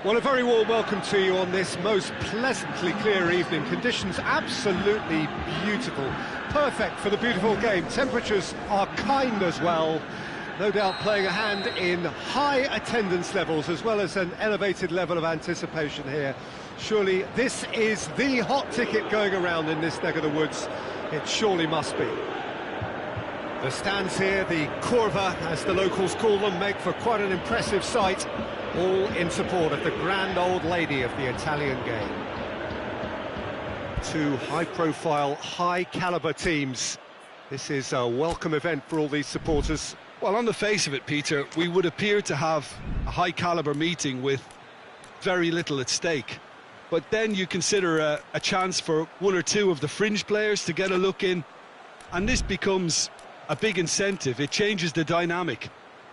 Well, a very warm welcome to you on this most pleasantly clear evening. Conditions absolutely beautiful. Perfect for the beautiful game. Temperatures are kind as well. No doubt playing a hand in high attendance levels as well as an elevated level of anticipation here. Surely this is the hot ticket going around in this neck of the woods. It surely must be. The stands here, the Curva, as the locals call them, make for quite an impressive sight. All in support of the grand old lady of the Italian game. Two high-profile, high-caliber teams. This is a welcome event for all these supporters. Well, on the face of it, Peter, we would appear to have a high-caliber meeting with very little at stake. But then you consider a chance for one or two of the fringe players to get a look in, and this becomes a big incentive. It changes the dynamic.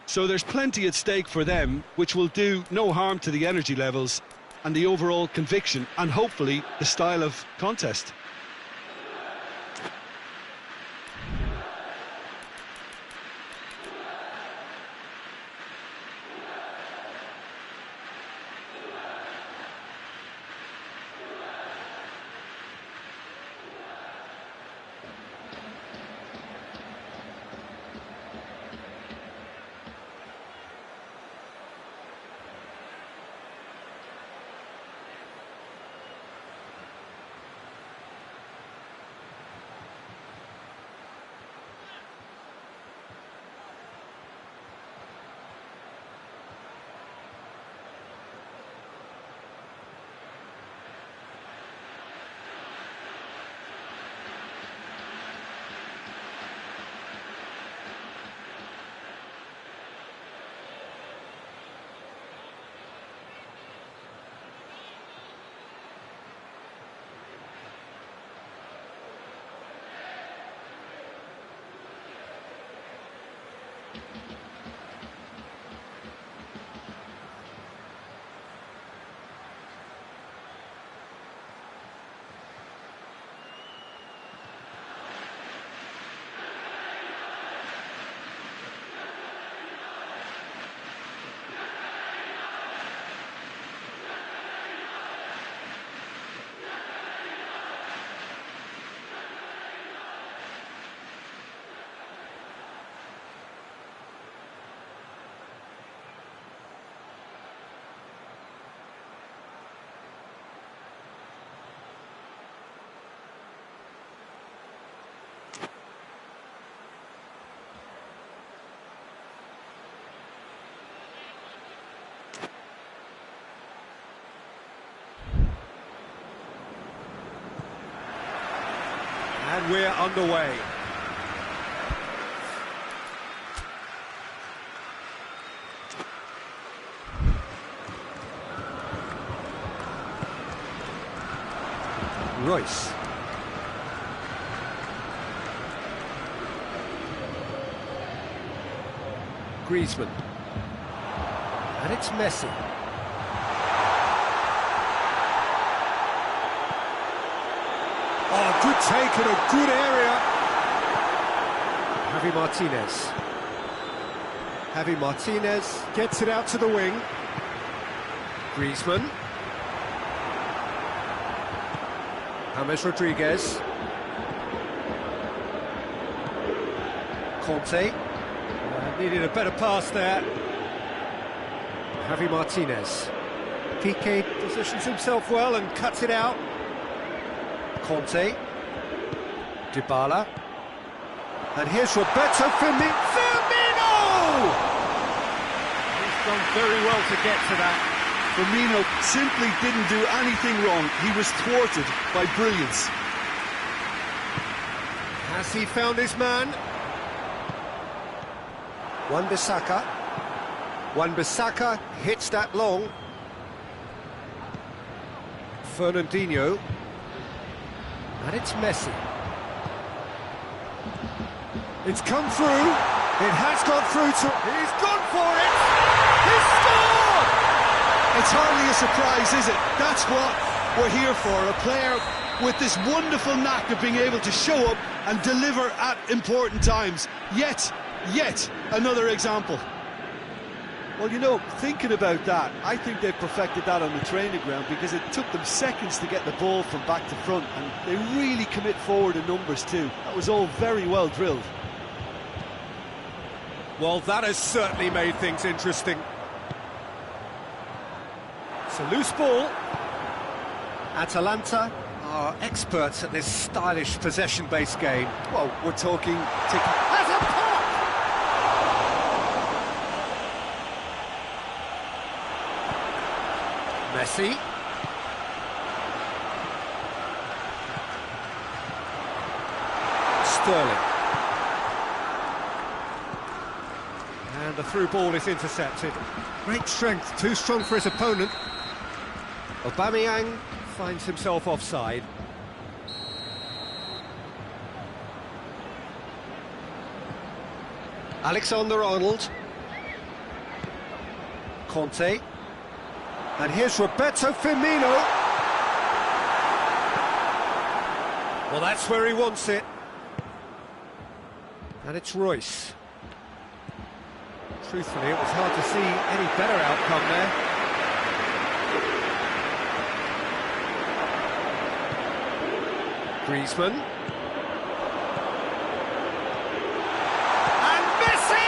So there's plenty at stake for them, which will do no harm to the energy levels and the overall conviction and hopefully the style of contest. And we're underway. Royce. Griezmann. And it's Messi. Oh, good take in a good area. Javi Martinez. Javi Martinez gets it out to the wing. Griezmann. James Rodriguez. Conte. Needed a better pass there. Javi Martinez. Piqué positions himself well and cuts it out. Conte. Dybala. And here's Roberto Firmino! He's done very well to get to that. Firmino simply didn't do anything wrong. He was thwarted by brilliance. Has he found his man? Wan-Bissaka. Wan-Bissaka hits that long. Fernandinho. And it's Messi. It's come through. It has gone through to... He's gone for it! He's scored! It's hardly a surprise, is it? That's what we're here for. A player with this wonderful knack of being able to show up and deliver at important times. Yet another example. Well, you know, thinking about that, I think they've perfected that on the training ground because it took them seconds to get the ball from back to front, and they really commit forward in numbers too. That was all very well drilled. Well, that has certainly made things interesting. It's a loose ball. Atalanta are experts at this stylish possession-based game. Well, we're talking Has a pop! Messi. Sterling. And the through ball is intercepted. Great strength, too strong for his opponent. Aubameyang finds himself offside. Alexander-Arnold. Conte. And here's Roberto Firmino. Well, that's where he wants it. And it's Royce. Truthfully, it was hard to see any better outcome there. Griezmann. And Messi!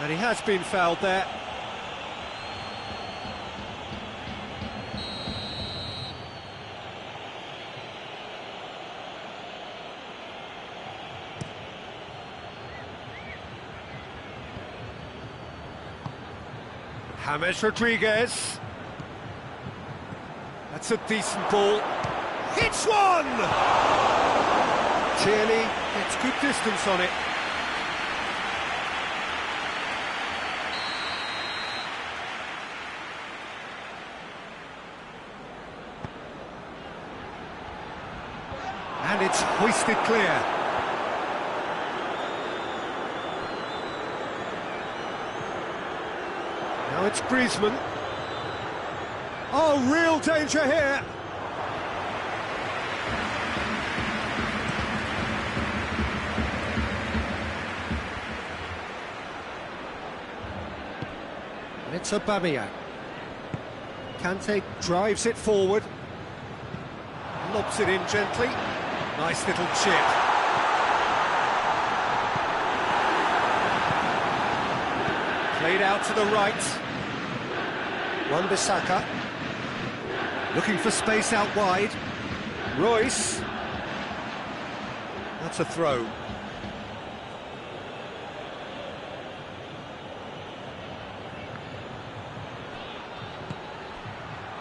And he has been fouled there. James Rodriguez. That's a decent ball. Hits one! Tierney gets good distance on it. And it's hoisted clear. Now it's Griezmann. Oh, real danger here. And it's Aubameyang. Kante drives it forward. Lobs it in gently. Nice little chip. Played out to the right. Wan-Bissaka. Looking for space out wide. Royce. That's a throw.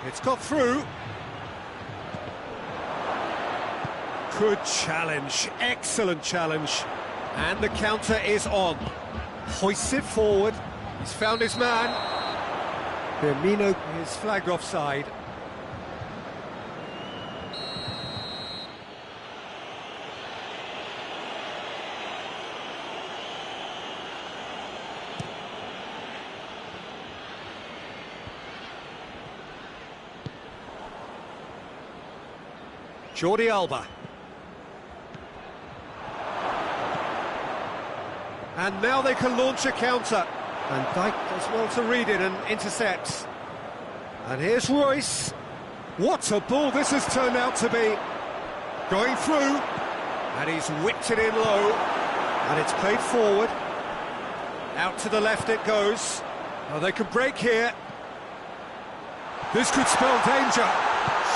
It's got through. Good challenge. Excellent challenge. And the counter is on. Hoists it forward. He's found his man. Firmino is flagged offside. Jordi Alba. And now they can launch a counter. And Dijk does well to read it and intercepts. And here's Royce. What a ball this has turned out to be. Going through. And he's whipped it in low. And it's played forward. Out to the left it goes. Oh, they can break here. This could spell danger.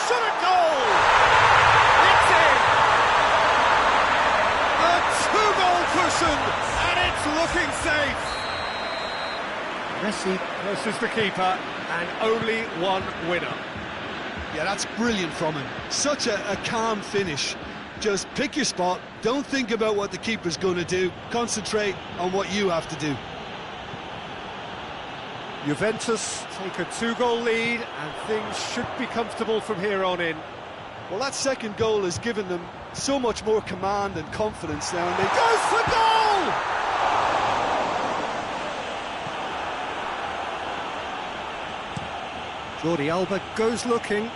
Shot a goal! It's in! A two-goal cushion, and it's looking safe. Messi versus the keeper, and only one winner. Yeah, that's brilliant from him. Such a calm finish. Just pick your spot, don't think about what the keeper's going to do, concentrate on what you have to do. Juventus take a two-goal lead, and things should be comfortable from here on in. Well, that second goal has given them so much more command and confidence now, and they Goes for goal! Jordi Alba goes looking.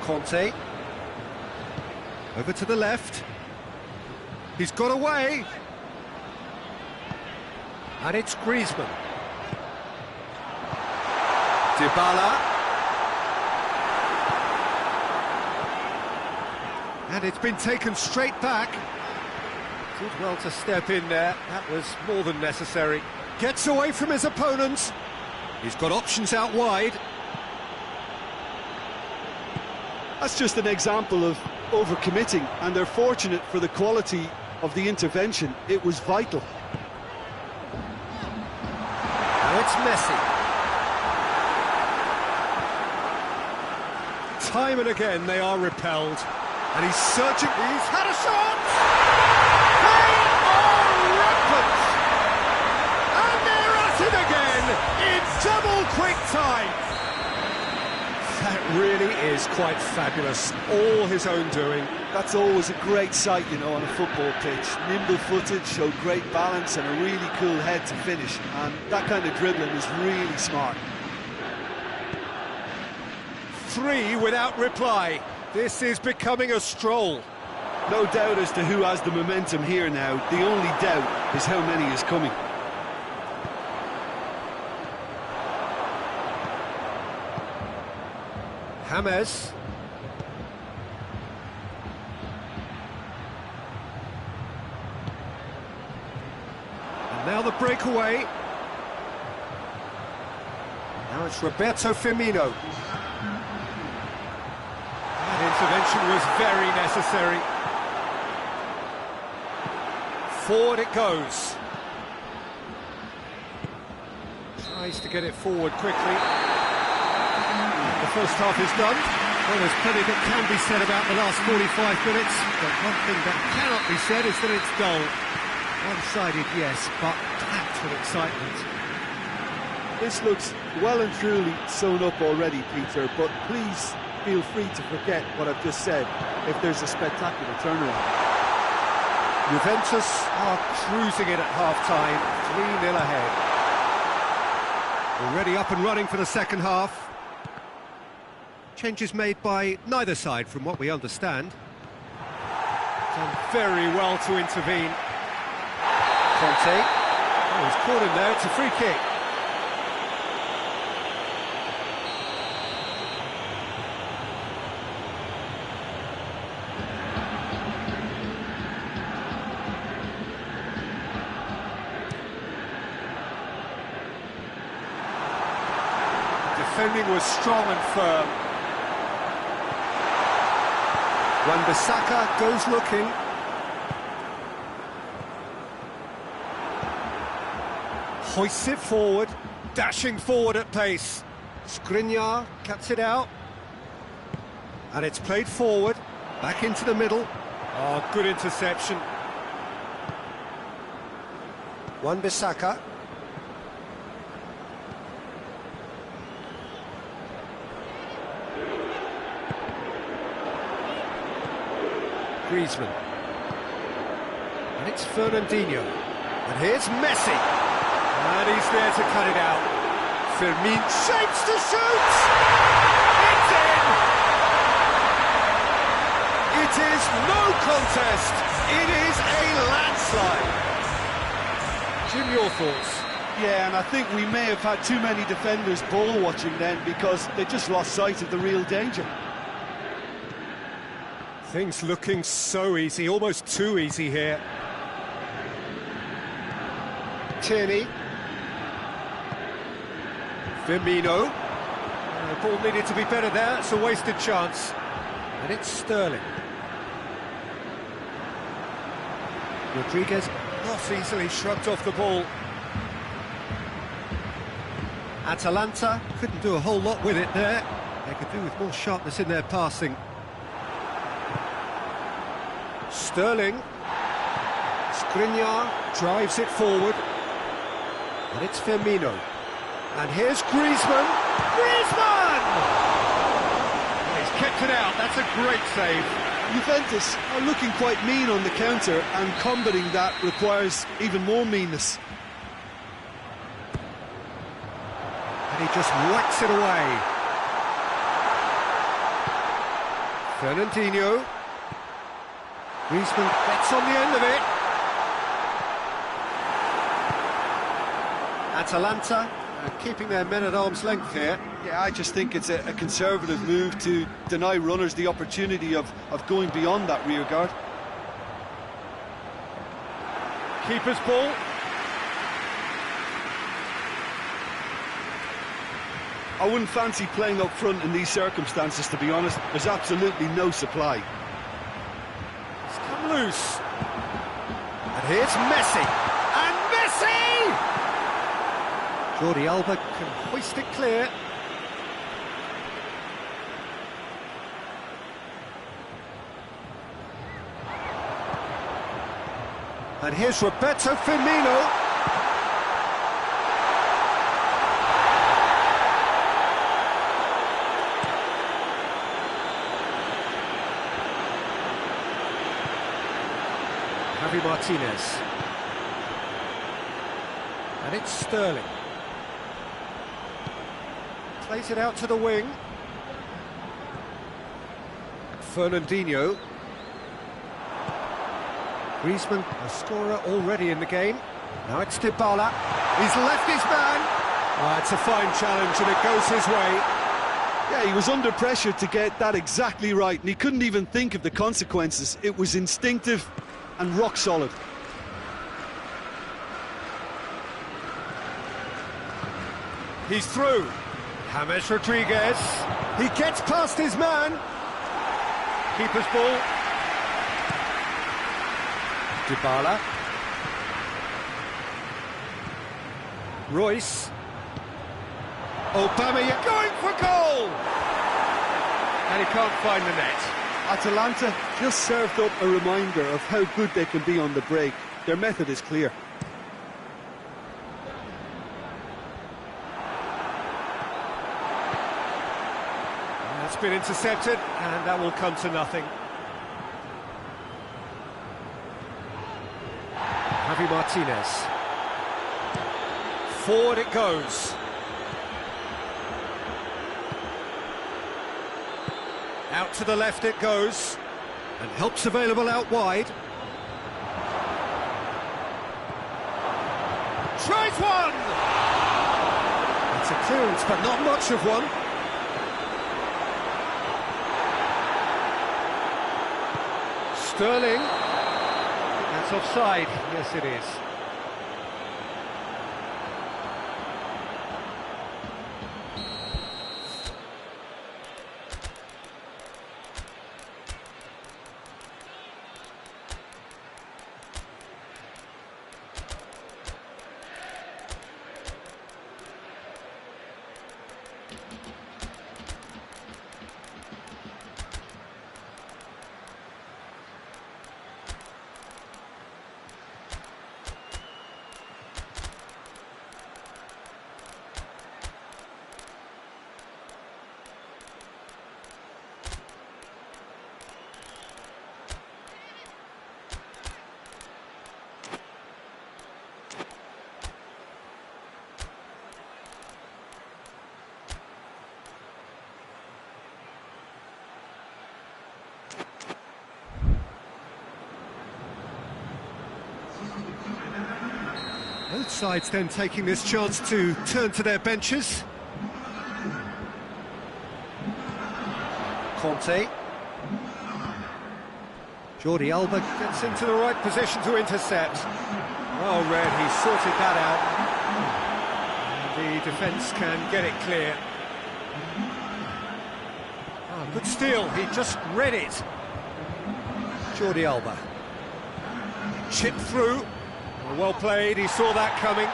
Conte. Over to the left. He's got away. And it's Griezmann. Dybala. And it's been taken straight back. Did well to step in there. That was more than necessary. Gets away from his opponents. He's got options out wide. That's just an example of overcommitting, and they're fortunate for the quality of the intervention. It was vital. Now it's Messi. Time and again they are repelled. And he's searching. He's had a shot! They are rampant! And they're at it again in double quick time. That really is quite fabulous. All his own doing. That's always a great sight, you know, on a football pitch. Nimble-footed, showed great balance and a really cool head to finish. And that kind of dribbling is really smart. 3 without reply. This is becoming a stroll. No doubt as to who has the momentum here now. The only doubt is how many is coming. James. And now the breakaway. Now it's Roberto Firmino. That intervention was very necessary. Forward it goes. Tries to get it forward quickly. The first half is done. Well, there's plenty that can be said about the last 45 minutes, but one thing that cannot be said is that it's dull. One-sided, yes, but packed with excitement. This looks well and truly sewn up already, Peter, but please feel free to forget what I've just said if there's a spectacular turnaround. Juventus are cruising it at half-time, 3-0 ahead. Already up and running for the second half. Changes made by neither side, from what we understand. Done very well to intervene. Conte. Oh, he's caught him there, it's a free kick. Defending was strong and firm. Wan-Bissaka goes looking. Hoists it forward, dashing forward at pace. Skriniar cuts it out. And it's played forward, back into the middle. Oh, good interception. Wan-Bissaka. Griezmann. And it's Fernandinho. And here's Messi. And he's there to cut it out. Firmino shapes to shoot! It's in! It is no contest. It is a landslide. Jim, your thoughts? Yeah, and I think we may have had too many defenders ball watching then because they just lost sight of the real danger. Things looking so easy, almost too easy here. Tierney. Firmino. The ball needed to be better there, it's a wasted chance. And it's Sterling. Rodriguez not easily shrugged off the ball. Atalanta couldn't do a whole lot with it there. They could do with more sharpness in their passing. Sterling. Skriniar drives it forward. And it's Firmino. And here's Griezmann. Griezmann! He's kept it out, that's a great save. Juventus are looking quite mean on the counter, and combating that requires even more meanness. And he just whacks it away. Fernandinho. Griezmann gets on the end of it. Atalanta keeping their men at arm's length here. Yeah, I just think it's a conservative move to deny runners the opportunity of going beyond that rear guard. Keeper's ball. I wouldn't fancy playing up front in these circumstances, to be honest. There's absolutely no supply. It's come loose. And here's Messi. And Messi! Jordi Alba can hoist it clear. And here's Roberto Firmino. Javi Martinez. And it's Sterling. Plays it out to the wing. Fernandinho. Griezmann, a scorer already in the game. Now it's Dybala. He's left his man. Oh, it's a fine challenge and it goes his way. Yeah, he was under pressure to get that exactly right, and he couldn't even think of the consequences. It was instinctive and rock solid. He's through. James Rodriguez. He gets past his man. Keeper's ball. Dybala. Royce. Aubameyang going for goal! And he can't find the net. Atalanta just served up a reminder of how good they can be on the break. Their method is clear. That's been intercepted, and that will come to nothing. Javi Martinez. Forward it goes. Out to the left it goes. And help's available out wide. Tries one! It's a clearance, but not much of one. Sterling. That's offside. Yes, it is. Both sides then taking this chance to turn to their benches. Conte. Jordi Alba gets into the right position to intercept. Well read, he sorted that out. And the defence can get it clear. Oh, good steal, he just read it. Jordi Alba. Chip through. Well played, he saw that coming.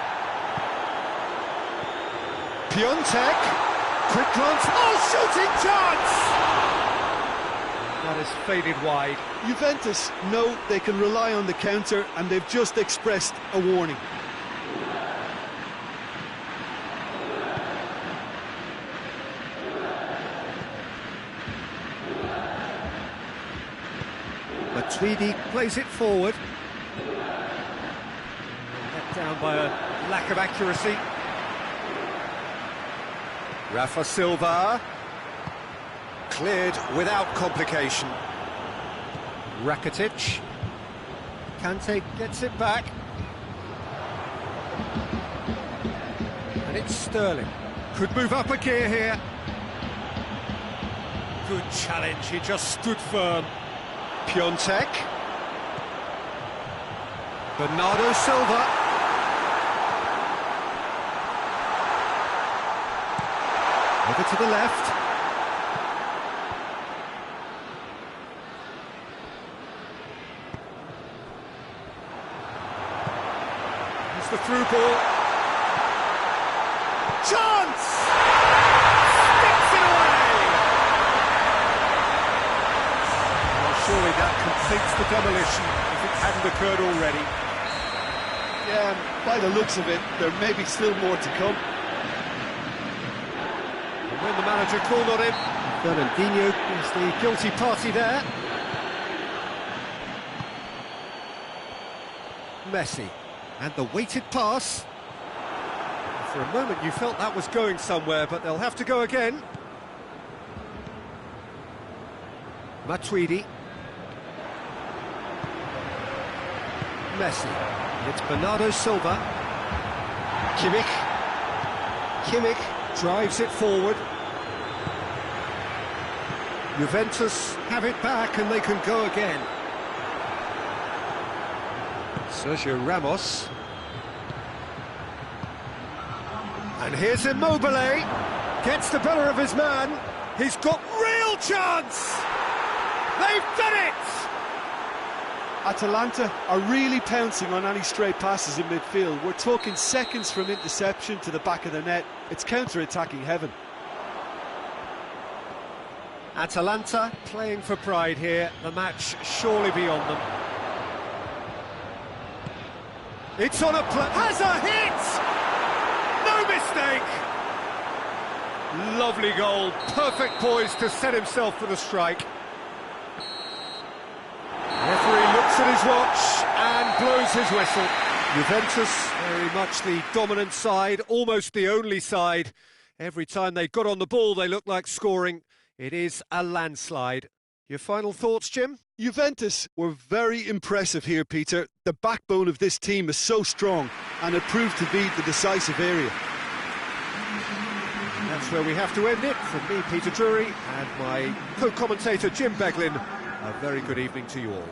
Piontek, quick glance, oh, shooting chance! That has faded wide. Juventus know they can rely on the counter, and they've just expressed a warning. Matuidi plays it forward. Down by a lack of accuracy. Rafa Silva. Cleared without complication. Rakitic. Kante gets it back. And it's Sterling. Could move up a gear here. Good challenge, he just stood firm. Piontek. Bernardo Silva. Over to the left. It's the through ball. Chance! Sticks it away! Well, surely that completes the demolition if it hadn't occurred already. Yeah, by the looks of it, there may be still more to come. And when the manager called on him, Fernandinho is the guilty party there. Messi, and the weighted pass. For a moment you felt that was going somewhere, but they'll have to go again. Matuidi. Messi. It's Bernardo Silva. Kimmich drives it forward. Juventus have it back and they can go again. Sergio Ramos. And here's Immobile. Gets the better of his man. He's got real chance! They've done it! Atalanta are really pouncing on any stray passes in midfield. We're talking seconds from interception to the back of the net. It's counter-attacking heaven. Atalanta playing for pride here. The match surely beyond them. It's on a play. Has a hit! No mistake! Lovely goal. Perfect poise to set himself for the strike. Referee looks at his watch and blows his whistle. Juventus, very much the dominant side, almost the only side. Every time they got on the ball, they looked like scoring. It is a landslide. Your final thoughts, Jim? Juventus were very impressive here, Peter. The backbone of this team is so strong, and it proved to be the decisive area. That's where we have to end it. From me, Peter Drury, and my co-commentator, Jim Beglin. A very good evening to you all.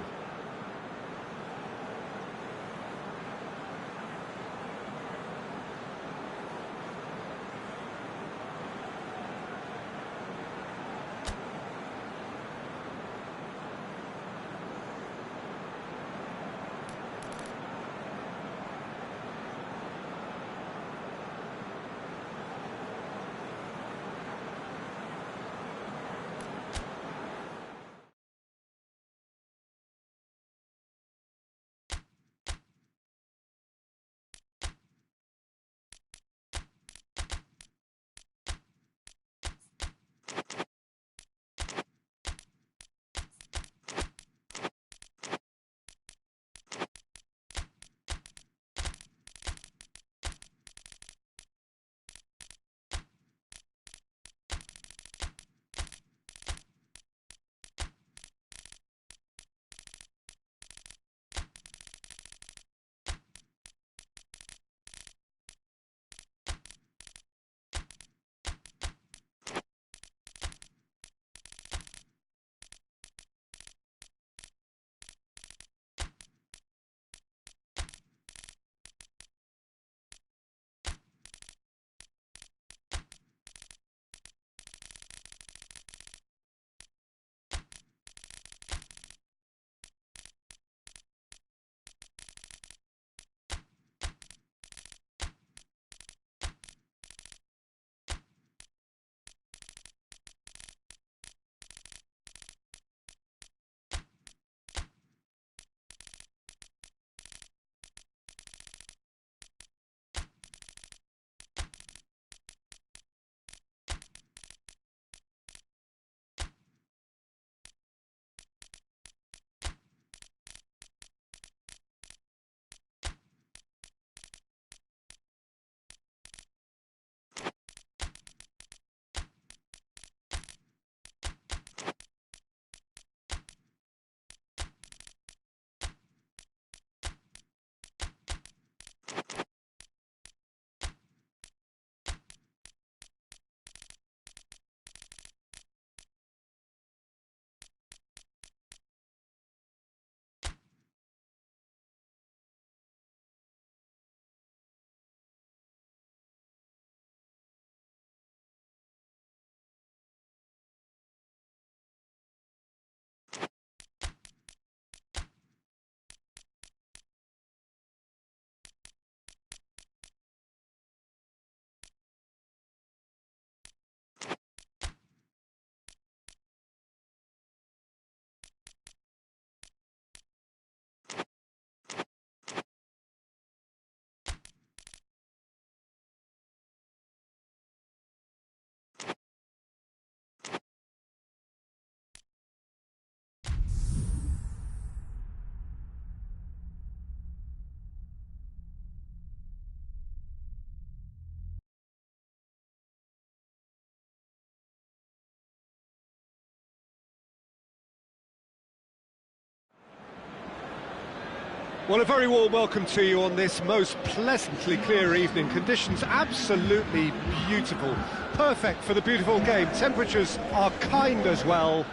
Well, a very warm welcome to you on this most pleasantly clear evening. Conditions absolutely beautiful. Perfect for the beautiful game. Temperatures are kind as well.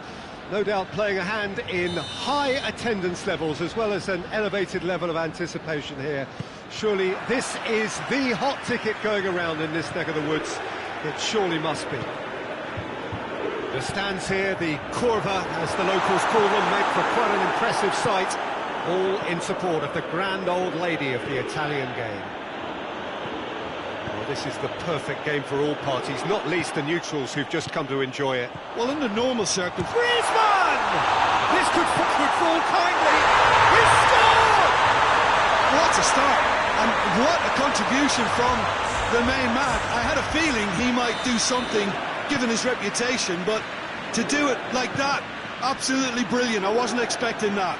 No doubt playing a hand in high attendance levels as well as an elevated level of anticipation here. Surely this is the hot ticket going around in this neck of the woods. It surely must be. The stands here, the Curva, as the locals call them, make for quite an impressive sight. All in support of the grand old lady of the Italian game. Well, this is the perfect game for all parties, not least the neutrals who've just come to enjoy it. Well, under normal circumstances... Griezmann! This could fall kindly. He scored! What a start, and what a contribution from the main man. I had a feeling he might do something, given his reputation, but to do it like that, absolutely brilliant. I wasn't expecting that.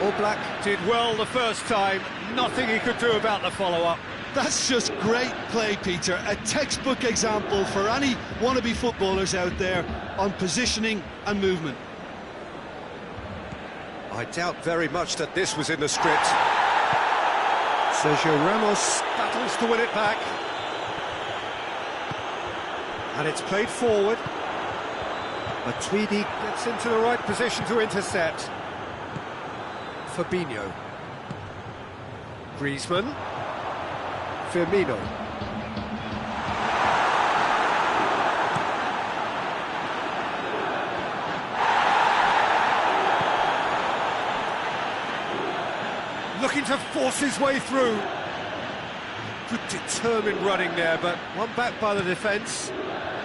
All Black did well the first time, nothing he could do about the follow-up. That's just great play, Peter. A textbook example for any wannabe footballers out there on positioning and movement. I doubt very much that this was in the script. Sergio Ramos battles to win it back. And it's played forward. Matuidi gets into the right position to intercept. Fabinho. Griezmann. Firmino. Looking to force his way through. Good determined running there, but one back by the defence.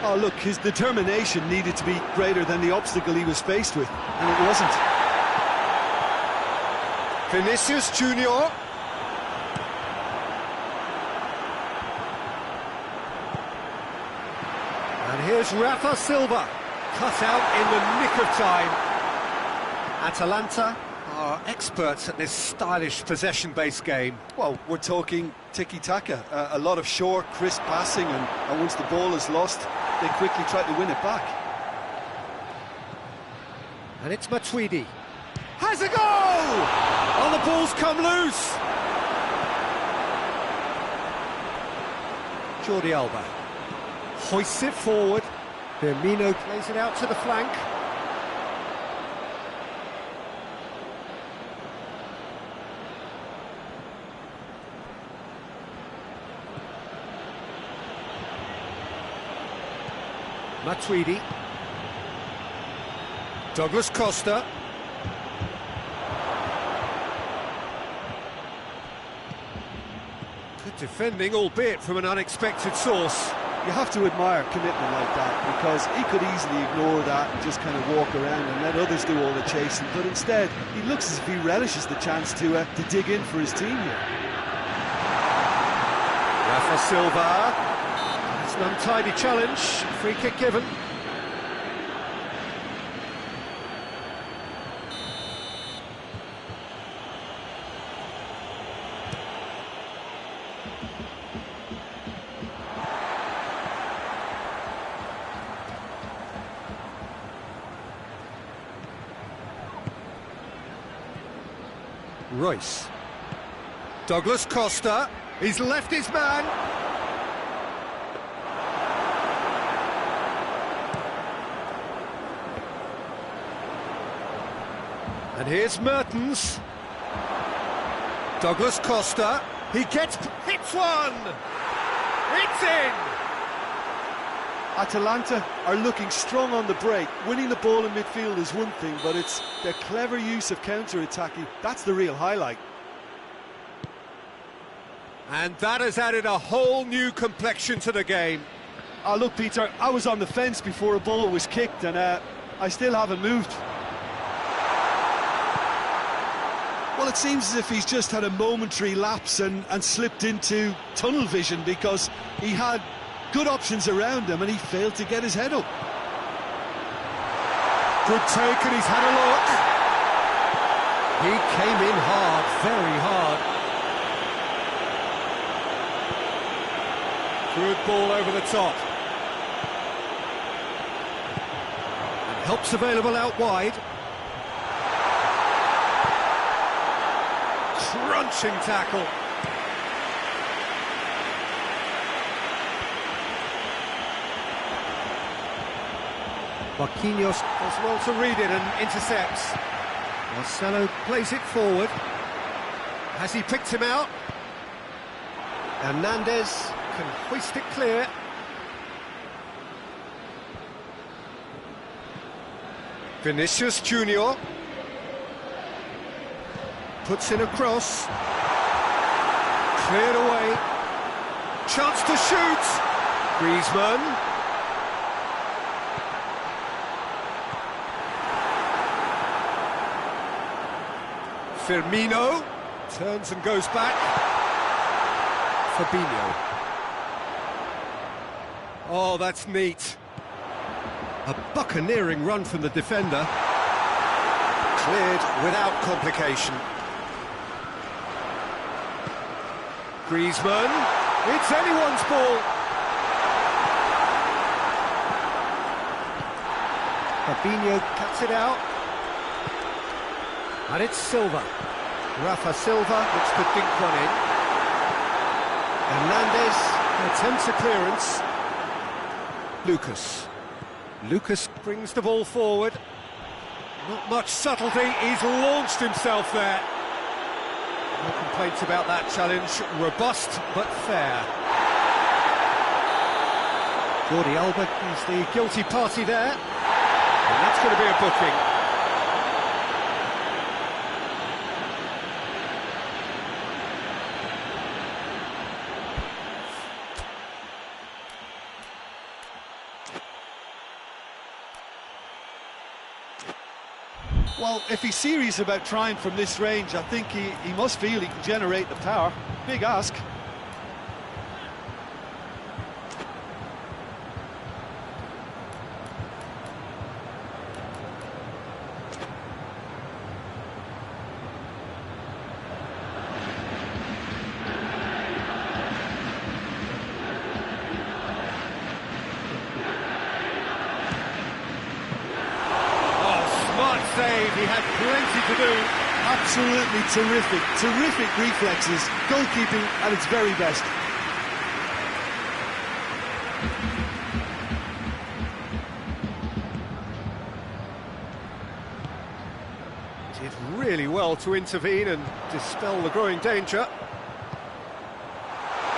Oh, look, his determination needed to be greater than the obstacle he was faced with, and it wasn't. Vinicius Junior. And here's Rafa Silva, cut out in the nick of time. Atalanta are experts at this stylish possession-based game. Well, we're talking tiki-taka, a lot of short, crisp passing, and once the ball is lost, they quickly try to win it back. And it's Matuidi. Has a goal! Oh, the ball's come loose! Jordi Alba hoists it forward. Firmino plays it out to the flank. Matuidi. Douglas Costa. Good defending, albeit from an unexpected source. You have to admire commitment like that, because he could easily ignore that and just kind of walk around and let others do all the chasing, but instead he looks as if he relishes the chance to dig in for his team here. Rafa Silva. It's an untidy challenge, free kick given. Royce. Douglas Costa. He's left his man. And here's Mertens. Douglas Costa. He hits one. It's in. Atalanta are looking strong on the break. Winning the ball in midfield is one thing, but it's their clever use of counter-attacking. That's the real highlight. And that has added a whole new complexion to the game. Oh, look, Peter, I was on the fence before a ball was kicked, and I still haven't moved. Well, it seems as if he's just had a momentary lapse and slipped into tunnel vision, because he had good options around him and he failed to get his head up. Good take, and he's had a look. He came in hard, very hard. Good ball over the top. And help's available out wide. Launching tackle. Marquinhos does well to read it and intercepts. Marcelo plays it forward. Has he picked him out? Hernandez can hoist it clear. Vinicius Junior puts in a cross. Cleared away. Chance to shoot. Griezmann. Firmino turns and goes back. Fabinho. Oh, that's neat. A buccaneering run from the defender. Cleared without complication. Griezmann. It's anyone's ball. Fabinho cuts it out. And it's Silva. Rafa Silva looks to dink one in. Hernandez attempts a clearance. Lucas brings the ball forward. Not much subtlety, he's launched himself there. No complaints about that challenge. Robust but fair. Jordi Alba is the guilty party there. And that's going to be a booking. Well, if he's serious about trying from this range, I think he must feel he can generate the power. Big ask. Save, he had plenty to do. Absolutely terrific reflexes, goalkeeping at its very best. Did really well to intervene and dispel the growing danger.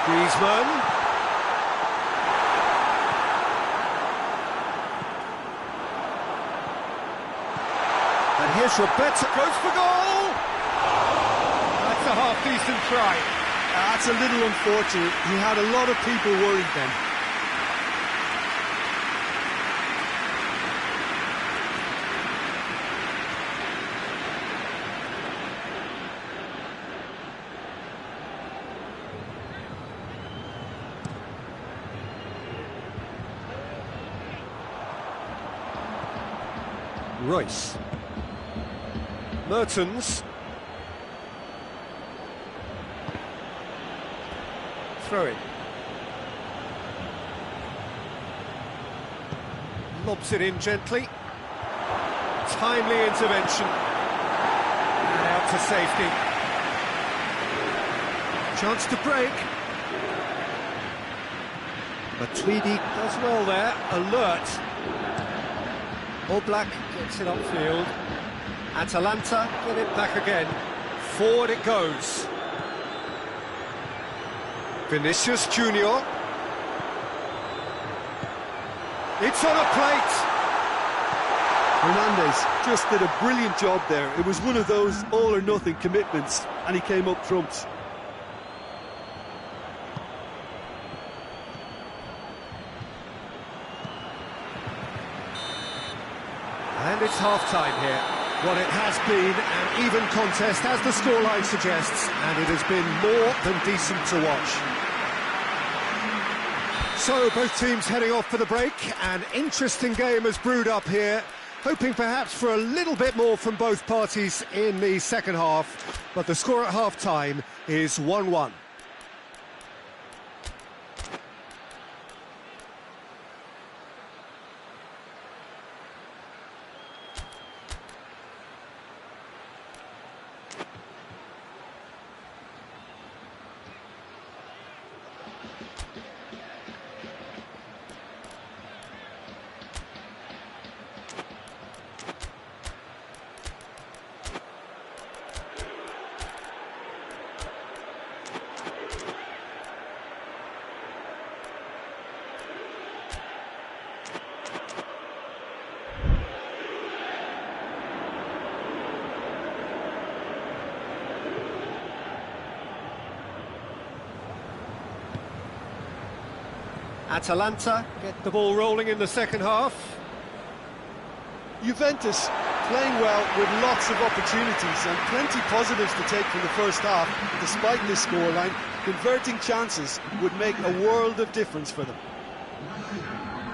Griezmann. And here's Roberto, goes for goal! That's a half-decent try. That's a little unfortunate. He had a lot of people worried then. Royce. Mertens. Throw it. Lobs it in gently. Timely intervention. And out to safety. Chance to break. Matuidi does well there. Alert. Oblak gets it upfield. Atalanta get it back again. Forward it goes. Vinicius Junior. It's on a plate. Hernandez just did a brilliant job there. It was one of those all-or-nothing commitments, and he came up trumps. And it's half-time here. Well, it has been an even contest, as the scoreline suggests, and it has been more than decent to watch. So, both teams heading off for the break. An interesting game has brewed up here, hoping perhaps for a little bit more from both parties in the second half, but the score at half-time is 1-1. Atalanta get the ball rolling in the second half. Juventus playing well with lots of opportunities and plenty positives to take from the first half. Despite this scoreline, converting chances would make a world of difference for them.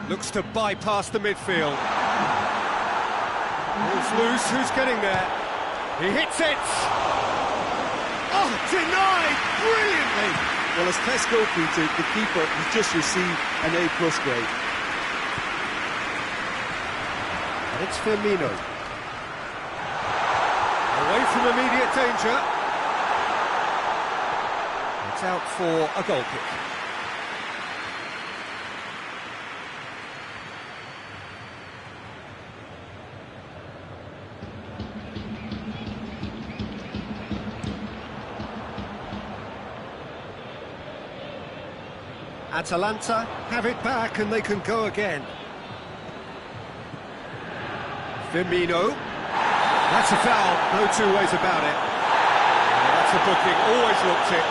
Looks to bypass the midfield. Ball's loose, who's getting there? He hits it! Oh, denied brilliantly! Well, as Tesco Peter, the keeper has just received an A+ grade. And it's Firmino. Away from immediate danger. It's out for a goal kick. Atalanta have it back and they can go again. Firmino. That's a foul, no two ways about it. That's a booking, always looked it.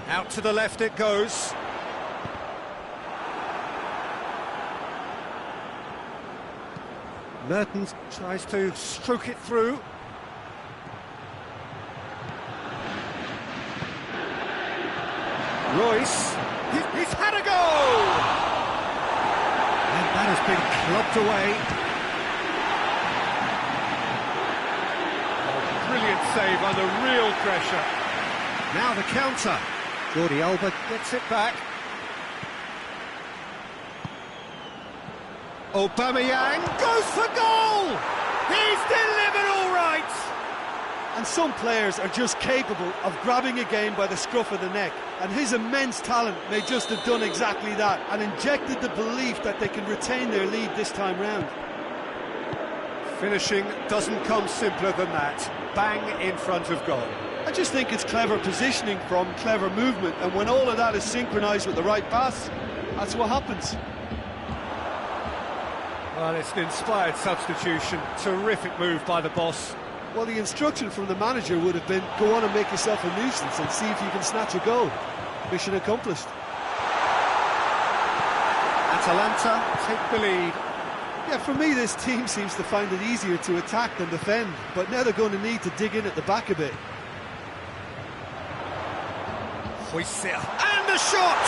Out to the left it goes. Mertens tries to stroke it through. Royce, he's had a go! And that has been clubbed away. Oh, brilliant save under real pressure. Now the counter. Jordi Alba gets it back. Aubameyang goes for goal! He's delivered all right! And some players are just capable of grabbing a game by the scruff of the neck, and his immense talent may just have done exactly that and injected the belief that they can retain their lead this time round. Finishing doesn't come simpler than that. Bang in front of goal. I just think it's clever positioning from clever movement, and when all of that is synchronised with the right pass, that's what happens. Well, it's an inspired substitution. Terrific move by the boss. Well, the instruction from the manager would have been, go on and make yourself a nuisance and see if you can snatch a goal. Mission accomplished. Atalanta take the lead. Yeah, for me, this team seems to find it easier to attack than defend, but now they're going to need to dig in at the back a bit. Huijsen. And the shot!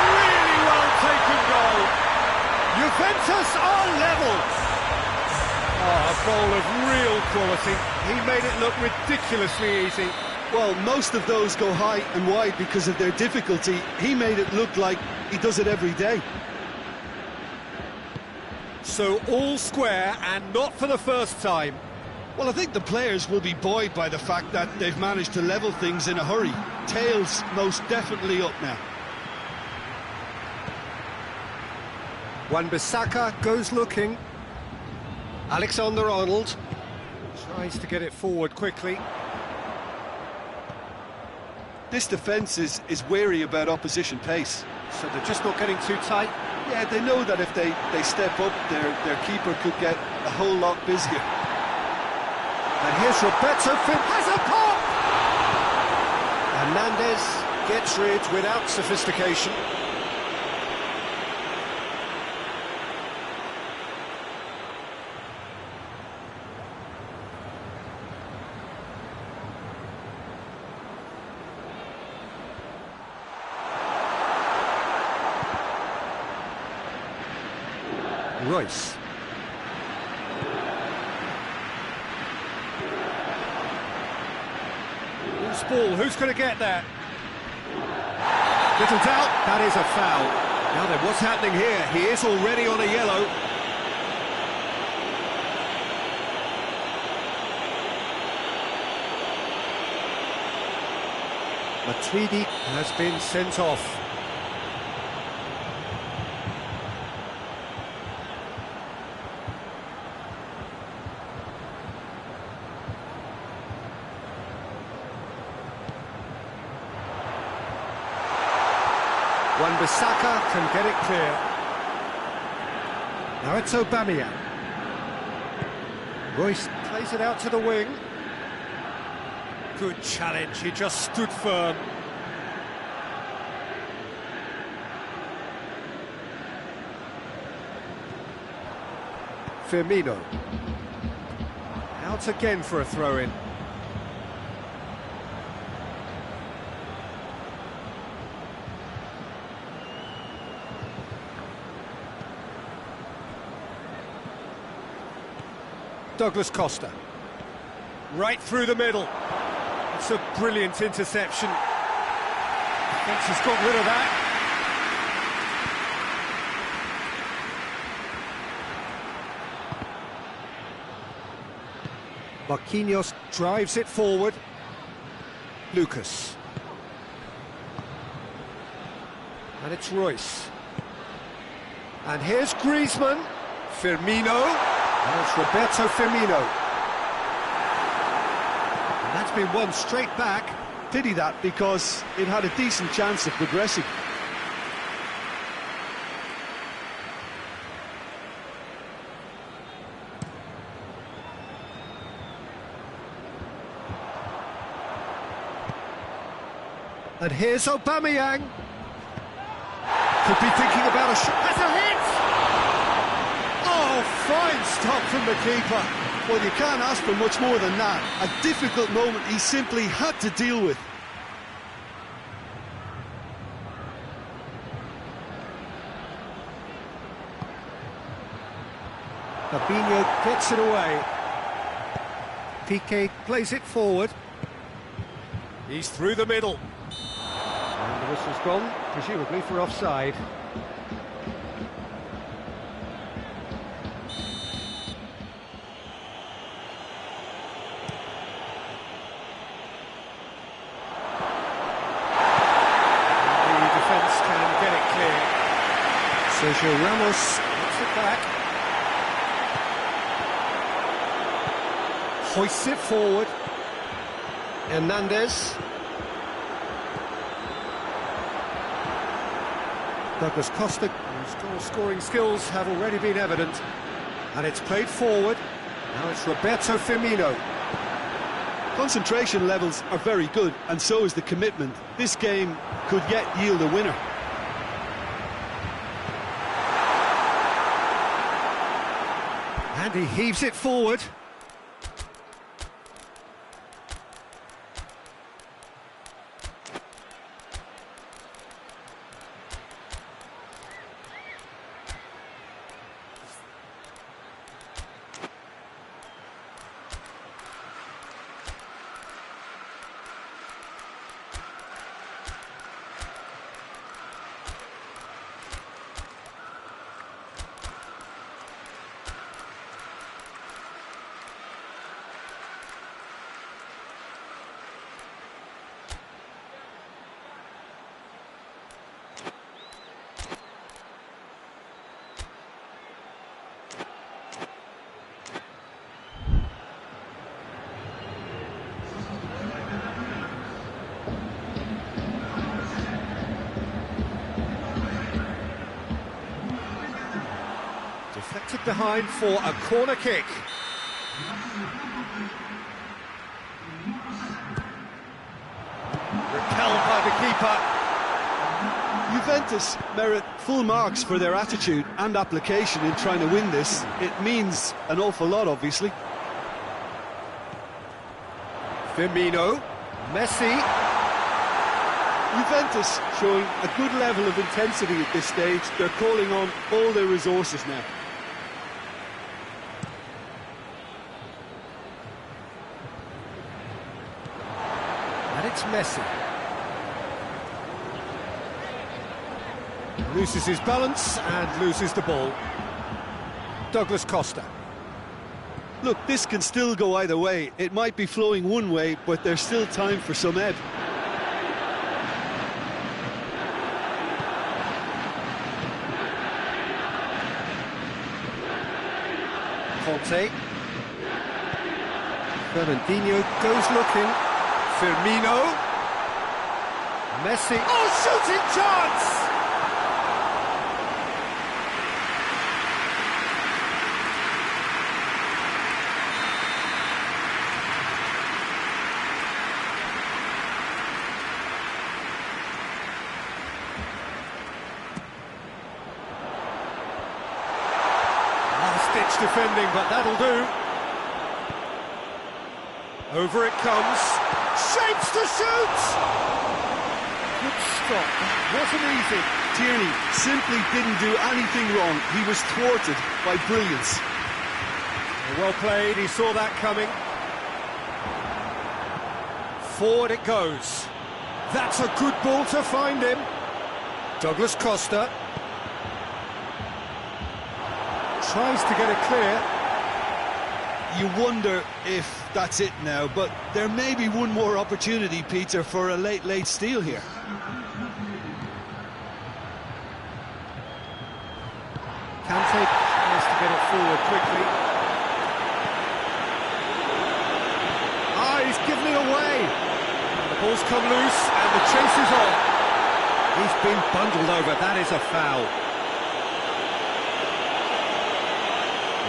Really well taken goal. Juventus are level. Oh, a goal of real quality. He made it look ridiculously easy. Well, most of those go high and wide because of their difficulty. He made it look like he does it every day. So all square, and not for the first time. Well, I think the players will be buoyed by the fact that they've managed to level things in a hurry. Tails most definitely up now. Wan-Bissaka goes looking. Alexander-Arnold tries to get it forward quickly. This defence is wary about opposition pace. So they're just not getting too tight. Yeah, they know that if they step up, their keeper could get a whole lot busier. And here's Roberto has a pop! Hernandez gets rid without sophistication. Royce. Loose ball, who's going to get that? Little doubt, that is a foul. Now then, what's happening here? He is already on a yellow. Matuidi has been sent off. Wan-Bissaka can get it clear. Now it's Aubameyang. Royce plays it out to the wing. Good challenge, he just stood firm. Firmino. Out again for a throw-in. Douglas Costa. Right through the middle. It's a brilliant interception. Defence has got rid of that. Marquinhos drives it forward. Lucas. And it's Royce. And here's Griezmann. Firmino. And it's Roberto Firmino. And that's been won straight back. Pity that, because it had a decent chance of progressing. And here's Aubameyang. Could be thinking about a shot. Has a hit! Oh, fine stop from the keeper. Well, you can't ask for much more than that. A difficult moment he simply had to deal with. Fabinho gets it away. Piqué plays it forward. He's through the middle. And the whistle's gone, presumably for offside. The defence can get it clear. Sergio Ramos gets it back. Hoists it forward. Hernandez. Douglas Costa, whose scoring skills have already been evident. And it's played forward. Now it's Roberto Firmino. Concentration levels are very good, and so is the commitment. This game could yet yield a winner. And he heaves it forward. Deflected behind for a corner kick. Repelled by the keeper. Juventus merit full marks for their attitude and application in trying to win this. It means an awful lot, obviously. Firmino. Messi. Juventus showing a good level of intensity at this stage. They're calling on all their resources now. And it's Messi. Loses his balance and loses the ball. Douglas Costa. Look, this can still go either way. It might be flowing one way, but there's still time for some ebb. Conte. Fernandinho goes looking. Firmino. Messi. Oh, shooting chance! defending, but that'll do. Over it comes. Shapes to shoot! Good stop. Wasn't easy. Tierney simply didn't do anything wrong. He was thwarted by brilliance. Well played, he saw that coming. Forward it goes. That's a good ball to find him. Douglas Costa. Tries to get it clear. You wonder if that's it now, but there may be one more opportunity, Peter, for a late steal here. Kante tries to get it forward quickly. Ah, he's given it away. The ball's come loose and the chase is on. He's been bundled over, that is a foul.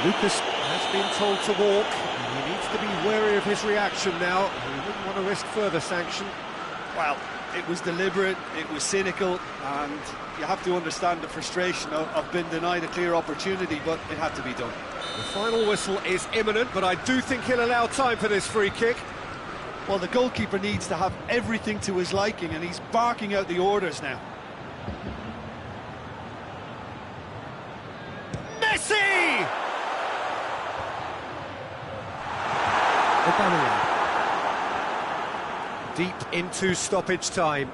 Lucas has been told to walk, and he needs to be wary of his reaction now. He wouldn't want to risk further sanction. Well, it was deliberate, it was cynical, and you have to understand the frustration of being denied a clear opportunity, but it had to be done. The final whistle is imminent, but I do think he'll allow time for this free kick. Well, the goalkeeper needs to have everything to his liking, and he's barking out the orders now. Messi! Aubameyang. Deep into stoppage time.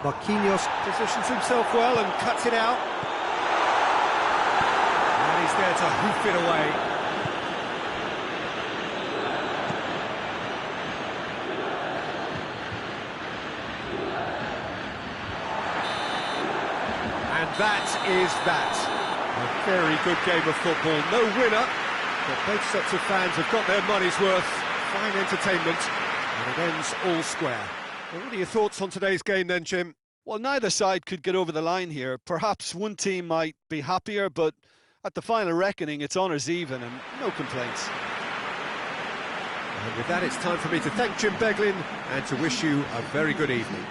Marquinhos positions himself well and cuts it out. And he's there to hoof it away. And that is that. A very good game of football. No winner, but both sets of fans have got their money's worth. Fine entertainment, and it ends all square. Well, what are your thoughts on today's game then, Jim? Well, neither side could get over the line here. Perhaps one team might be happier, but at the final reckoning, it's honours even and no complaints. And with that, it's time for me to thank Jim Beglin and to wish you a very good evening.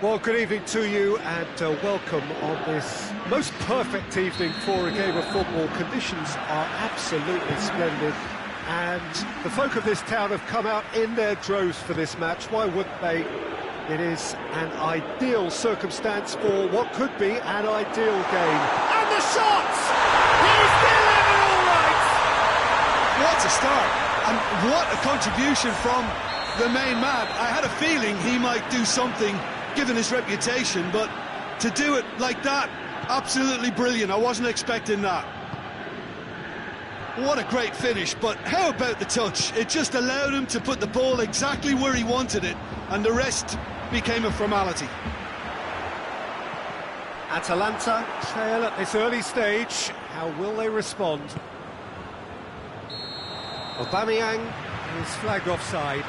Well, good evening to you and welcome on this most perfect evening for a game of football. Conditions are absolutely splendid and the folk of this town have come out in their droves for this match. Why wouldn't they? It is an ideal circumstance for what could be an ideal game. And the shots! He's delivered all right! What a start, and what a contribution from the main man. I had a feeling he might do something given his reputation, but to do it like that, absolutely brilliant. I wasn't expecting that. What a great finish, but how about the touch? It just allowed him to put the ball exactly where he wanted it, and the rest became a formality. Atalanta trail at this early stage. How will they respond? Aubameyang is flagged offside.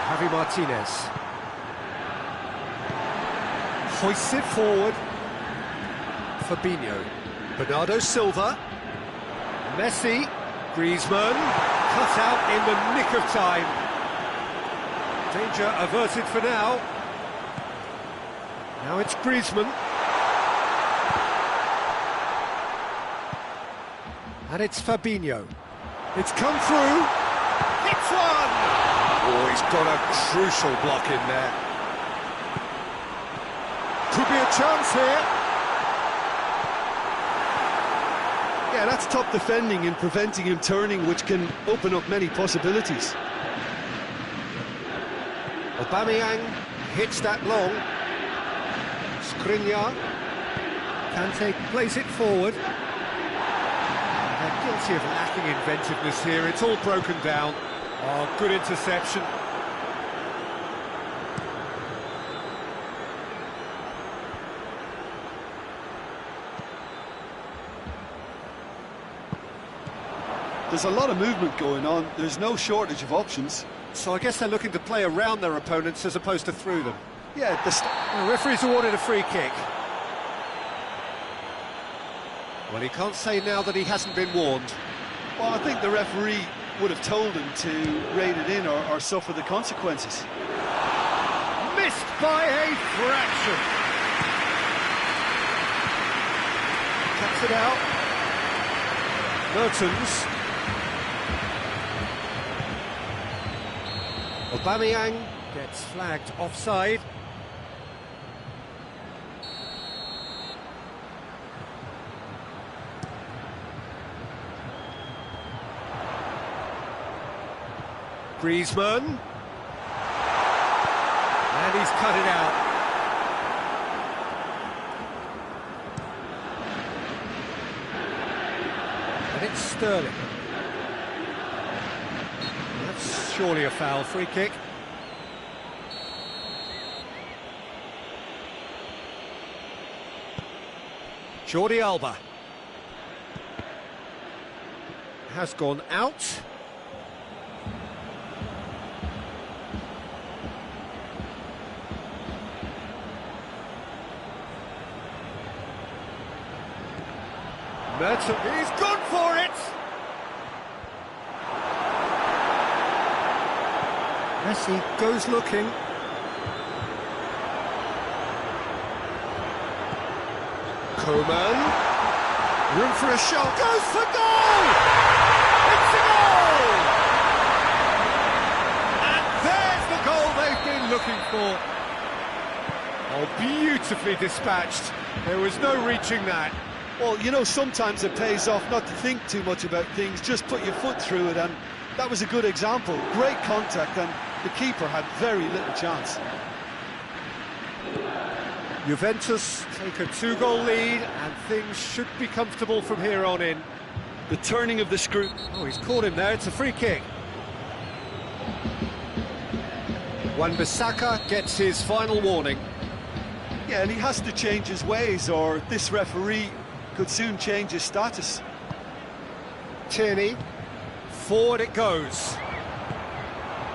Javi Martinez hoists it forward. Fabinho, Bernardo Silva, Messi, Griezmann, cut out in the nick of time. Danger averted for now. Now it's Griezmann. And it's Fabinho. It's come through. Hits one! Oh, he's got a crucial block in there. Could be a chance here. Yeah, that's top defending and preventing him turning, which can open up many possibilities. Aubameyang hits that long. Skriniar. Kante plays it forward. They're guilty of lacking inventiveness here. It's all broken down. Oh, good interception. There's a lot of movement going on. There's no shortage of options. So I guess they're looking to play around their opponents as opposed to through them. Yeah, the referee's awarded a free kick. Well, he can't say now that he hasn't been warned. Well, I think the referee would have told him to rein it in or suffer the consequences. Missed by a fraction. Cuts it out. Mertens. Aubameyang gets flagged offside. Griezmann. And he's cut it out. And it's Sterling. That's surely a foul. Free kick. Jordi Alba. Has gone out. Mertens, he's gone for it! Messi goes looking. Coman. Room for a shot. Goes for goal! It's a goal! And there's the goal they've been looking for. Oh, beautifully dispatched. There was no reaching that. Well, you know, sometimes it pays off not to think too much about things, just put your foot through it, and that was a good example. Great contact, and the keeper had very little chance. Juventus take a 2-goal lead, and things should be comfortable from here on in. The turning of the screw. Oh, he's caught him there, it's a free kick. Wan-Bissaka gets his final warning. Yeah, and he has to change his ways, or this referee could soon change his status. Tierney, forward it goes.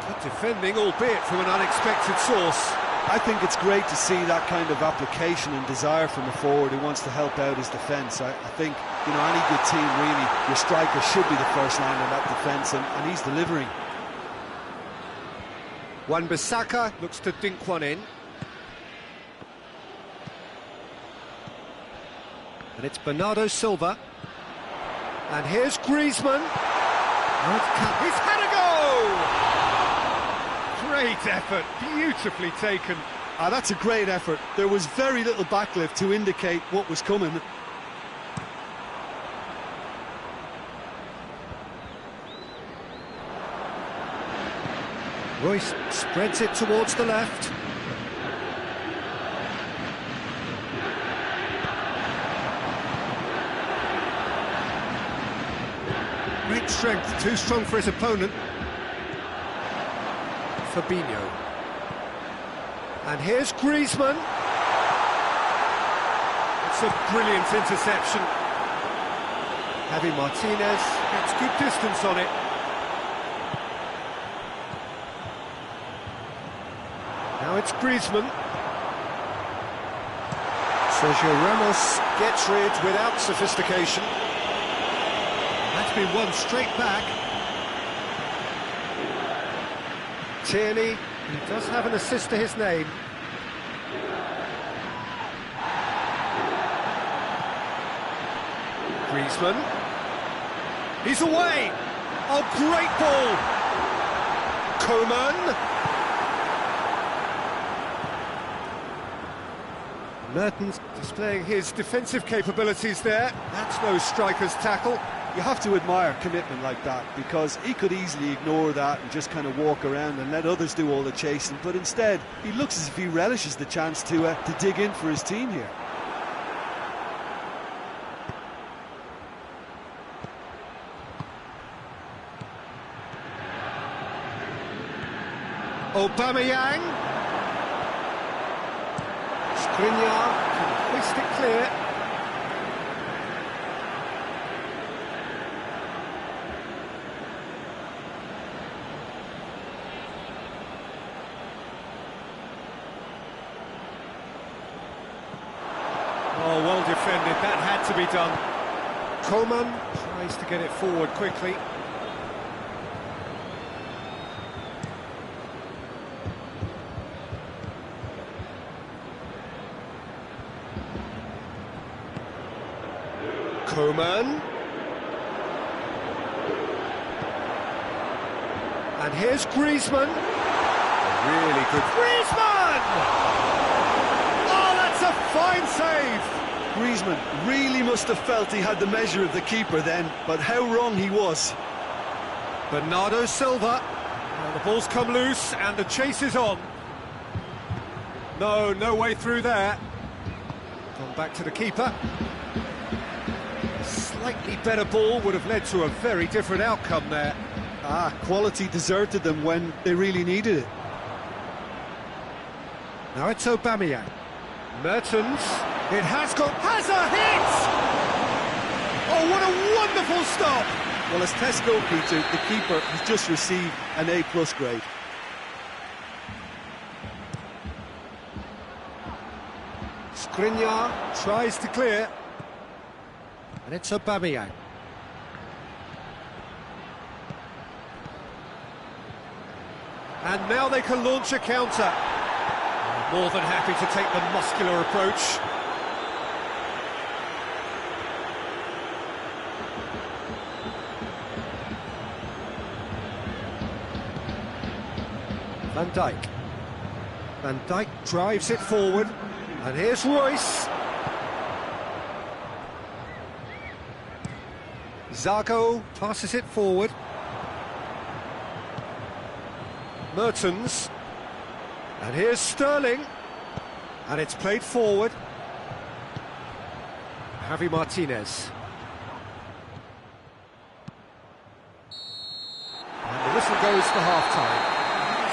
Good defending, albeit from an unexpected source. I think it's great to see that kind of application and desire from a forward who wants to help out his defence. I think, you know, any good team, really, your striker should be the first line of that defence, and he's delivering. Wan-Bissaka looks to dink one in. And it's Bernardo Silva. And here's Griezmann. He's had a go! Great effort, beautifully taken. That's a great effort. There was very little backlift to indicate what was coming. Royce spreads it towards the left. Great strength, too strong for his opponent. Fabinho. And here's Griezmann. It's a brilliant interception. Javi Martinez gets good distance on it. Now it's Griezmann. Sergio Ramos gets rid without sophistication. That's been won straight back. Tierney, he does have an assist to his name. Griezmann. He's away! Oh, great ball! Coman. Mertens displaying his defensive capabilities there. That's no striker's tackle. You have to admire commitment like that, because he could easily ignore that and just kind of walk around and let others do all the chasing, but instead he looks as if he relishes the chance to dig in for his team here. Aubameyang. Skriniar can hoist it clear. Oh, well defended, that had to be done. Coman tries to get it forward quickly. Coman. And here's Griezmann. Really good. Griezmann! Oh, that's a fine save! Griezmann really must have felt he had the measure of the keeper then, but how wrong he was. Bernardo Silva. And the ball's come loose and the chase is on. No way through there. Gone back to the keeper. Slightly better ball would have led to a very different outcome there. Quality deserted them when they really needed it. Now it's Aubameyang. Mertens. It has a hit! Oh, what a wonderful stop! Well, as tests go, Peter, the keeper has just received an A+ grade. Skriniar tries to clear. And it's Aubameyang. And now they can launch a counter. More than happy to take the muscular approach. Van Dijk. Van Dijk drives it forward. And here's Royce. Zago passes it forward. Mertens. And here's Sterling. And it's played forward. Javi Martinez. And the whistle goes for half-time.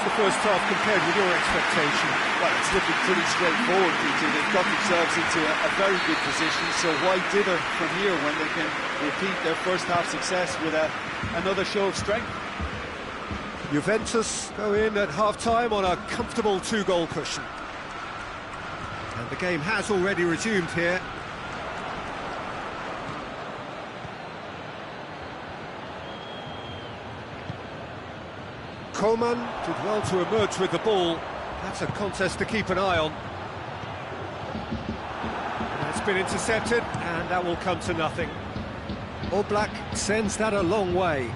How's the first half compared with your expectation? Well, it's looking pretty straightforward, Peter. They've got themselves into a very good position, so why dither from here when they can repeat their first half success with another show of strength? Juventus go in at half-time on a comfortable 2-goal cushion. The game has already resumed here. Coman did well to emerge with the ball. That's a contest to keep an eye on. It's been intercepted, and that will come to nothing. Oblak sends that a long way.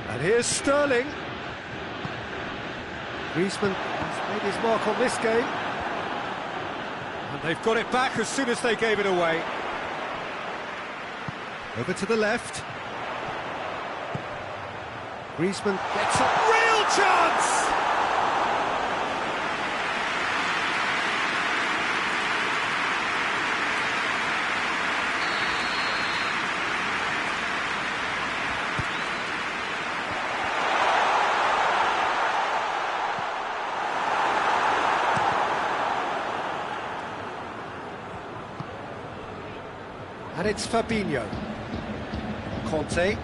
And here's Sterling. Griezmann has made his mark on this game. And they've got it back as soon as they gave it away. Over to the left. Griezmann gets a real chance! And it's Fabinho. Conte.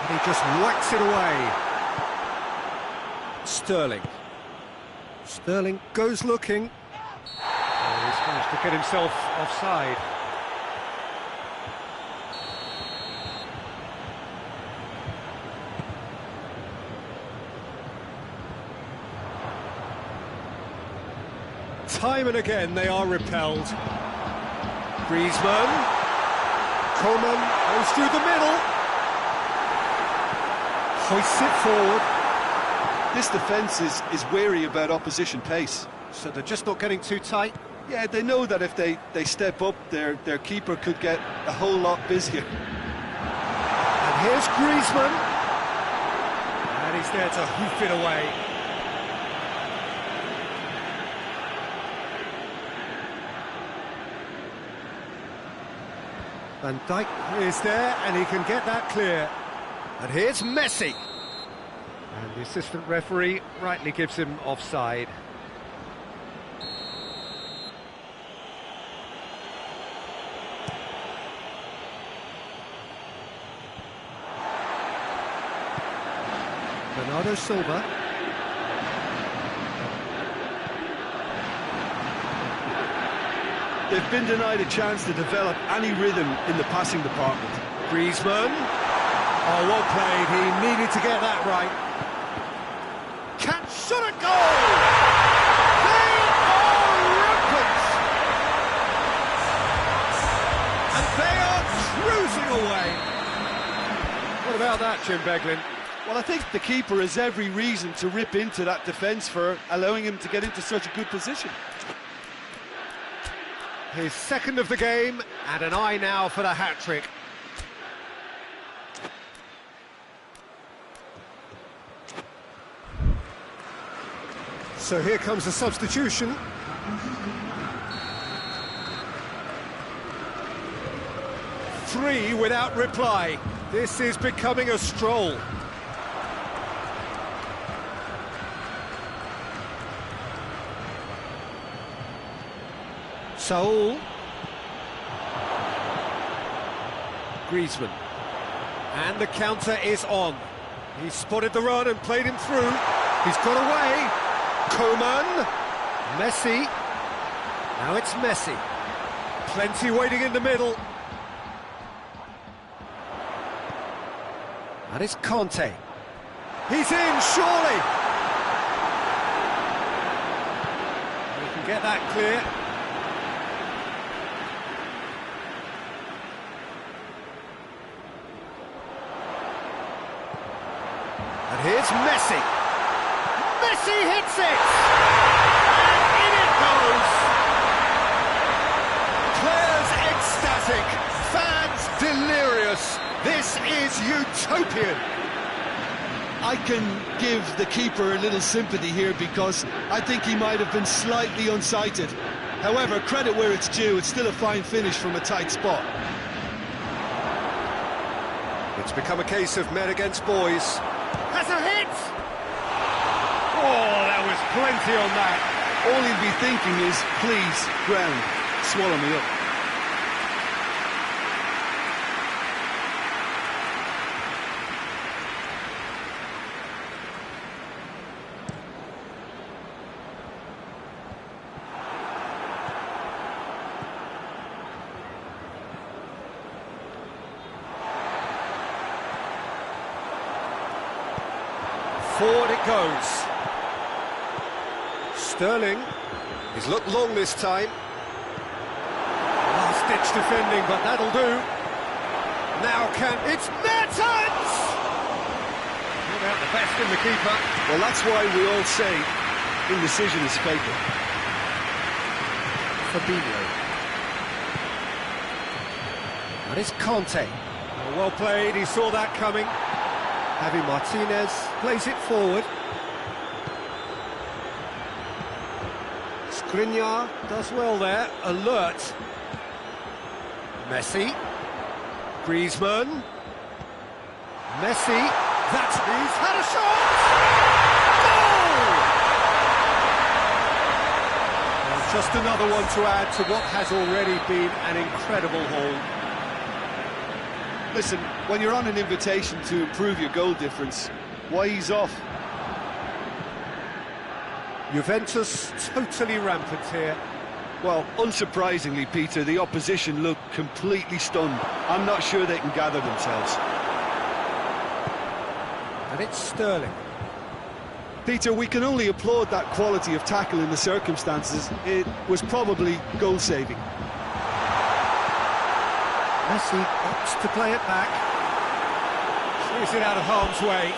And he just whacks it away. Sterling. Sterling goes looking. Oh, he's managed to get himself offside. Time and again they are repelled. Griezmann. Coman goes through the middle. Hoists it forward. This defence is wary about opposition pace. So they're just not getting too tight. Yeah, they know that if they step up, their keeper could get a whole lot busier. And here's Griezmann. And he's there to hoof it away. Van Dijk is there, and he can get that clear. And here's Messi. And the assistant referee rightly gives him offside. Bernardo Silva. They've been denied a chance to develop any rhythm in the passing department. Griezmann. Oh, well played. He needed to get that right. Catch, shot at goal! They are rampant! And they are cruising away. What about that, Jim Beglin? Well, I think the keeper has every reason to rip into that defence for allowing him to get into such a good position. His second of the game, and an eye now for the hat-trick. So here comes the substitution. Three without reply. This is becoming a stroll. Saul. Griezmann. And the counter is on. He spotted the run and played him through. He's got away. Coman. Messi. Now it's Messi. Plenty waiting in the middle. And it's Conte. He's in, surely. He can get that clear. And here's Messi. Messi hits it! And in it goes! Players ecstatic, fans delirious. This is utopian. I can give the keeper a little sympathy here because I think he might have been slightly unsighted. However, credit where it's due, it's still a fine finish from a tight spot. It's become a case of men against boys. Has a hit! Oh, that was plenty on that. All he'd be thinking is, please, ground, swallow me up. Forward it goes. Sterling. He's looked long this time. Last-ditch defending, but that'll do. Now it's Mertens! Not out the best in the keeper. Well, that's why we all say indecision is fatal. Fabinho. And it's Conte. Oh, well played, he saw that coming. Javi Martinez plays it forward. Skriniar does well there, alert. Messi. Griezmann. Messi. He's had a shot! Goal! And just another one to add to what has already been an incredible haul. Listen, when you're on an invitation to improve your goal difference, why ease off? Juventus totally rampant here. Well, unsurprisingly, Peter, the opposition look completely stunned. I'm not sure they can gather themselves. And it's Sterling. Peter, we can only applaud that quality of tackle in the circumstances. It was probably goal-saving. Messi opts to play it back. Clears it out of harm's way.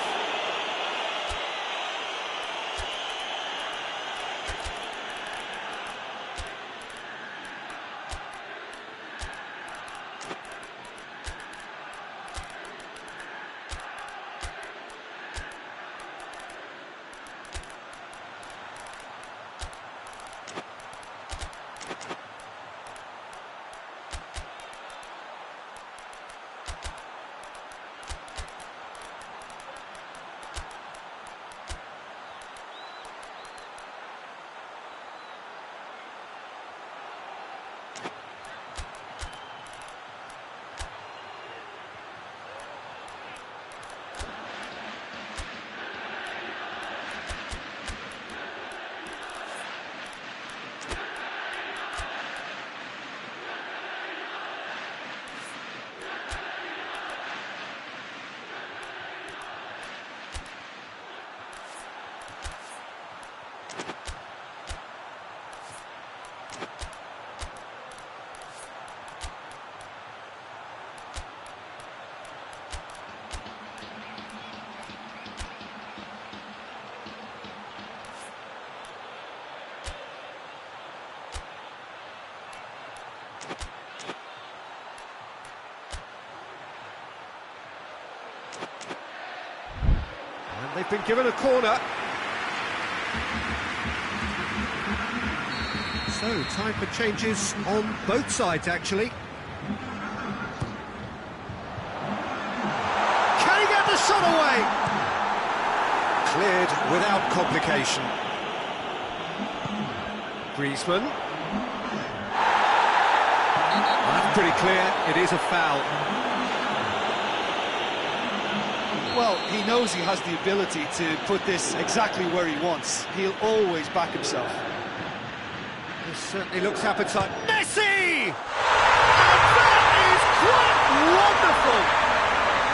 They've been given a corner. So, time for changes on both sides, actually. Can he get the shot away? Cleared without complication. Griezmann. That's pretty clear, it is a foul. Well, he knows he has the ability to put this exactly where he wants. He'll always back himself. This certainly looks appetite. Messi! And that is quite wonderful!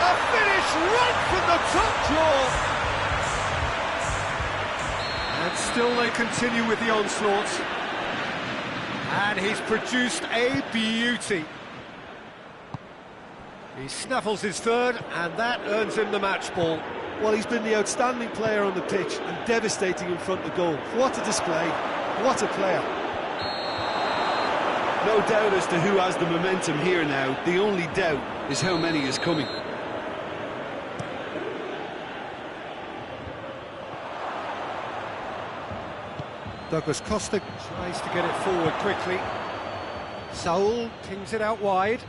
A finish right from the top drawer! And still they continue with the onslaught. And he's produced a beauty. He snaffles his third, and that earns him the match ball. Well, he's been the outstanding player on the pitch and devastating in front of goal. What a display, what a player. No doubt as to who has the momentum here now. The only doubt is how many is coming. Douglas Costa tries to get it forward quickly. Saul pings it out wide.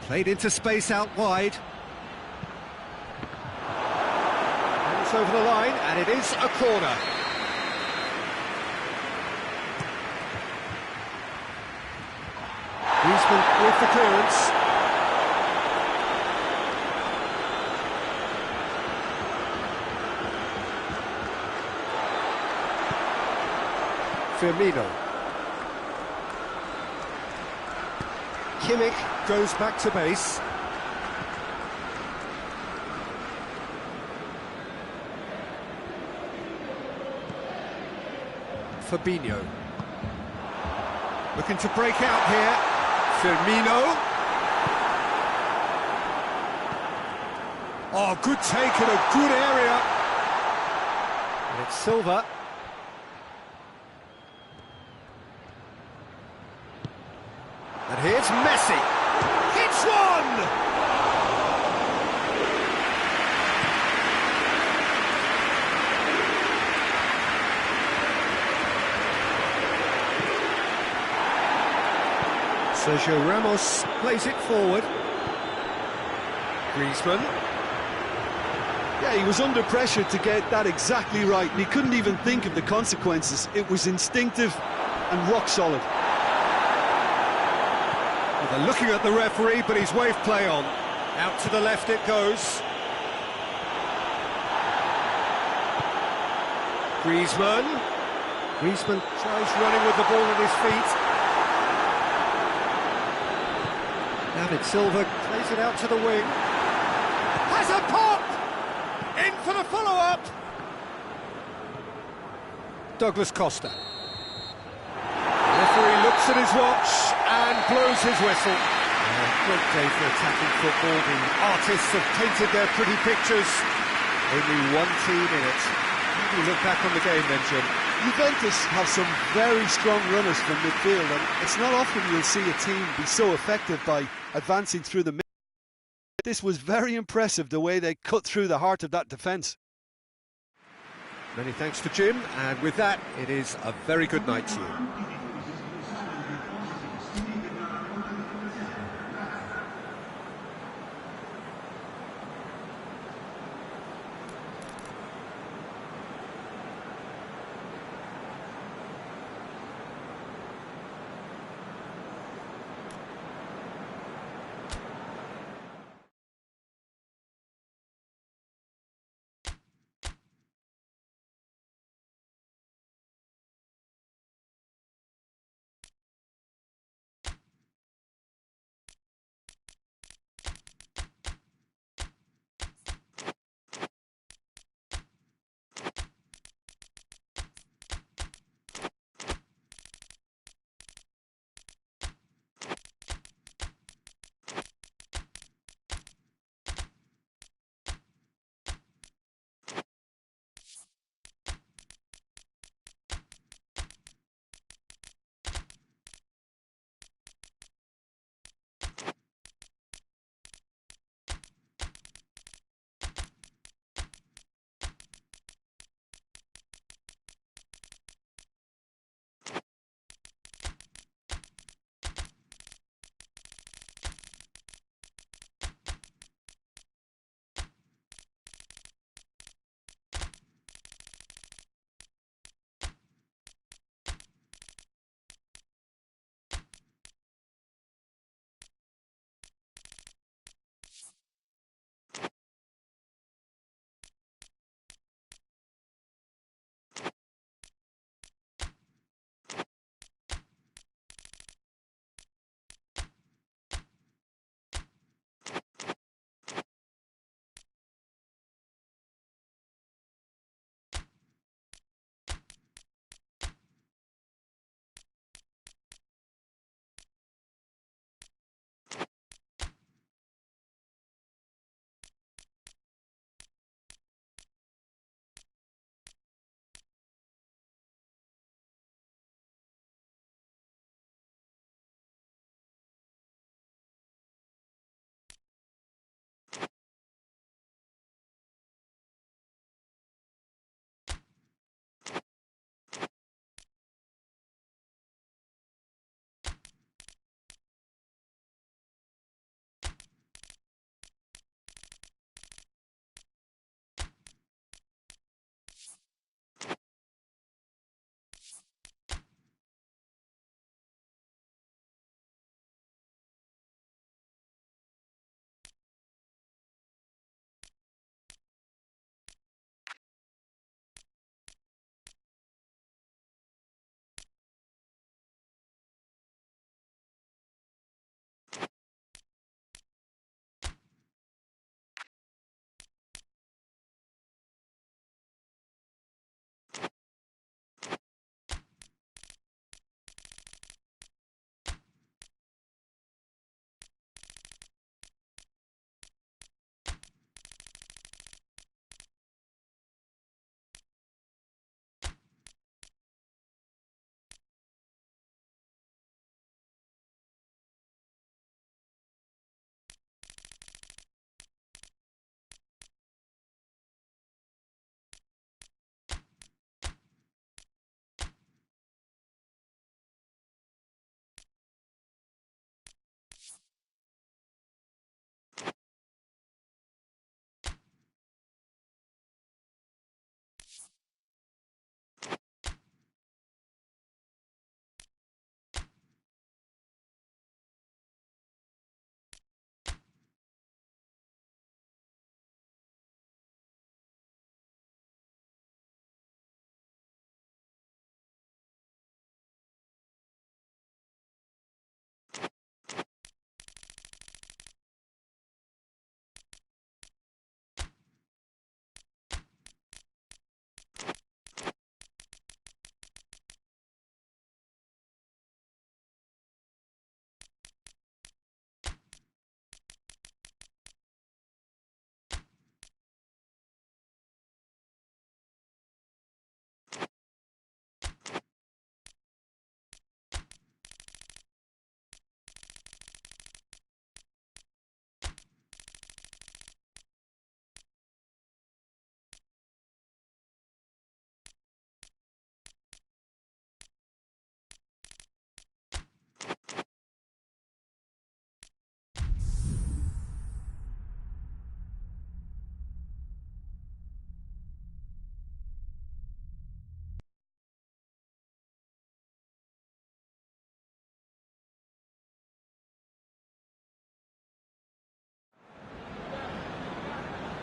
Played into space out wide. It's over the line, and it is a corner. Griezmann with the clearance. Firmino. Kimmich goes back to base. Fabinho. Looking to break out here. Firmino. Oh, good take in a good area. And it's Silva. And here's Messi. Hits one! Sergio Ramos plays it forward. Griezmann. Yeah, he was under pressure to get that exactly right, and he couldn't even think of the consequences. It was instinctive and rock solid. Well, they're looking at the referee, but he's waved play on. Out to the left it goes. Griezmann. Griezmann tries running with the ball at his feet. David Silva plays it out to the wing. Has a pop! In for the follow-up! Douglas Costa. The referee looks at his watch and blows his whistle. Great day for attacking football. The artists have painted their pretty pictures. Only one team in it. How do you look back on the game then, Jim? Juventus have some very strong runners from midfield, and it's not often you'll see a team be so effective by advancing through the middle. This was very impressive, the way they cut through the heart of that defence. Many thanks to Jim, and with that, it is a very good night to you.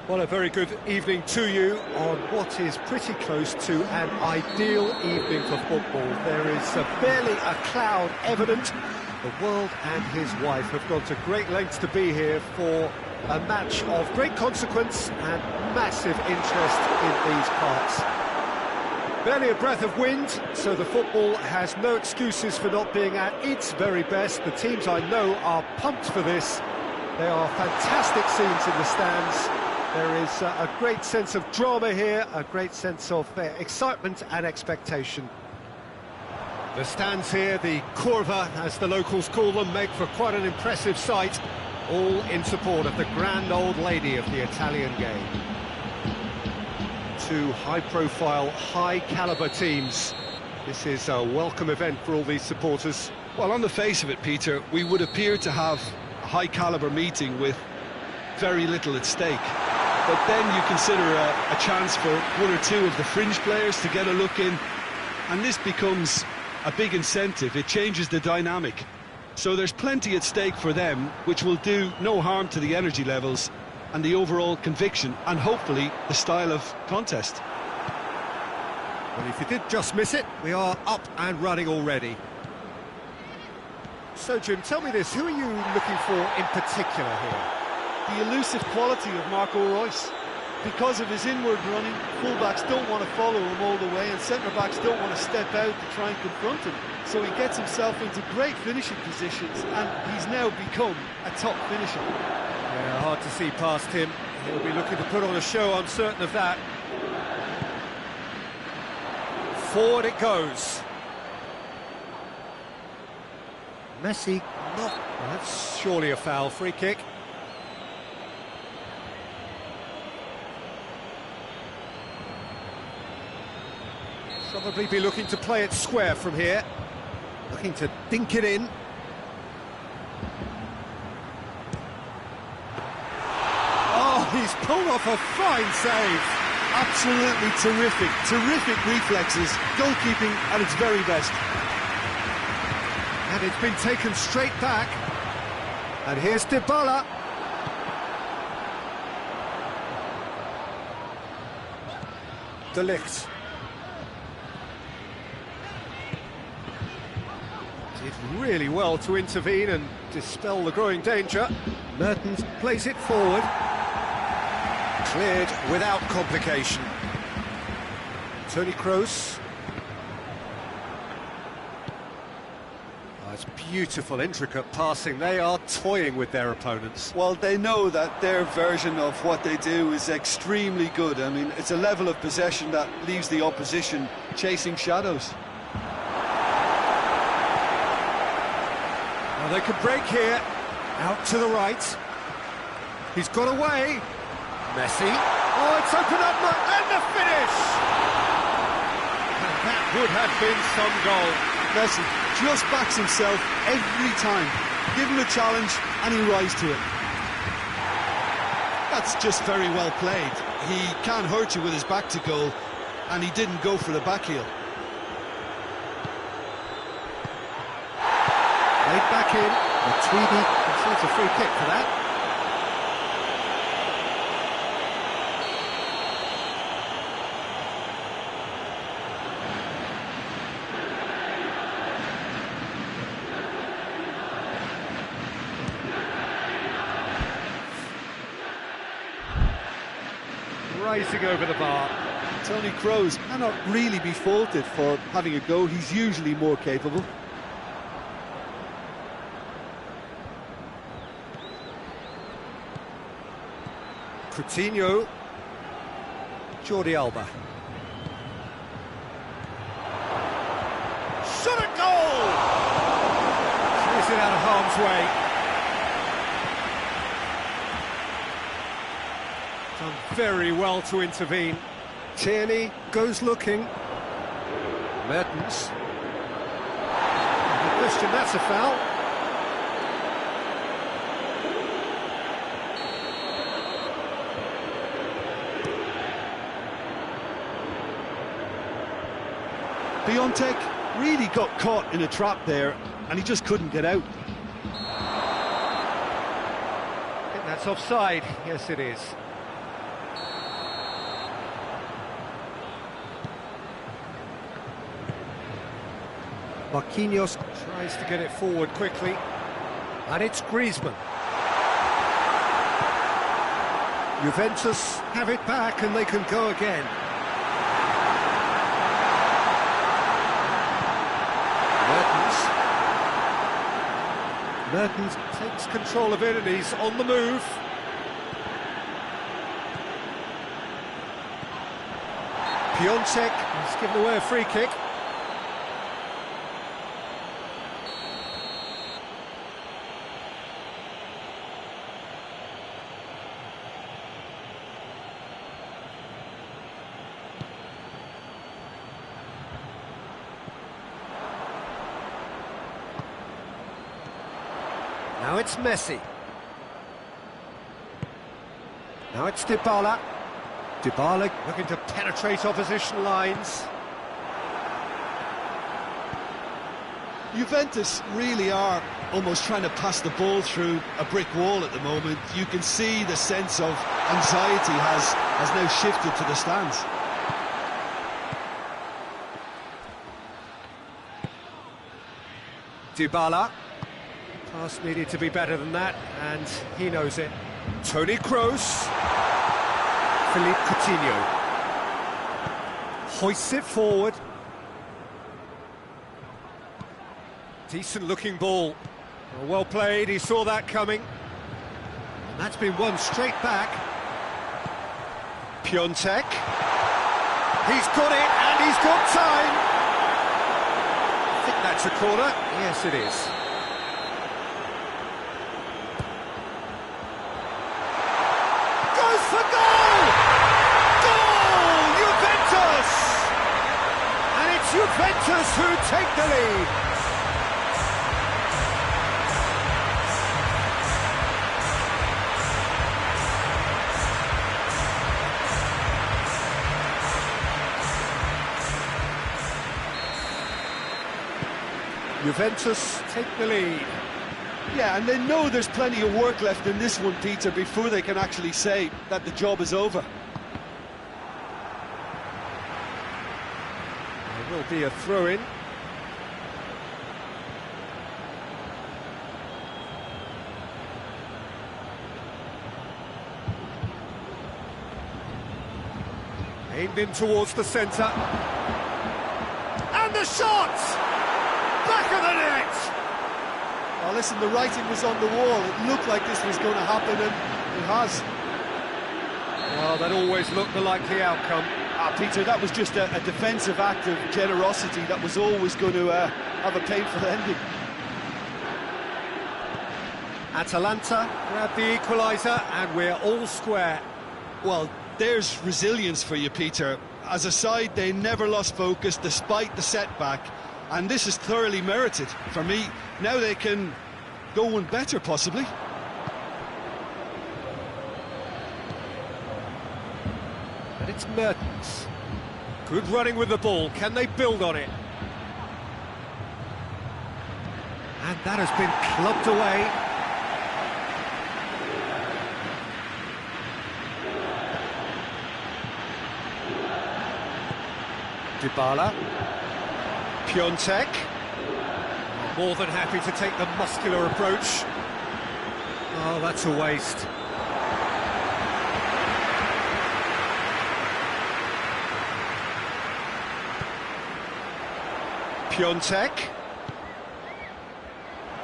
Well, a very good evening to you on what is pretty close to an ideal evening for football. There is barely a cloud evident. The world and his wife have gone to great lengths to be here for a match of great consequence and massive interest in these parts. Barely a breath of wind, so the football has no excuses for not being at its very best. The teams I know are pumped for this. There are fantastic scenes in the stands. There is a great sense of drama here, a great sense of excitement and expectation. The stands here, the Curva, as the locals call them, make for quite an impressive sight, all in support of the grand old lady of the Italian game. Two high-profile, high-caliber teams. This is a welcome event for all these supporters. Well, on the face of it, Peter, we would appear to have a high-caliber meeting with very little at stake. But then you consider a chance for one or two of the fringe players to get a look in, and this becomes a big incentive. It changes the dynamic. So there's plenty at stake for them, which will do no harm to the energy levels and the overall conviction, and hopefully the style of contest. Well, if you did just miss it, we are up and running already. So, Jim, tell me this, who are you looking for in particular here? The elusive quality of Marco Reus. Because of his inward running, fullbacks don't want to follow him all the way, and centre-backs don't want to step out to try and confront him. So he gets himself into great finishing positions, and he's now become a top finisher. Yeah, hard to see past him. He'll be looking to put on a show, I'm certain of that. Forward it goes. Messi, not... Well, that's surely a foul, free kick. Probably be looking to play it square from here. Looking to dink it in. Oh, he's pulled off a fine save. Absolutely terrific, terrific reflexes, goalkeeping at its very best. And it's been taken straight back. And here's Dybala. De Ligt. Did really well to intervene and dispel the growing danger. Mertens plays it forward. Cleared without complication. Toni Kroos. Oh, it's beautiful, intricate passing. They are toying with their opponents. Well, they know that their version of what they do is extremely good. I mean, it's a level of possession that leaves the opposition chasing shadows. Well, they could break here. Out to the right. He's got away. Messi. Oh, it's opened up, and the finish! And that would have been some goal. Messi just backs himself every time. Give him a challenge and he rises to it. That's just very well played. He can't hurt you with his back to goal, and he didn't go for the back heel. Laid back in. Tweedy concedes a free kick for that. Rising over the bar. Toni Kroos cannot really be faulted for having a go. He's usually more capable. Coutinho. Jordi Alba. Shot at goal! Clears it out of harm's way. Done very well to intervene. Tierney goes looking. Mertens. No question, that's a foul. Piontek really got caught in a trap there, and he just couldn't get out. I think that's offside. Yes, it is. Marquinhos tries to get it forward quickly. And it's Griezmann. Juventus have it back and they can go again. Mertens takes control of it and he's on the move. Piontek has given away a free kick. Now it's Messi. Now it's Dybala. Dybala looking to penetrate opposition lines. Juventus really are almost trying to pass the ball through a brick wall at the moment. You can see the sense of anxiety has now shifted to the stands. Dybala. Pass needed to be better than that, and he knows it. Toni Kroos. Philippe Coutinho. Hoists it forward. Decent looking ball. Well played, he saw that coming. And that's been won straight back. Piontek. He's got it, and he's got time. I think that's a corner. Yes, it is. For goal! Goal! Juventus! And it's Juventus who take the lead. Juventus take the lead. Yeah, and they know there's plenty of work left in this one, Peter, before they can actually say that the job is over. There will be a throw-in. Aimed in towards the centre. And the shot! Back of the net! Well, listen, the writing was on the wall. It looked like this was going to happen, and it has. Well, that always looked the likely outcome. Peter, that was just a defensive act of generosity that was always going to have a painful ending. Atalanta grab the equaliser, and we're all square. Well, there's resilience for you, Peter. As a side, they never lost focus despite the setback. And this is thoroughly merited for me. Now they can go one better, possibly. And it's Mertens. Good running with the ball. Can they build on it? And that has been clubbed away. Dybala. Piontek. More than happy to take the muscular approach. Oh, that's a waste. Piontek.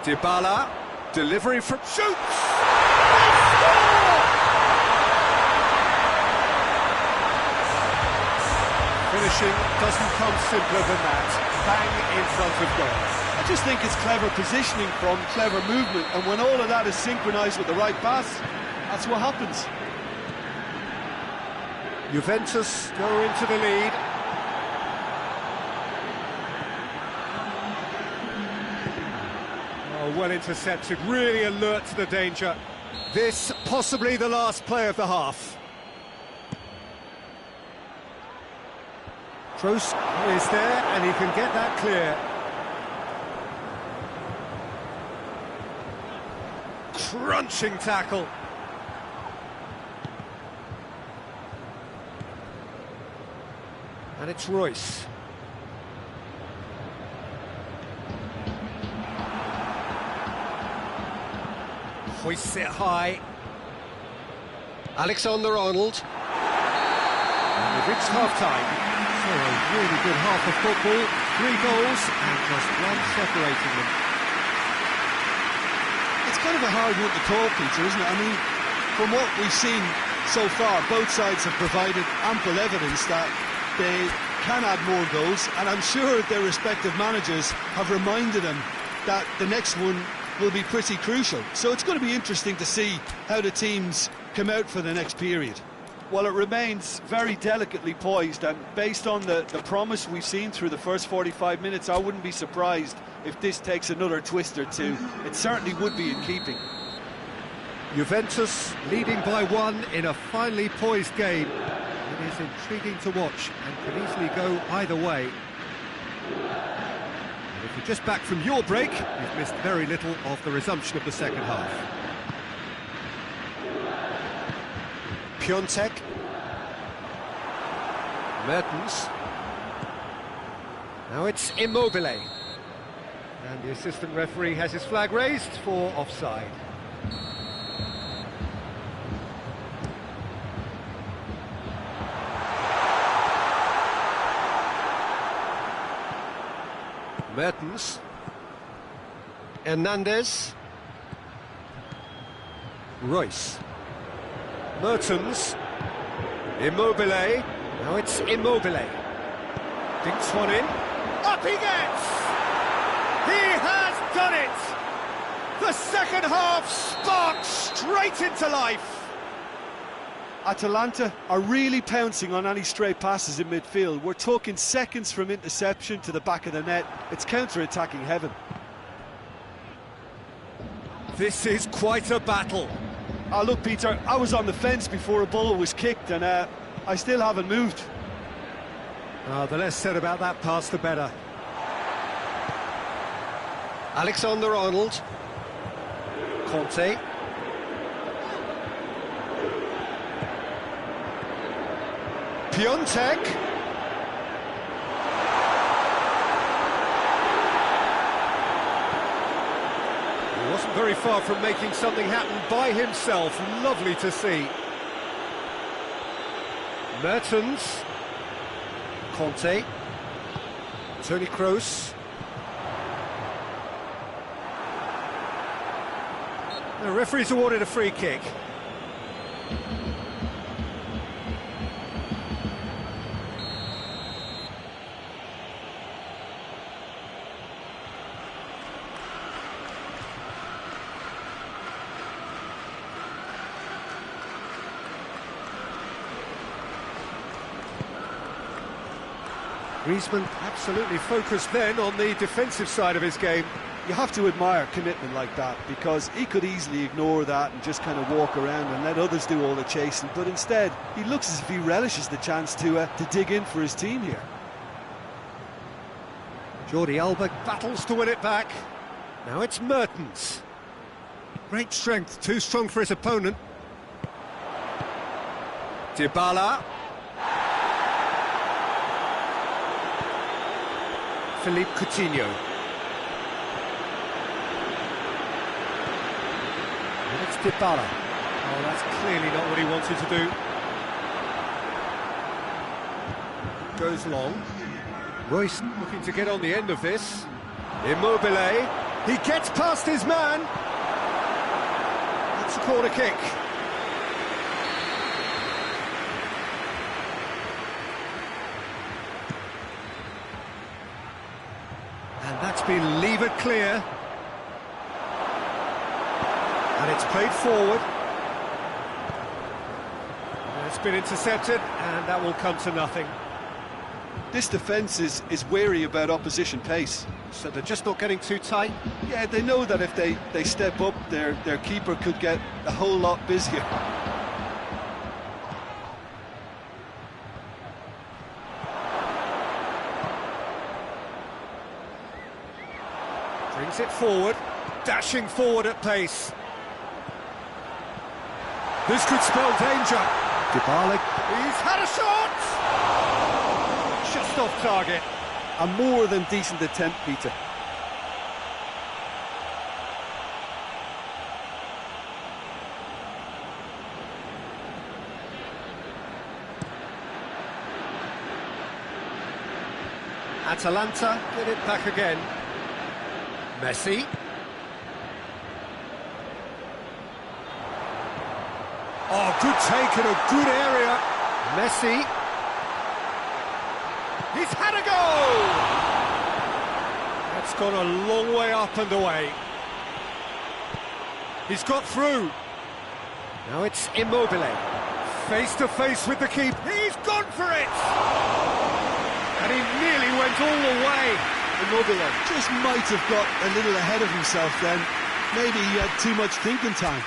Dybala. Delivery from... Shoots! Finishing doesn't come simpler than that. Bang in front of goal. I just think it's clever positioning from clever movement, and when all of that is synchronised with the right pass, that's what happens. Juventus go into the lead. Oh, well intercepted, really alert to the danger. This possibly the last play of the half. Kroos is there, and he can get that clear. Crunching tackle. And it's Royce. Hoists it high. Alexander-Arnold. And we've reached half-time. So a really good half of football. 3 goals and just one separating them. It's kind of a hard one to call, Peter, isn't it? I mean, from what we've seen so far, both sides have provided ample evidence that they can add more goals, and I'm sure their respective managers have reminded them that the next one will be pretty crucial. So it's going to be interesting to see how the teams come out for the next period. Well, it remains very delicately poised, and based on the promise we've seen through the first 45 minutes, I wouldn't be surprised if this takes another twist or two. It certainly would be in keeping. Juventus leading by 1 in a finely poised game. It is intriguing to watch and could easily go either way. And if you're just back from your break, you've missed very little of the resumption of the second half. Piontek. Mertens. Now it's Immobile. And the assistant referee has his flag raised for offside. Mertens. Hernandez. Royce. Mertens. Immobile. Now it's Immobile. Dinks one in. Up he gets! He has done it! The second half sparked straight into life. Atalanta are really pouncing on any stray passes in midfield. We're talking seconds from interception to the back of the net. It's counter-attacking heaven. This is quite a battle. Oh, look, Peter, I was on the fence before a ball was kicked, and I still haven't moved. The less said about that pass, the better. Alexander-Arnold. Conte. Piontek. He wasn't very far from making something happen by himself. Lovely to see. Mertens. Conte. Toni Kroos. The referee's awarded a free kick. Griezmann absolutely focused then on the defensive side of his game. You have to admire commitment like that, because he could easily ignore that and just kind of walk around and let others do all the chasing, but instead he looks as if he relishes the chance to dig in for his team here. Jordi Alba battles to win it back. Now it's Mertens. Great strength, too strong for his opponent. Dybala. Philippe Coutinho. And it's Dybala. Oh, that's clearly not what he wanted to do. Goes long. Royce looking to get on the end of this. Immobile. He gets past his man. That's a corner kick. And that's been levered clear. And it's played forward. And it's been intercepted, and that will come to nothing. This defence is wary about opposition pace. So they're just not getting too tight? Yeah, they know that if they step up, their keeper could get a whole lot busier. Brings it forward, dashing forward at pace. This could spell danger. Dybala, he's had a shot! Just off target. A more than decent attempt, Peter. Atalanta get it back again. Messi. Oh, good take in a good area. Messi. He's had a goal! That's gone a long way up and away. He's got through. Now it's Immobile. Face to face with the keeper. He's gone for it! And he nearly went all the way. Immobile just might have got a little ahead of himself then. Maybe he had too much thinking time.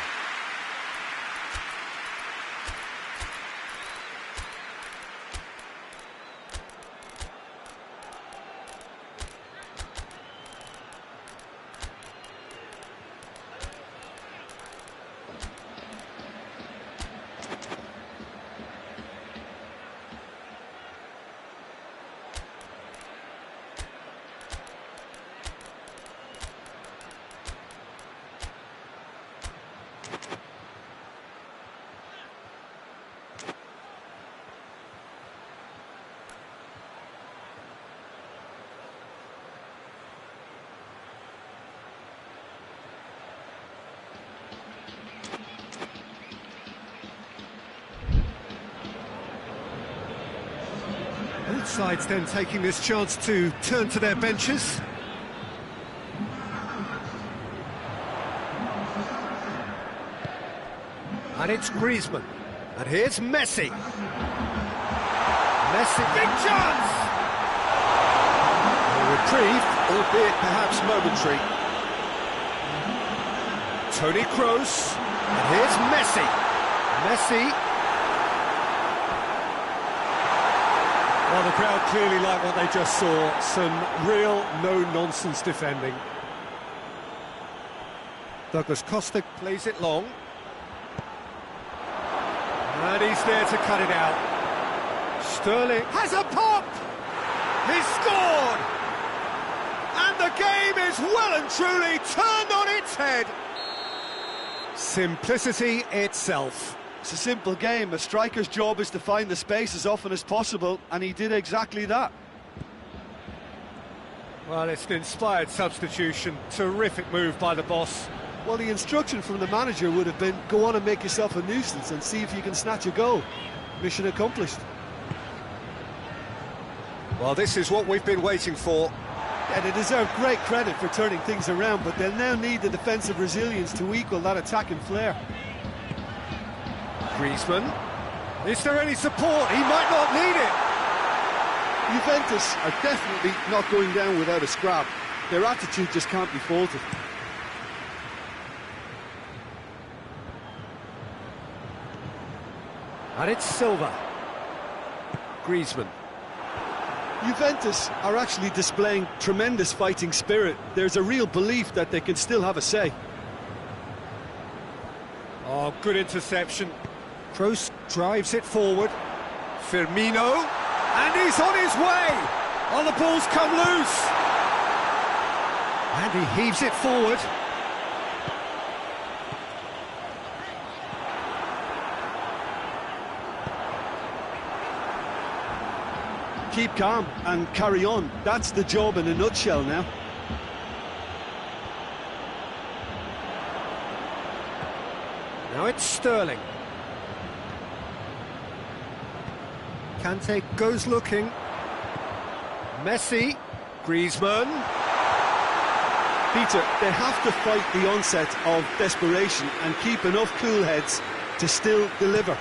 Both sides then taking this chance to turn to their benches. And it's Griezmann. And here's Messi. Messi, big chance! A reprieve, albeit perhaps momentary. Toni Kroos. And here's Messi. Messi. Well, the crowd clearly like what they just saw. Some real no-nonsense defending. Douglas Costa plays it long. And he's there to cut it out. Sterling has a pop! He's scored! And the game is well and truly turned on its head. Simplicity itself. It's a simple game. A striker's job is to find the space as often as possible, and he did exactly that. Well, it's an inspired substitution. Terrific move by the boss. Well, the instruction from the manager would have been, go on and make yourself a nuisance and see if you can snatch a goal. Mission accomplished. Well, this is what we've been waiting for. Yeah, they deserve great credit for turning things around, but they'll now need the defensive resilience to equal that attacking flair. Griezmann. Is there any support? He might not need it. Juventus are definitely not going down without a scrap. Their attitude just can't be faulted. And it's Silva. Griezmann. Juventus are actually displaying tremendous fighting spirit. There's a real belief that they can still have a say. Oh, good interception. Kroos drives it forward. Firmino. And he's on his way. Oh, the ball's come loose. And he heaves it forward. Keep calm and carry on. That's the job in a nutshell now. Now it's Sterling. Kante goes looking. Messi. Griezmann. Peter, they have to fight the onset of desperation and keep enough cool heads to still deliver.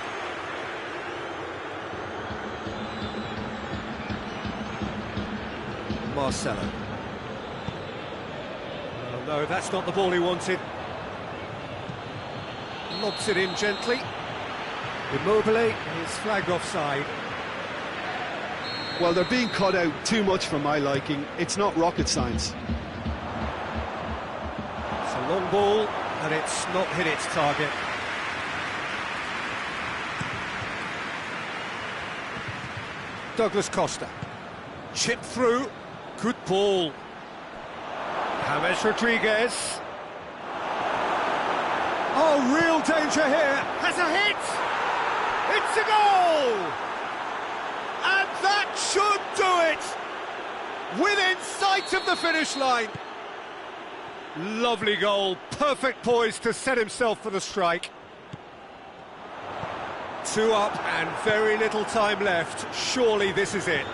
Marcelo. Oh, no, that's not the ball he wanted. Lobs it in gently. Immobile is flagged offside. Well, they're being cut out too much for my liking. It's not rocket science. It's a long ball, and it's not hit its target. Douglas Costa. Chip through. Good ball. James Rodriguez. Oh, real danger here. Has a hit. It's a goal. And that should do it. within sight of the finish line. Lovely goal, perfect poise to set himself for the strike. 2 up and very little time left. Surely this is it.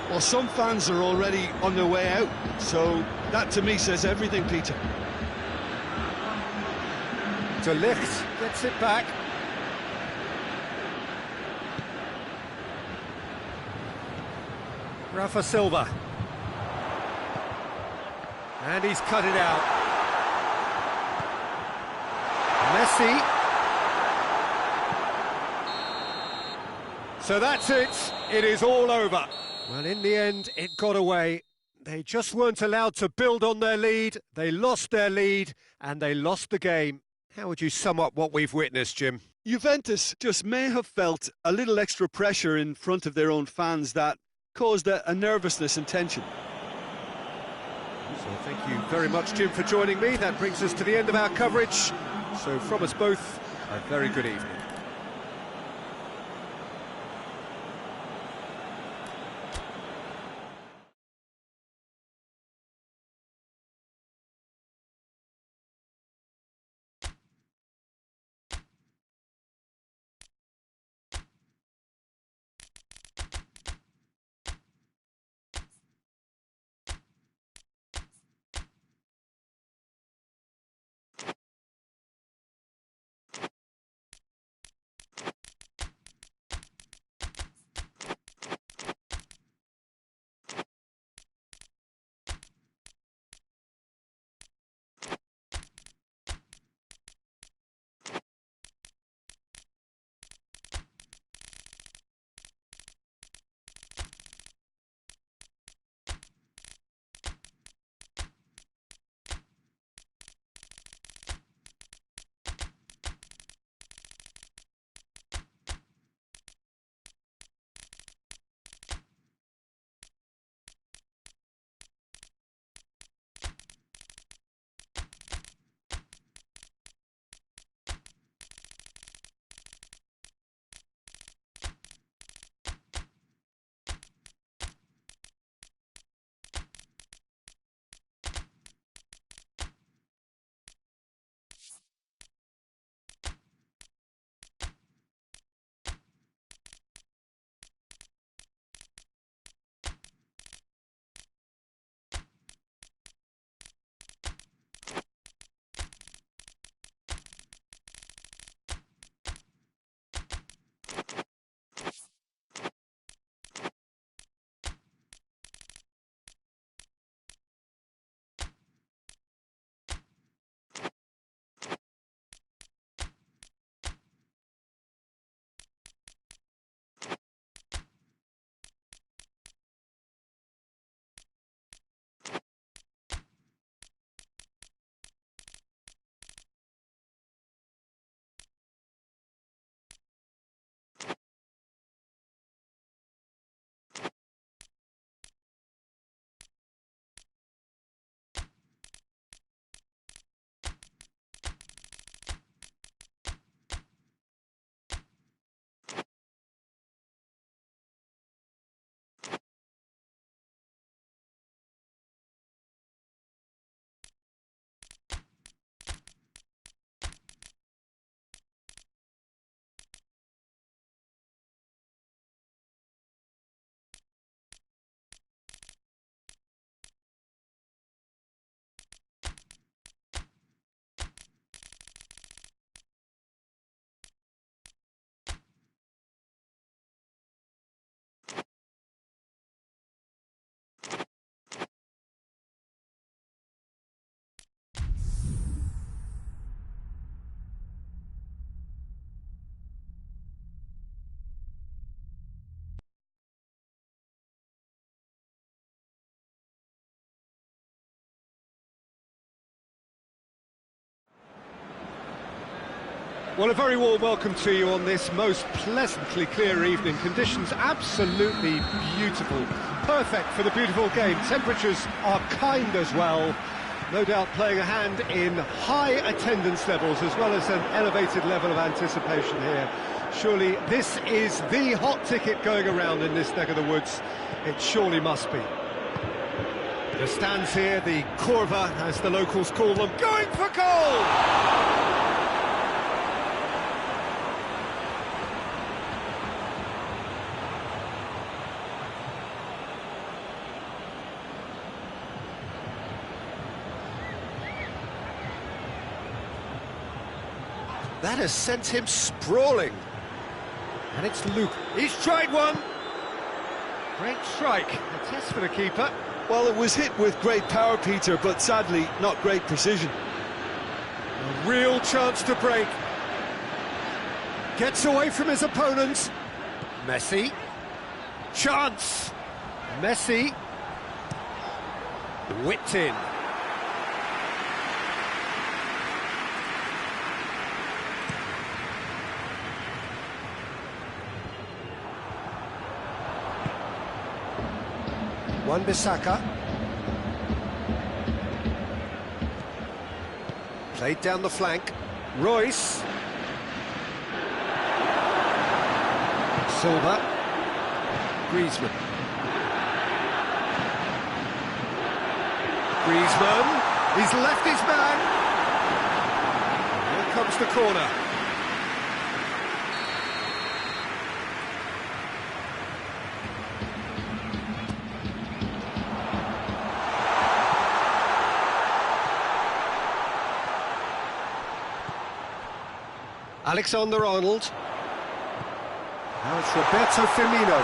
Well, some fans are already on their way out, so that to me says everything, Peter. De Ligt gets it back. Rafa Silva. And he's cut it out. Messi. So that's it. It is all over. Well, in the end, it got away. They just weren't allowed to build on their lead. They lost their lead, and they lost the game. How would you sum up what we've witnessed, Jim? Juventus just may have felt a little extra pressure in front of their own fans that caused a nervousness and tension. So thank you very much, Jim, for joining me. That brings us to the end of our coverage. So from us both, a very good evening. Well, a very warm welcome to you on this most pleasantly clear evening. Conditions absolutely beautiful. Perfect for the beautiful game. Temperatures are kind as well. No doubt playing a hand in high attendance levels as well as an elevated level of anticipation here. Surely this is the hot ticket going around in this neck of the woods. It surely must be. The stands here, the curva, as the locals call them, going for goal! That has sent him sprawling. And it's Luke. He's tried one. Great strike. A test for the keeper. Well, it was hit with great power, Peter, but sadly not great precision. A real chance to break. Gets away from his opponents. Messi. Chance. Messi. Whipped in. Wan-Bissaka. Played down the flank. Royce. Silva. Griezmann. Griezmann. He's left his man. Here comes the corner. Alexander-Arnold. Now it's Roberto Firmino.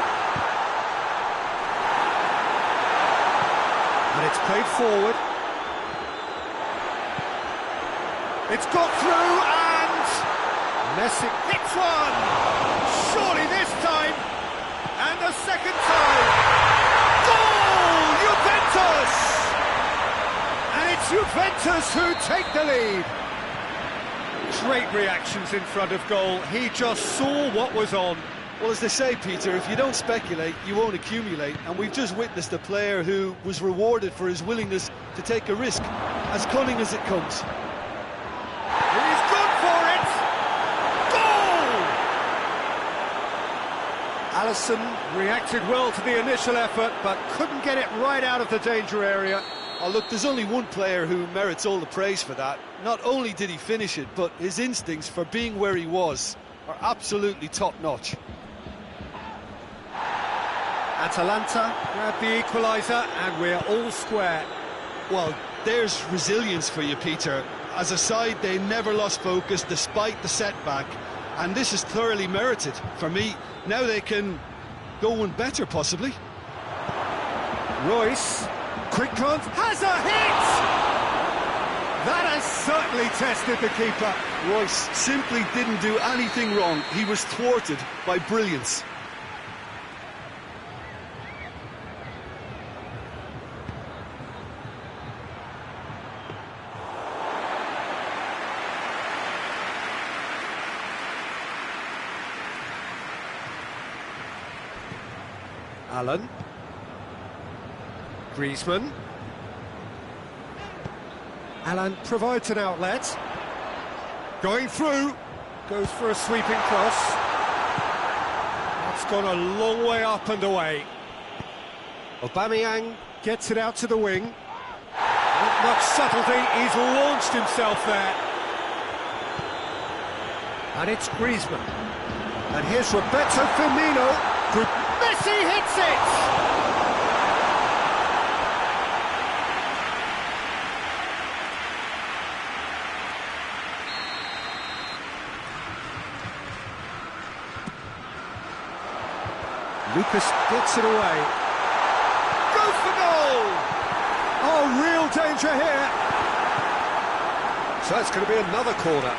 And it's played forward. It's got through and Messi hits one! Surely this time! And a second time! Goal! Juventus! And it's Juventus who take the lead. Great reactions in front of goal. He just saw what was on. Well, as they say, Peter, if you don't speculate, you won't accumulate. And we've just witnessed a player who was rewarded for his willingness to take a risk, as cunning as it comes. He's gone for it! Goal! Alisson reacted well to the initial effort, but couldn't get it right out of the danger area. Oh, look, there's only one player who merits all the praise for that. Not only did he finish it, but his instincts for being where he was are absolutely top-notch. Atalanta grabbed the equaliser, and we're all square. Well, there's resilience for you, Peter. As a side, they never lost focus despite the setback, and this is thoroughly merited. For me, now they can go one better, possibly. Royce. Quick glance, has a hit! That has certainly tested the keeper. Royce simply didn't do anything wrong. He was thwarted by brilliance. Allen. Griezmann. Allen provides an outlet. Going through. Goes for a sweeping cross. That's gone a long way up and away. Aubameyang gets it out to the wing. Not much subtlety, he's launched himself there. And it's Griezmann. And here's Roberto Firmino. Messi hits it! Lucas gets it away. Goes for goal! Oh, real danger here. So it's going to be another corner.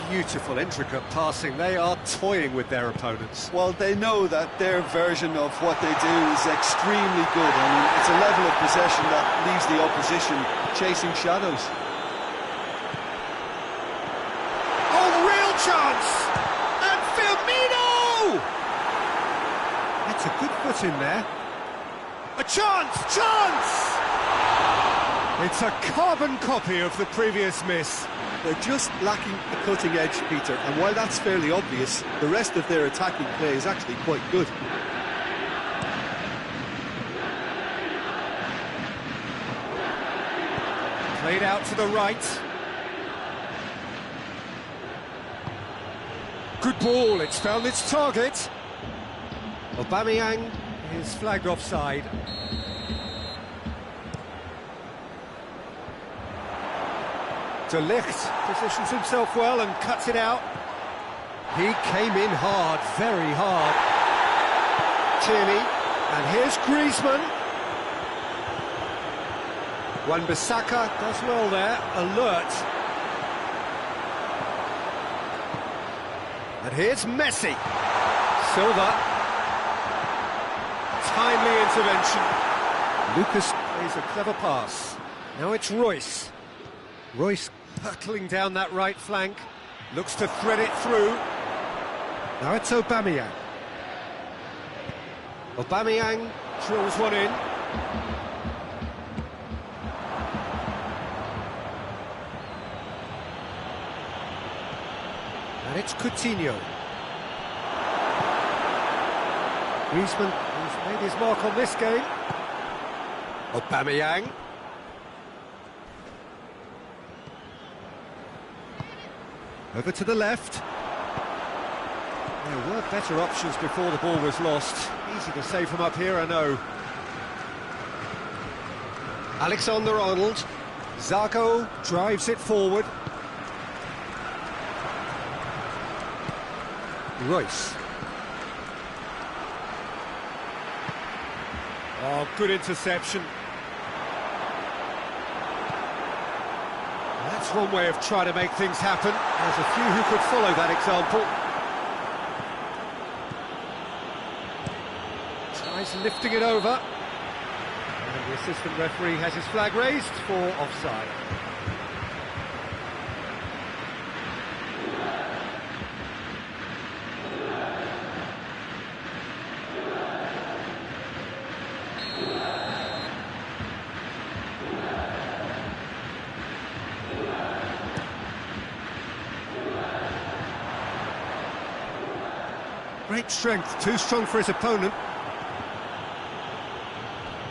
Beautiful, intricate passing. They are toying with their opponents. Well, they know that their version of what they do is extremely good. I mean, it's a level of possession that leaves the opposition chasing shadows. Puts a good foot in there. A chance! Chance! It's a carbon copy of the previous miss. They're just lacking a cutting edge, Peter, and while that's fairly obvious, the rest of their attacking play is actually quite good. Played out to the right. Good ball, it's found its target. Aubameyang is flagged offside. De Ligt positions himself well and cuts it out. He came in hard, very hard. Tierney, and here's Griezmann. Wan-Bissaka does well there, alert. And here's Messi. Silva. Timely intervention. Lucas plays a clever pass. Now it's Royce. Royce hurtling down that right flank. Looks to thread it through. Now it's Aubameyang. Aubameyang drills one in. And it's Coutinho. Griezmann has made his mark on this game. Aubameyang. Over to the left. There were better options before the ball was lost. Easy to save from up here, I know. Alexander-Arnold. Zarco drives it forward. Royce. Oh, good interception. That's one way of trying to make things happen. There's a few who could follow that example. Tries lifting it over. And the assistant referee has his flag raised for offside. Great strength, too strong for his opponent.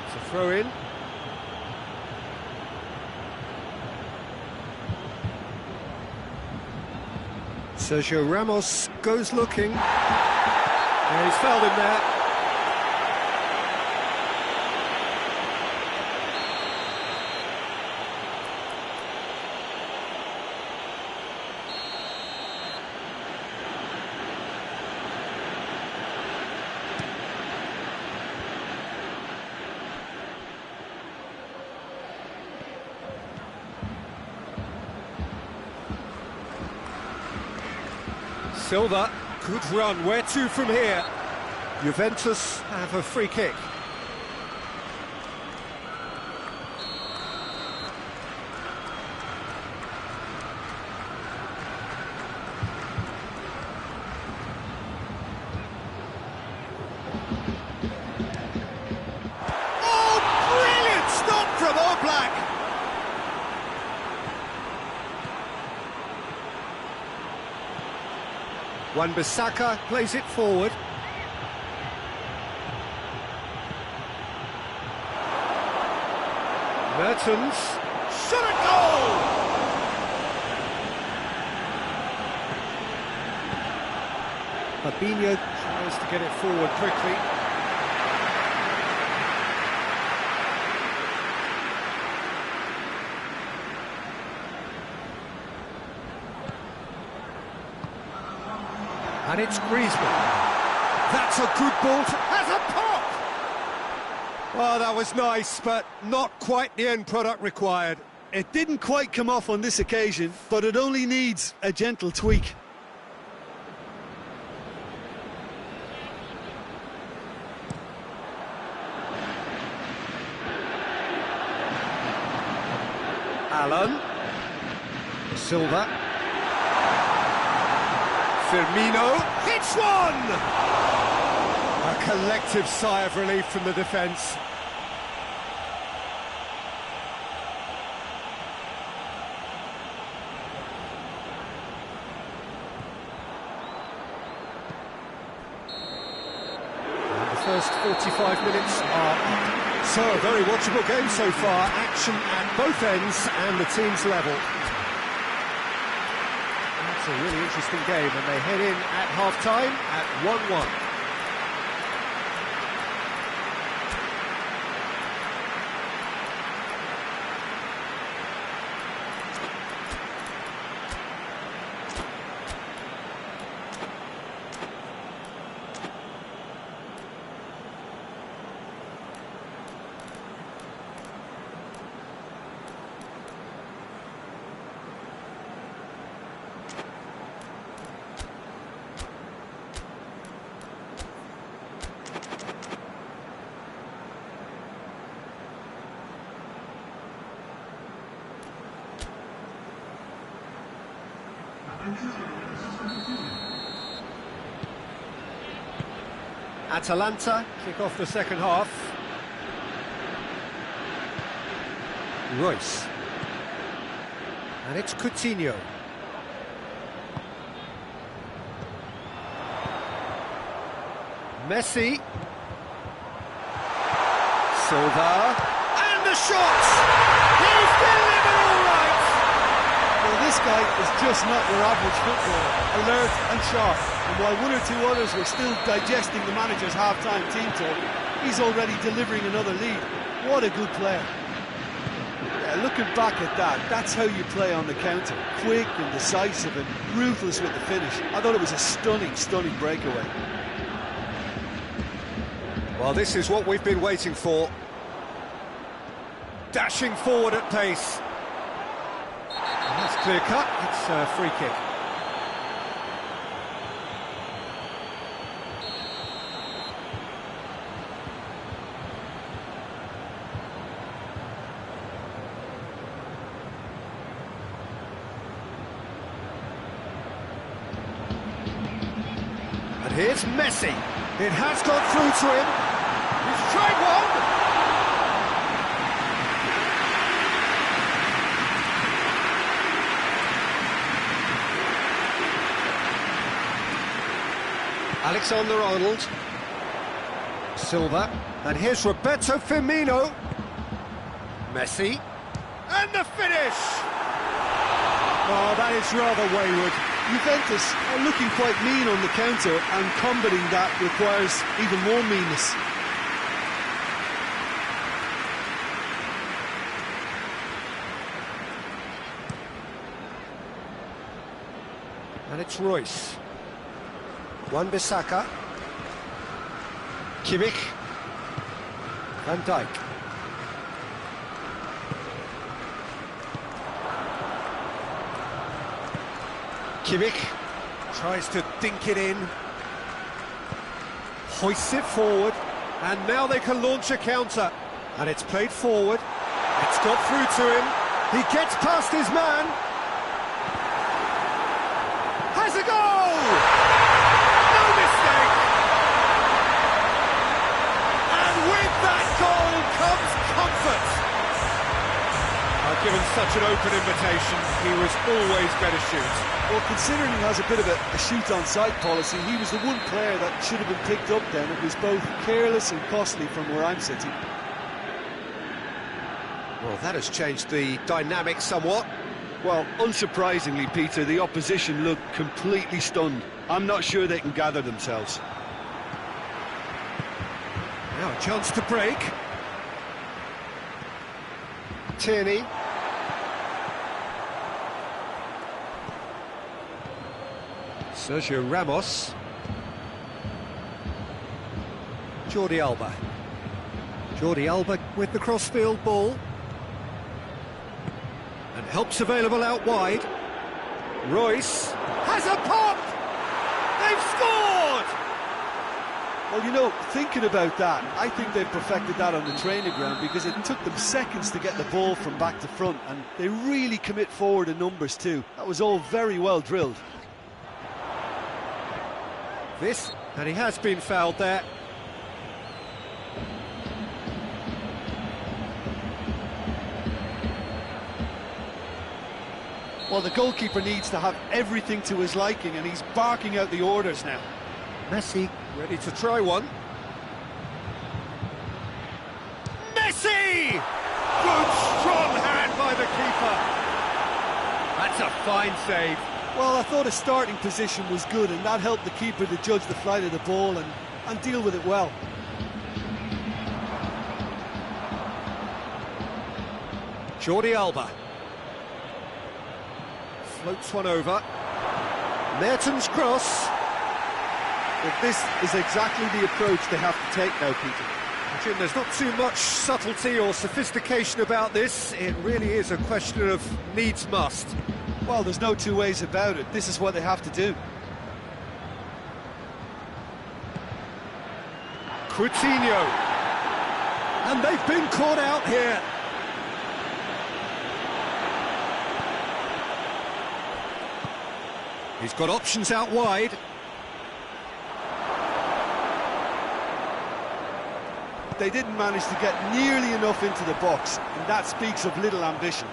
It's a throw in. Sergio Ramos goes looking. And he's fouled him there. Silva, good run, where to from here? Juventus have a free kick. Oh, brilliant stop from Oblak! Wan-Bissaka plays it forward. Mertens, shot at goal! Fabinho tries to get it forward quickly. And it's Griezmann. That's a good ball. Has a pop! Well, that was nice, but not quite the end product required. It didn't quite come off on this occasion, but it only needs a gentle tweak. Allen. Silva. Firmino hits one! A collective sigh of relief from the defence. First 45 minutes are up. So a very watchable game so far, action at both ends and the teams level. That's a really interesting game, and they head in at half-time at 1-1. Atalanta kick off the second half. Royce. And it's Coutinho. Messi. Silva. And the shot! He's delivered all right! Well, this guy is just not your average footballer. Alert and sharp. And while one or two others were still digesting the manager's half-time team talk, he's already delivering another lead. What a good player. Yeah, looking back at that, that's how you play on the counter. Quick and decisive and ruthless with the finish. I thought it was a stunning, stunning breakaway. Well, this is what we've been waiting for. Dashing forward at pace. And that's clear cut, it's a free kick. And here's Messi. It has gone through to him. He's tried one. Alexander-Arnold. Silva. And here's Roberto Firmino. Messi. And the finish! Oh, that is rather wayward. Juventus are looking quite mean on the counter, and combating that requires even more meanness. And it's Royce. Wan-Bissaka. Kimmich. Van Dijk. Kimmich tries to dink it in, hoists it forward, and now they can launch a counter. And it's played forward, it's got through to him, he gets past his man, has a goal! No mistake! And with that goal comes comfort. Given such an open invitation, he was always better shoot. Well, considering he has a bit of a shoot-on-sight policy, he was the one player that should have been picked up then. It was both careless and costly from where I'm sitting. Well, that has changed the dynamic somewhat. Well, unsurprisingly, Peter, the opposition looked completely stunned. I'm not sure they can gather themselves. Now a chance to break. Tierney. Sergio Ramos. Jordi Alba. Jordi Alba with the crossfield ball. And help's available out wide. Royce has a pop! They've scored! Well, you know, thinking about that, I think they've perfected that on the training ground, because it took them seconds to get the ball from back to front, and they really commit forward in numbers too. That was all very well drilled. This, and he has been fouled there. Well, the goalkeeper needs to have everything to his liking, and he's barking out the orders now. Messi ready to try one. Messi! Good, strong hand by the keeper. That's a fine save. Well, I thought his starting position was good, and that helped the keeper to judge the flight of the ball and deal with it well. Jordi Alba. Floats one over. Mertens cross. But this is exactly the approach they have to take now, Peter. Jim, there's not too much subtlety or sophistication about this. It really is a question of needs must. Well, there's no two ways about it. This is what they have to do. Coutinho. And they've been caught out here. He's got options out wide. They didn't manage to get nearly enough into the box, and that speaks of little ambition.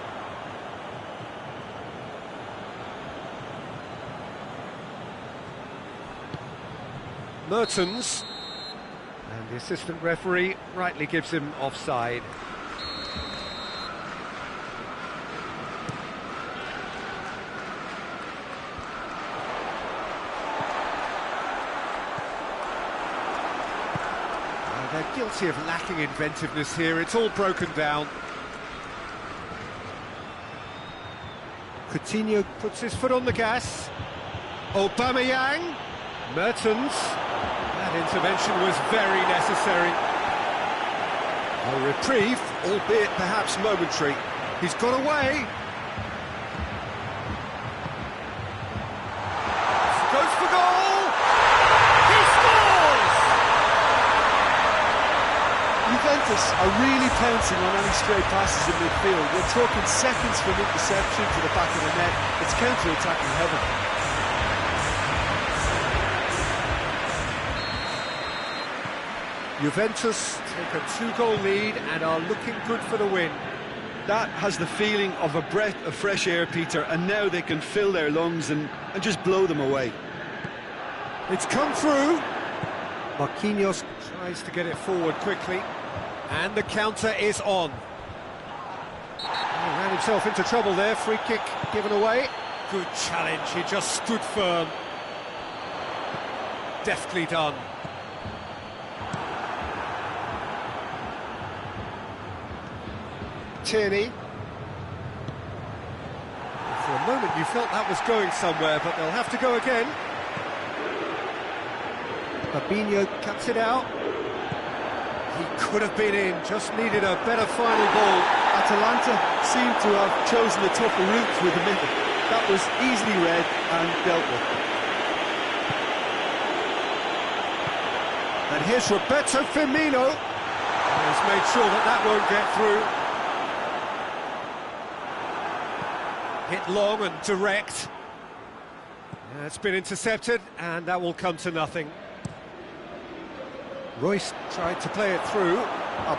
Mertens. And the assistant referee rightly gives him offside. They're guilty of lacking inventiveness here. It's all broken down. Coutinho puts his foot on the gas. Aubameyang. Mertens. That intervention was very necessary. A reprieve, albeit perhaps momentary. He's got away. Goes for goal. He scores! Juventus are really pouncing on any stray passes in midfield. We're talking seconds from interception to the back of the net. It's counter-attacking heaven. Juventus take a 2-goal lead and are looking good for the win. That has the feeling of a breath of fresh air, Peter, and now they can fill their lungs and just blow them away. It's come through. Marquinhos tries to get it forward quickly. And the counter is on. He ran himself into trouble there. Free kick given away. Good challenge. He just stood firm. Deftly done. Tierney. For a moment you felt that was going somewhere, but they'll have to go again. Fabinho cuts it out. He could have been in, just needed a better final ball. Atalanta seemed to have chosen a tougher route with the middle. That was easily read and dealt with. And here's Roberto Firmino. He's made sure that that won't get through. Hit long and direct. It's been intercepted, and that will come to nothing. Royce tried to play it through.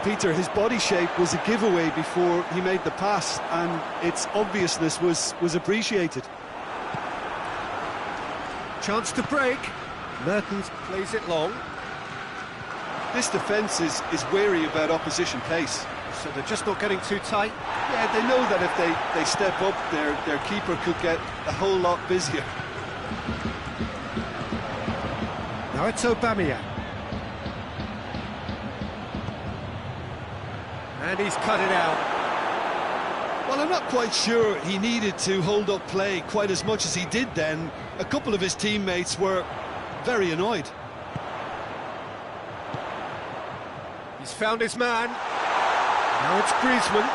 Peter, his body shape was a giveaway before he made the pass, and its obviousness was appreciated. Chance to break. Mertens plays it long. This defence is wary about opposition pace. So they're just not getting too tight. Yeah, they know that if they step up, their keeper could get a whole lot busier. Now it's Aubameyang. And he's cut it out. Well, I'm not quite sure he needed to hold up play quite as much as he did then. A couple of his teammates were very annoyed. He's found his man. Now it's Griezmann.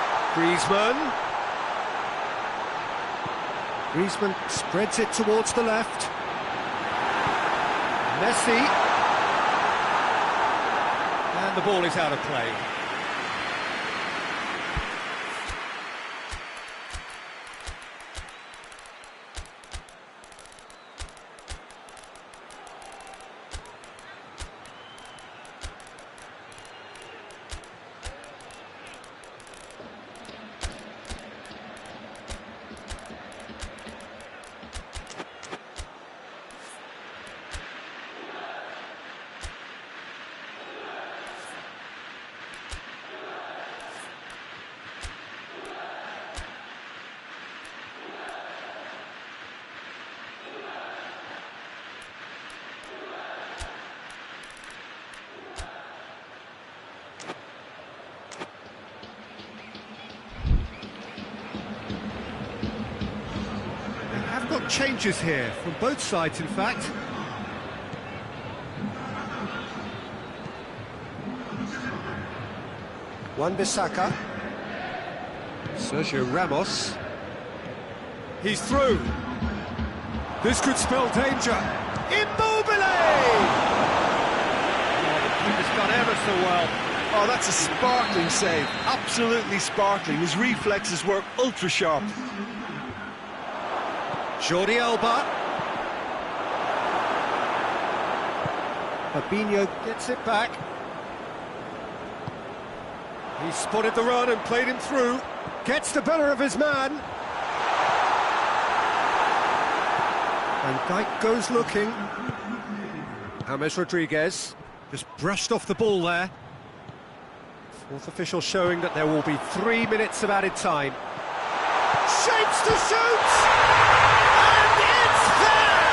Griezmann spreads it towards the left. Messi. And the ball is out of play. changes here, from both sides in fact. Wan-Bissaka. Sergio Ramos. He's through. This could spell danger. Immobile! Oh, the keeper's done ever so well. Oh, that's a sparkling save. Absolutely sparkling. His reflexes were ultra sharp. Jordi Alba. Fabinho gets it back. He spotted the run and played him through. Gets the better of his man. And Dijk goes looking. James Rodriguez just brushed off the ball there. Fourth official showing that there will be 3 minutes of added time. Shapes to shoot! And it's there!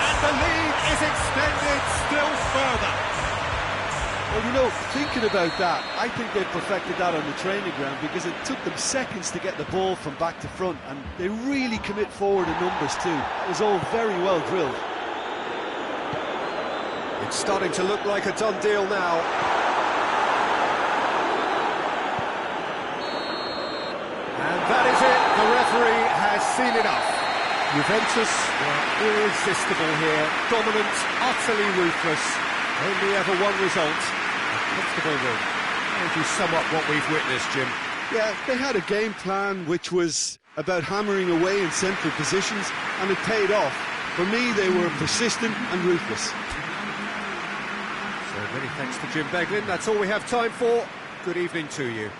And the lead is extended still further. Well, you know, thinking about that, I think they perfected that on the training ground because it took them seconds to get the ball from back to front, and they really commit forward in numbers too. It was all very well drilled. It's starting to look like a done deal now. And that is it. The referee has seen enough. Juventus were irresistible here. Dominant, utterly ruthless. Only ever one result. A comfortable win. How would you sum up what we've witnessed, Jim? Yeah, they had a game plan which was about hammering away in central positions, and it paid off. For me, they were persistent and ruthless. So many thanks to Jim Beglin. That's all we have time for. Good evening to you.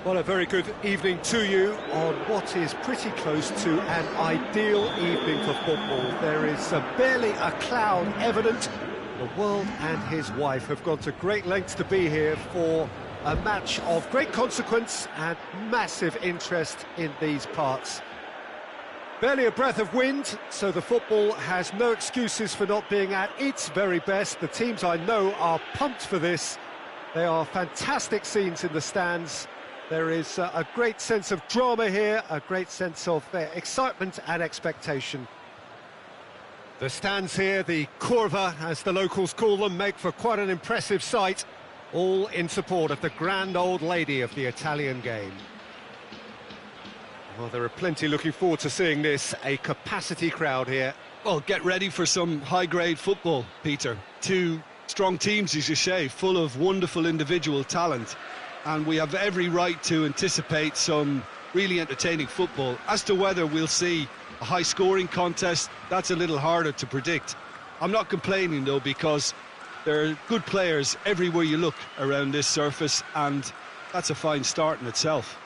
Well, a very good evening to you on what is pretty close to an ideal evening for football. There is barely a cloud evident. The world and his wife have gone to great lengths to be here for a match of great consequence and massive interest in these parts. Barely a breath of wind, so the football has no excuses for not being at its very best. The teams I know are pumped for this. They are fantastic scenes in the stands. There is a great sense of drama here, a great sense of excitement and expectation. The stands here, the curva, as the locals call them, make for quite an impressive sight, all in support of the grand old lady of the Italian game. Well, there are plenty looking forward to seeing this, a capacity crowd here. Well, get ready for some high-grade football, Peter. Two strong teams, as you say, full of wonderful individual talent. And we have every right to anticipate some really entertaining football. As to whether we'll see a high-scoring contest, that's a little harder to predict. I'm not complaining, though, because there are good players everywhere you look around this surface, and that's a fine start in itself.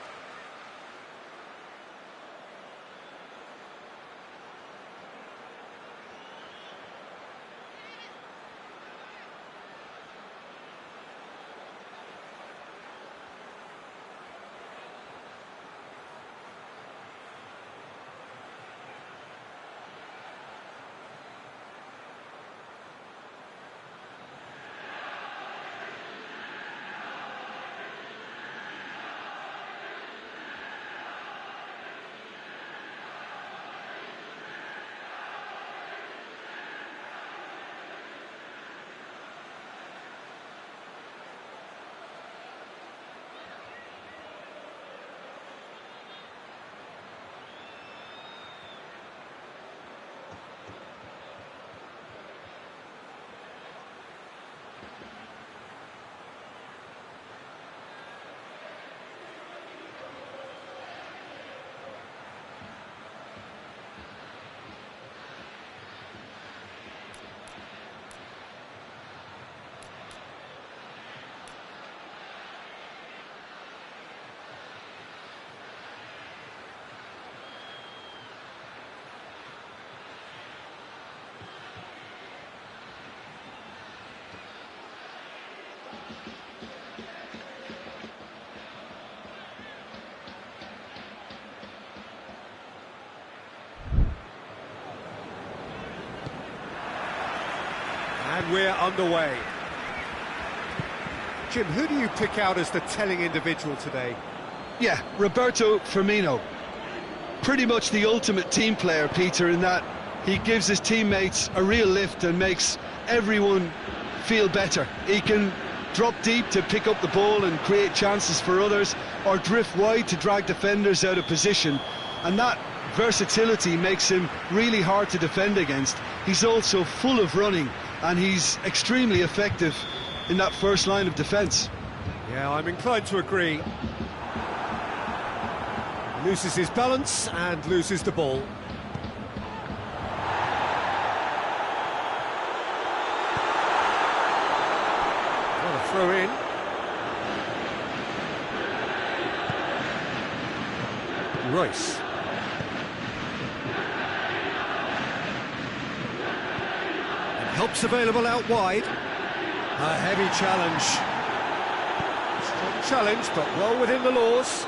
And we're underway. Jim, who do you pick out as the telling individual today? Yeah, Roberto Firmino. Pretty much the ultimate team player, Peter, in that he gives his teammates a real lift and makes everyone feel better. He can drop deep to pick up the ball and create chances for others, or drift wide to drag defenders out of position. And that versatility makes him really hard to defend against. He's also full of running, and he's extremely effective in that first line of defence. Yeah, I'm inclined to agree. Loses his balance and loses the ball. What a throw in. Royce. And help's available out wide. A heavy challenge. Strong challenge, but well within the laws.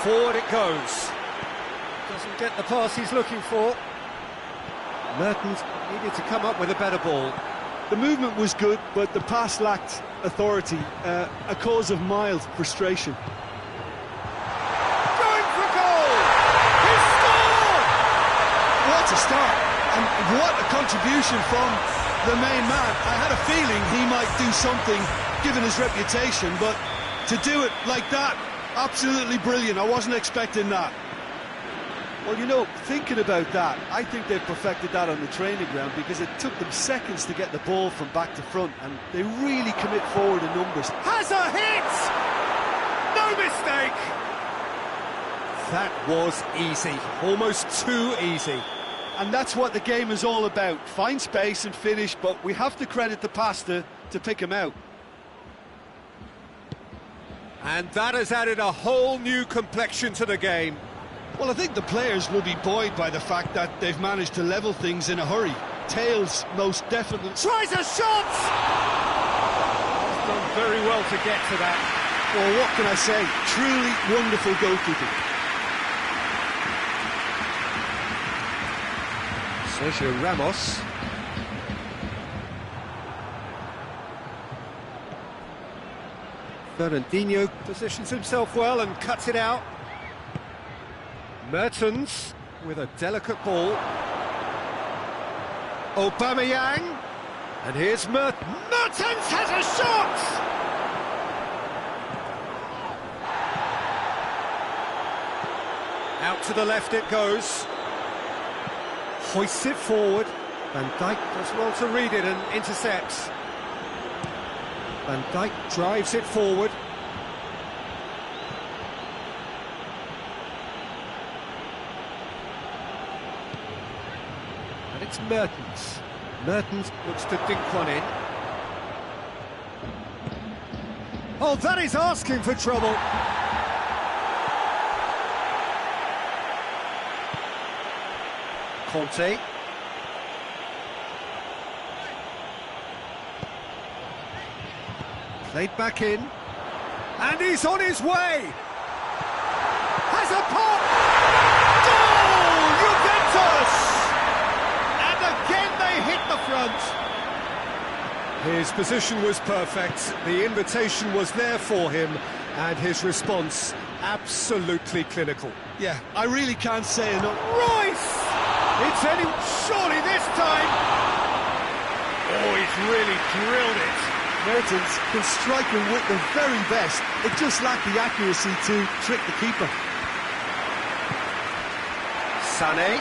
Forward it goes. Doesn't get the pass he's looking for. Mertens needed to come up with a better ball. The movement was good, but the pass lacked authority, a cause of mild frustration. Going for goal! He scored! What a start, and what a contribution from the main man. I had a feeling he might do something, given his reputation, but to do it like that, absolutely brilliant. I wasn't expecting that. Well, you know, thinking about that, I think they've perfected that on the training ground, because it took them seconds to get the ball from back to front, and they really commit forward in numbers. Has a hit! No mistake! That was easy, almost too easy. And that's what the game is all about. Find space and finish, but we have to credit the passer to pick him out. And that has added a whole new complexion to the game. Well, I think the players will be buoyed by the fact that they've managed to level things in a hurry. Tails most definitely. Tries a shot! He's done very well to get to that. Well, what can I say? Truly wonderful goalkeeping. Sergio Ramos. Fernandinho positions himself well and cuts it out. Mertens with a delicate ball. Aubameyang. And here's Mertens. Mertens has a shot! Out to the left it goes. Hoists it forward. Van Dijk does well to read it and intercepts. Van Dijk drives it forward. And it's Mertens. Mertens looks to dink one in. Oh, that is asking for trouble. Conte. Played back in. And he's on his way! Has a pop! Goal! Juventus! And again they hit the front. His position was perfect. The invitation was there for him. And his response absolutely clinical. Yeah, I really can't say enough. Royce! It's any... Surely this time! Oh, he's really drilled it. Mertens can strike him with the very best. It just lacked the accuracy to trick the keeper. Sané.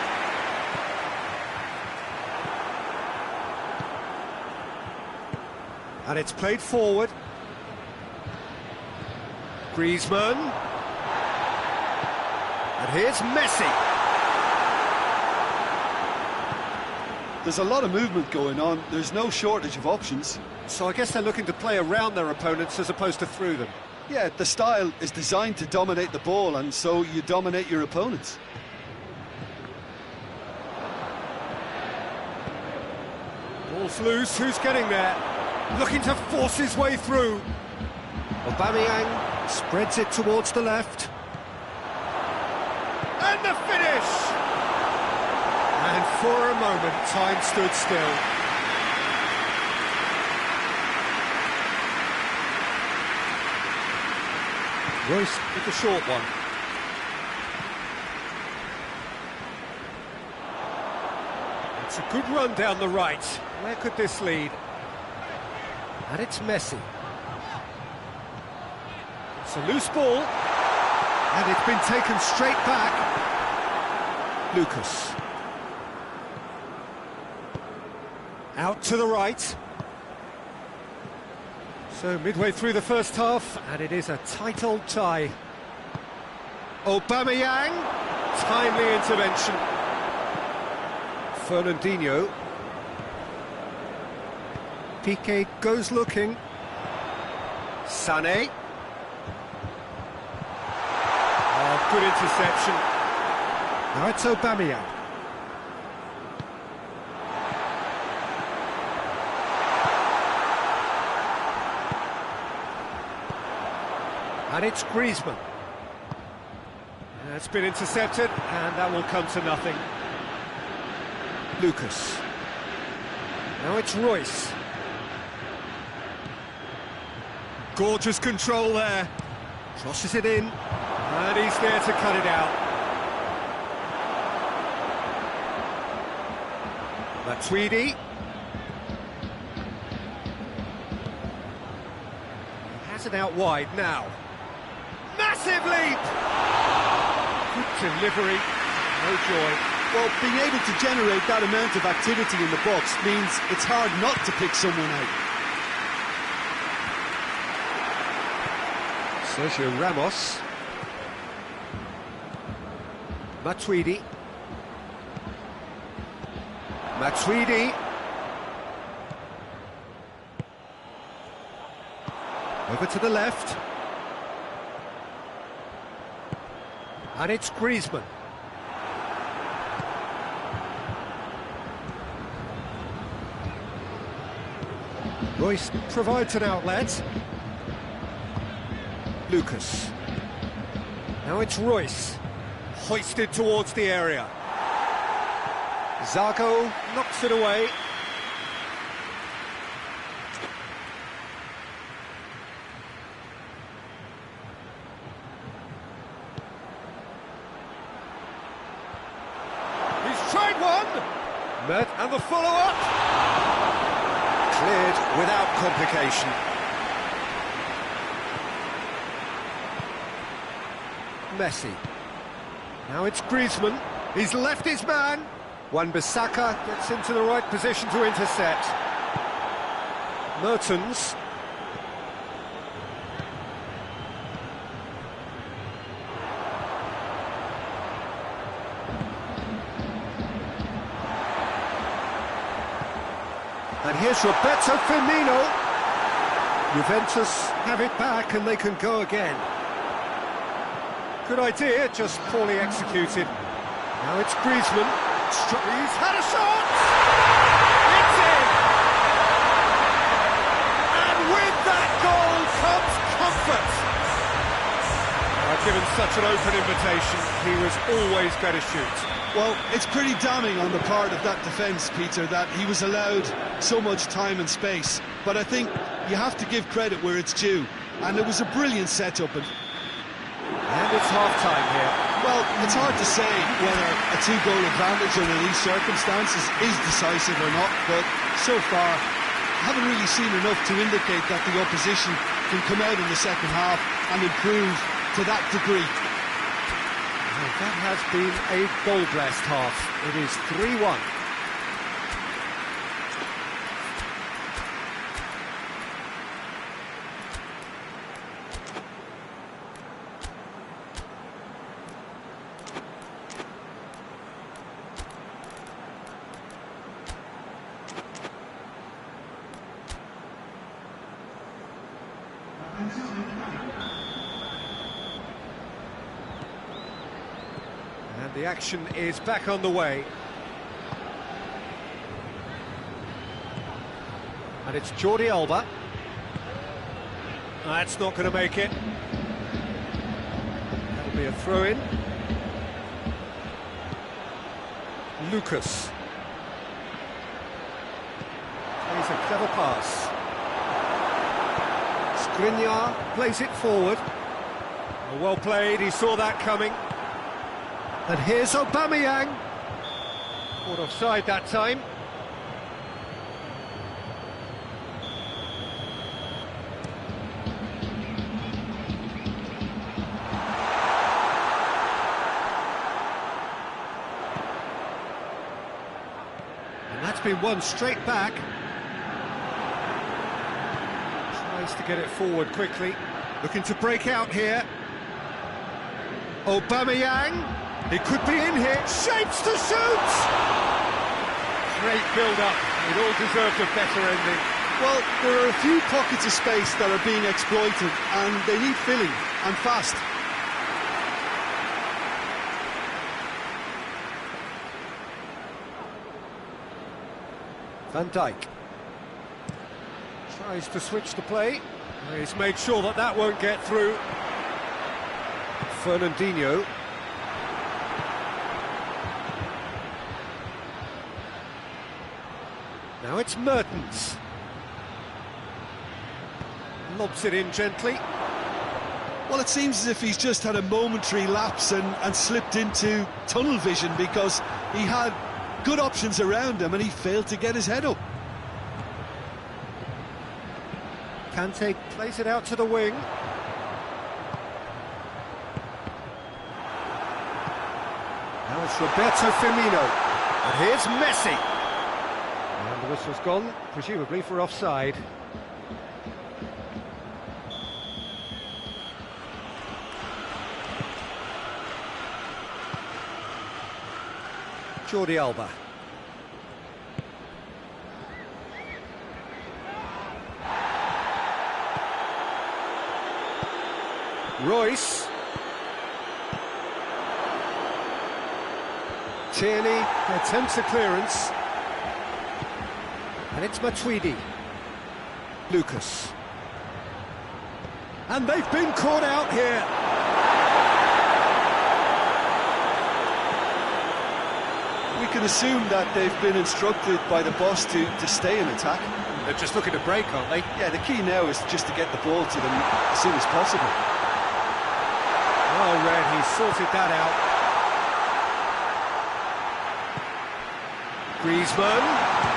And it's played forward. Griezmann. And here's Messi. There's a lot of movement going on. There's no shortage of options. So I guess they're looking to play around their opponents as opposed to through them. Yeah, the style is designed to dominate the ball, and so you dominate your opponents. Ball's loose, who's getting there? Looking to force his way through. Aubameyang spreads it towards the left. And the finish! And for a moment, time stood still. Royce with the short one. It's a good run down the right. Where could this lead? And it's Messi. It's a loose ball. And it's been taken straight back. Lucas. Out to the right. So midway through the first half, and it is a tight old tie. Aubameyang, timely intervention. Fernandinho. Piqué goes looking. Sané. Oh, good interception. Now it's Aubameyang. And it's Griezmann. It's been intercepted, and that will come to nothing. Lucas. Now it's Royce. Gorgeous control there. Crosses it in, and he's there to cut it out. Matuidi. Has it out wide now. Massive leap! Good delivery, no joy. Well, being able to generate that amount of activity in the box means it's hard not to pick someone out. Sergio Ramos. Matuidi. Matuidi. Over to the left. And it's Griezmann. Royce provides an outlet. Lucas. Now it's Royce. Hoisted towards the area. Zago knocks it away. He's tried one! Met and the follow-up! Cleared without complication. Messi. Now it's Griezmann. He's left his man. Wan-Bissaka gets into the right position to intercept. Mertens. And here's Roberto Firmino. Juventus have it back and they can go again. Good idea, just poorly executed. Now it's Griezmann. He's had a shot! It's in! And with that goal comes comfort. Given such an open invitation, he was always going to shoot. Well, it's pretty damning on the part of that defence, Peter, that he was allowed so much time and space. But I think you have to give credit where it's due. And it was a brilliant setup. And it's half-time here. Well, it's hard to say whether a two-goal advantage under these circumstances is decisive or not, but so far, I haven't really seen enough to indicate that the opposition can come out in the second half and improve to that degree. Well, that has been a goal-blessed half. It is 3-1. And the action is back on the way. And it's Jordi Alba. That's not going to make it. That'll be a throw-in. Lucas. Plays a clever pass. Skriniar plays it forward. Well played, he saw that coming. And here's Aubameyang. Caught offside that time. And that's been won straight back. Tries to get it forward quickly. Looking to break out here. Aubameyang. He could be in here. Shapes to shoot! Great build-up. It all deserved a better ending. Well, there are a few pockets of space that are being exploited, and they need filling, and fast. Van Dijk. Tries to switch the play. He's made sure that that won't get through. Fernandinho. Now it's Mertens. Lobs it in gently. Well, it seems as if he's just had a momentary lapse and slipped into tunnel vision, because he had good options around him and he failed to get his head up. Kante plays it out to the wing. Now it's Roberto Firmino. And here's Messi. And the whistle's gone, presumably for offside. Jordi Alba. Royce. Tierney attempts a clearance. And it's Matuidi. Lucas. And they've been caught out here. We can assume that they've been instructed by the boss to stay in attack. They're just looking to break, aren't they? Yeah, the key now is just to get the ball to them as soon as possible. Well read, he sorted that out. Griezmann.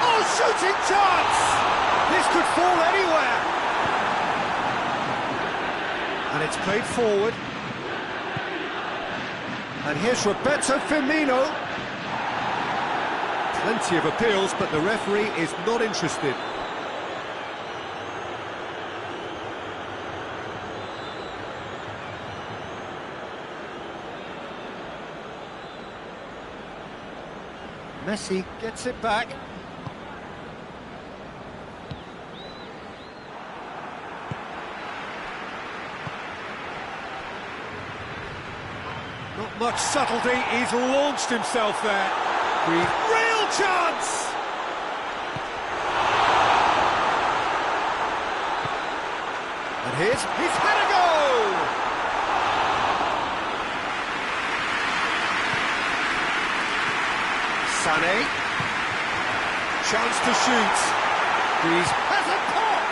Oh, shooting chance! This could fall anywhere. And it's played forward. And here's Roberto Firmino. Plenty of appeals, but the referee is not interested. Messi gets it back. Not much subtlety, he's launched himself there. Real chance! And he's had a go! Sané. Chance to shoot. Grease has a pop!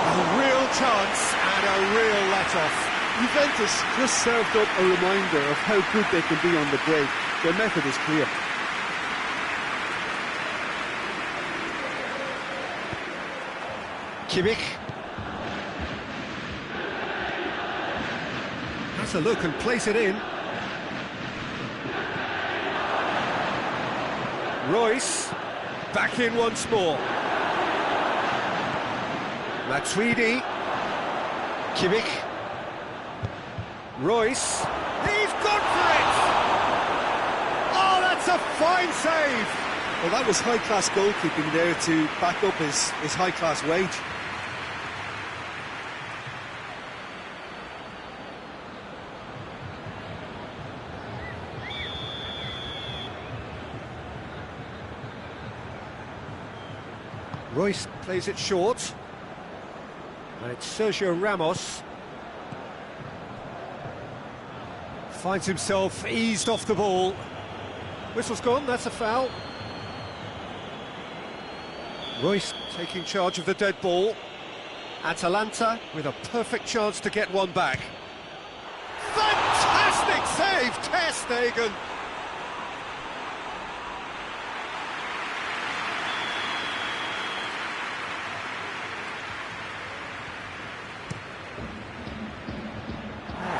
A real chance and a real let-off. Juventus just served up a reminder of how good they can be on the break. Their method is clear. Kimmich. Has a look and place it in. Royce. Back in once more. Matuidi. Kimmich. Royce. He's gone for it! Oh, that's a fine save! Well, that was high-class goalkeeping there to back up his high-class wage. Royce plays it short. And it's Sergio Ramos. Finds himself eased off the ball. Whistle's gone, that's a foul. Royce taking charge of the dead ball. Atalanta with a perfect chance to get one back. Fantastic save, Ter Stegen!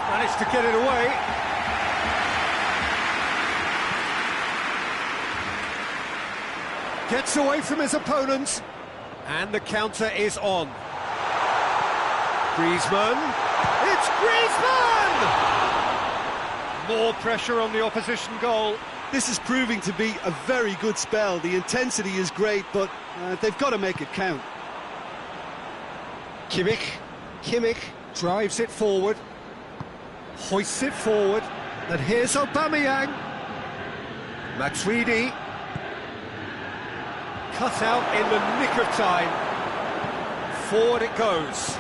Managed to get it away. Gets away from his opponent, and the counter is on. Griezmann, it's Griezmann! More pressure on the opposition goal. This is proving to be a very good spell. The intensity is great, but they've got to make it count. Kimmich drives it forward, hoists it forward, and here's Aubameyang. Matuidi. Cut out in the nick of time. Forward it goes.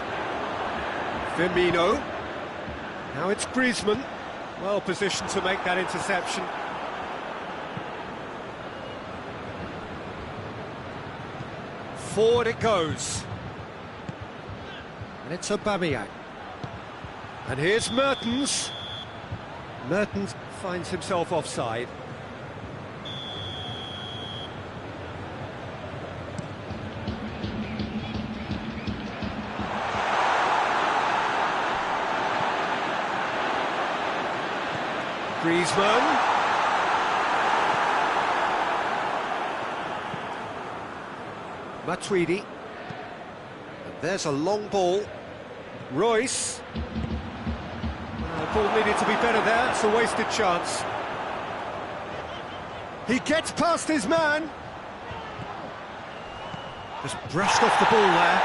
Firmino. Now it's Griezmann. Well positioned to make that interception. Forward it goes. And it's Aubameyang. And here's Mertens. Mertens finds himself offside. Griezmann. Matuidi. And there's a long ball. Royce. The ball needed to be better there, it's a wasted chance. He gets past his man. Just brushed off the ball there.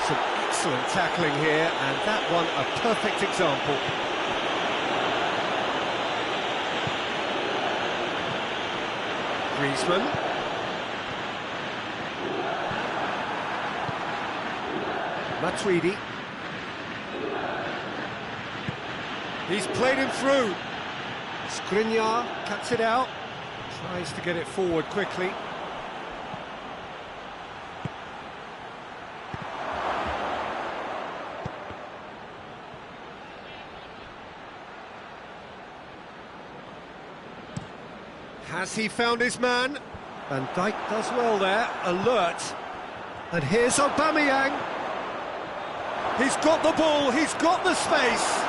Some Excellent tackling here, and that one a perfect example. Griezmann. Matuidi. He's played him through. Skriniar cuts it out. Tries to get it forward quickly. Has he found his man? Van Dijk does well there, alert. And here's Aubameyang. He's got the ball, he's got the space.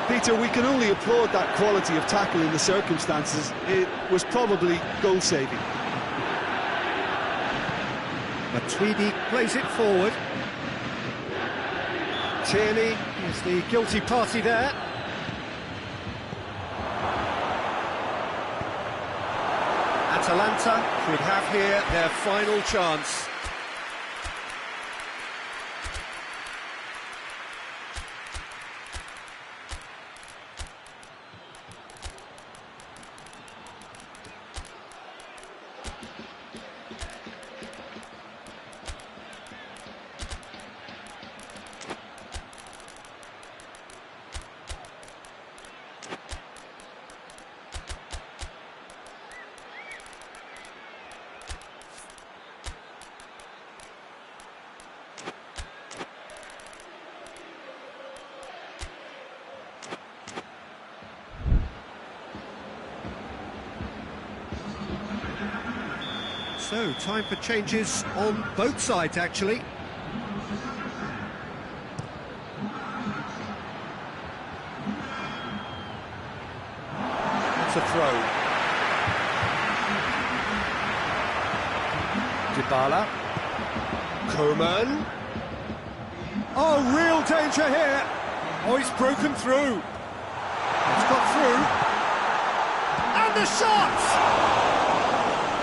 Peter, we can only applaud that quality of tackle in the circumstances. It was probably goal-saving. Matuidi plays it forward. Tierney is the guilty party there. Atalanta could have here their final chance. So, time for changes on both sides, actually. That's a throw. Dybala. Coman. Oh, real danger here. Oh, he's broken through. It's got through. And the shot!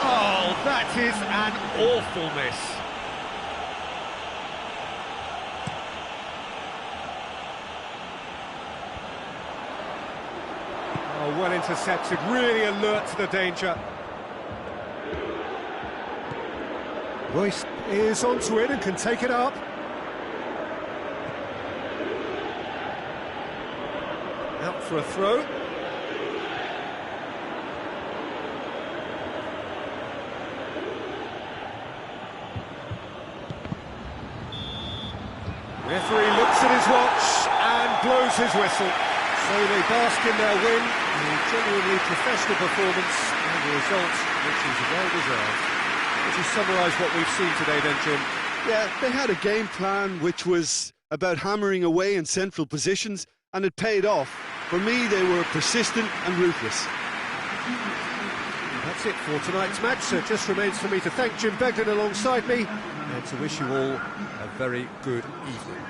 Oh, that is an awful miss. Oh, well intercepted, really alert to the danger. Royce is onto it and can take it up. Out for a throw. Referee looks at his watch and blows his whistle. So they bask in their win, a genuinely professional performance, and the result, which is well deserved. Would you summarise what we've seen today then, Jim? Yeah, they had a game plan which was about hammering away in central positions, and it paid off. For me, they were persistent and ruthless. That's it for tonight's match, so it just remains for me to thank Jim Beglin alongside me, and to wish you all a very good evening.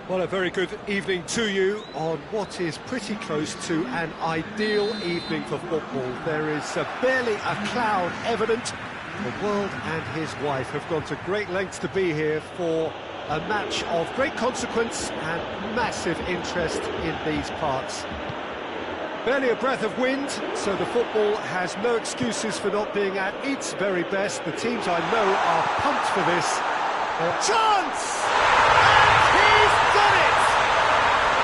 Well, a very good evening to you on what is pretty close to an ideal evening for football. There is barely a cloud evident. The world and his wife have gone to great lengths to be here for a match of great consequence and massive interest in these parts. Barely a breath of wind, so the football has no excuses for not being at its very best. The teams I know are pumped for this. Chance! And he's done it!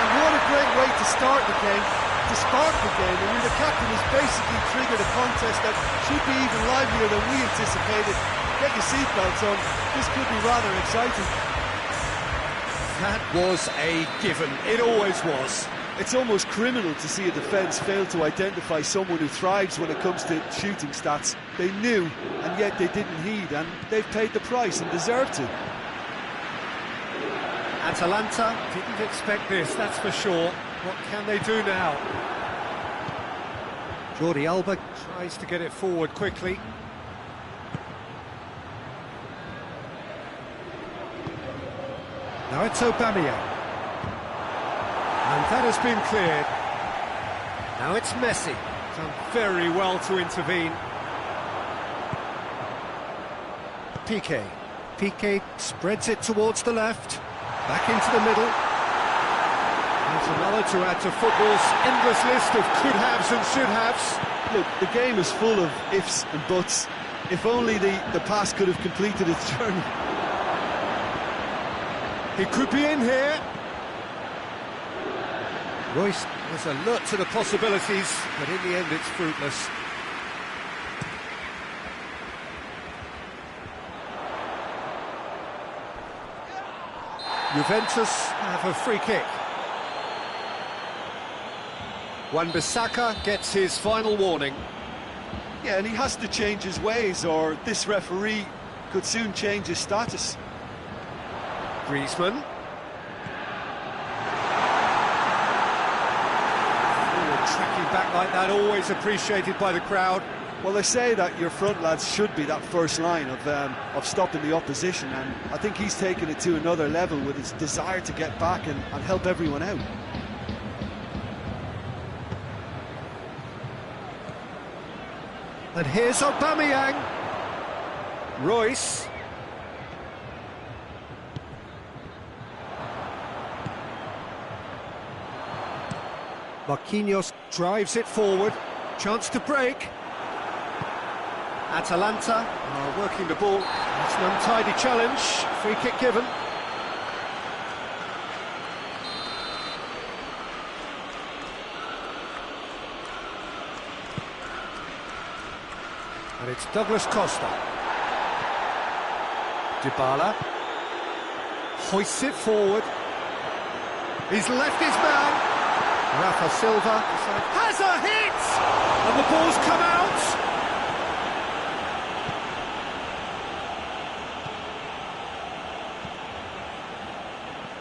And what a great way to start the game, to spark the game. I mean, the captain has basically triggered a contest that should be even livelier than we anticipated. Get your seatbelts on, this could be rather exciting. That was a given, it always was. It's almost criminal to see a defence fail to identify someone who thrives when it comes to shooting stats. They knew, and yet they didn't heed, and they've paid the price and deserve to. Atalanta didn't expect this, that's for sure. What can they do now? Jordi Alba tries to get it forward quickly. Now it's Aubameyang. And that has been cleared. Now it's Messi. Done very well to intervene. Piqué. Piqué spreads it towards the left. Back into the middle. There's another to add to football's endless list of could-haves and should-haves. Look, the game is full of ifs and buts. If only the pass could have completed its journey. He could be in here. Royce was alert to the possibilities, but in the end it's fruitless. Juventus have a free kick. Wan-Bissaka gets his final warning. Yeah, and he has to change his ways, or this referee could soon change his status. Griezmann. Tracking back like that, always appreciated by the crowd. Well, they say that your front lads should be that first line of stopping the opposition, and I think he's taken it to another level with his desire to get back and help everyone out. And here's Aubameyang. Royce. Marquinhos drives it forward. Chance to break. Atalanta are working the ball. It's an untidy challenge. Free kick given. And it's Douglas Costa. Dybala hoists it forward. He's left his man. Rafa Silva has a hit! And the ball's come out!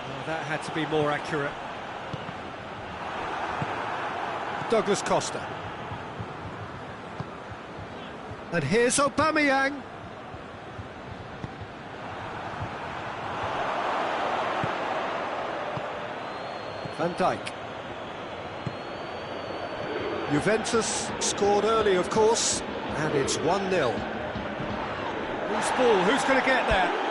Oh, that had to be more accurate. Douglas Costa. And here's Aubameyang. Van Dijk. Juventus scored early, of course, and it's 1-0. Loose ball, who's going to get there?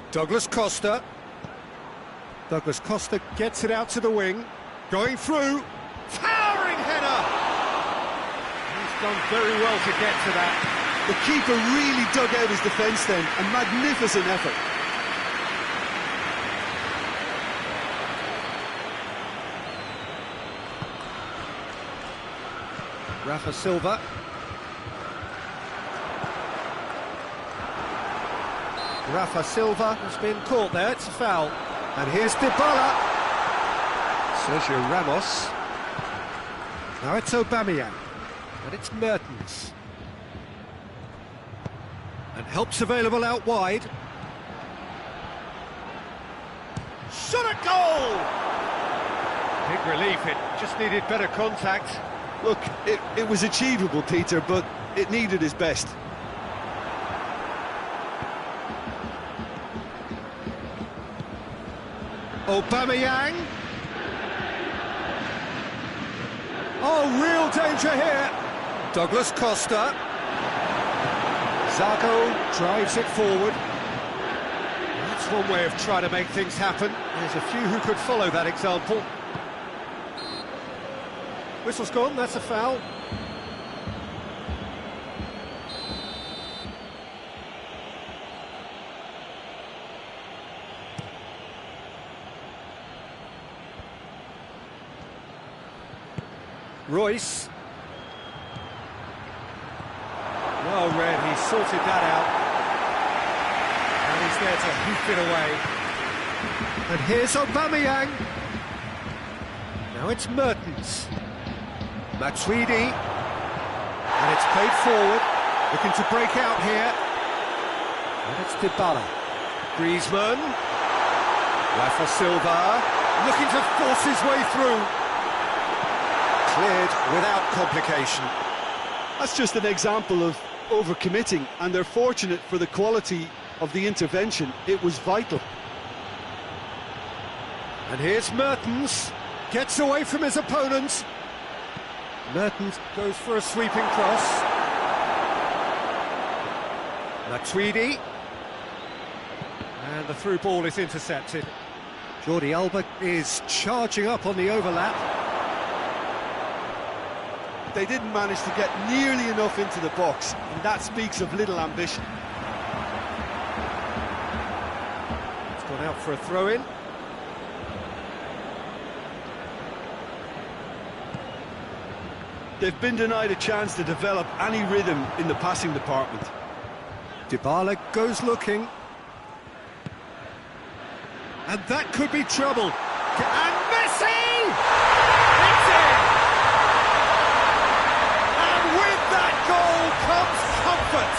Douglas Costa. Douglas Costa gets it out to the wing. Going through. Towering header! He's done very well to get to that. The keeper really dug out his defence then, a magnificent effort. Rafa Silva. Rafa Silva has been caught there, it's a foul. And here's Dybala. Sergio Ramos. Now it's Aubameyang. And it's Mertens. And help's available out wide. Shot at goal! Big relief, it just needed better contact. Look, it was achievable, Peter, but it needed his best. Aubameyang. Oh, real danger here. Douglas Costa. Zago drives it forward. That's one way of trying to make things happen. There's a few who could follow that example. Whistle's gone, that's a foul. Royce. Well read, he sorted that out. And he's there to hoof it away. And here's Aubameyang. Now it's Mertens. Matuidi. And it's played forward. Looking to break out here. And it's Dybala. Griezmann. Rafa Silva. Looking to force his way through. Cleared without complication. That's just an example of overcommitting, and they're fortunate for the quality of the intervention. It was vital. And here's Mertens. Gets away from his opponent. Mertens goes for a sweeping cross. Matuidi. And the through ball is intercepted. Jordi Alba is charging up on the overlap. They didn't manage to get nearly enough into the box, and that speaks of little ambition. It's gone out for a throw-in. They've been denied a chance to develop any rhythm in the passing department. Dybala goes looking. And that could be trouble. And Messi! It's in! And with that goal comes comfort.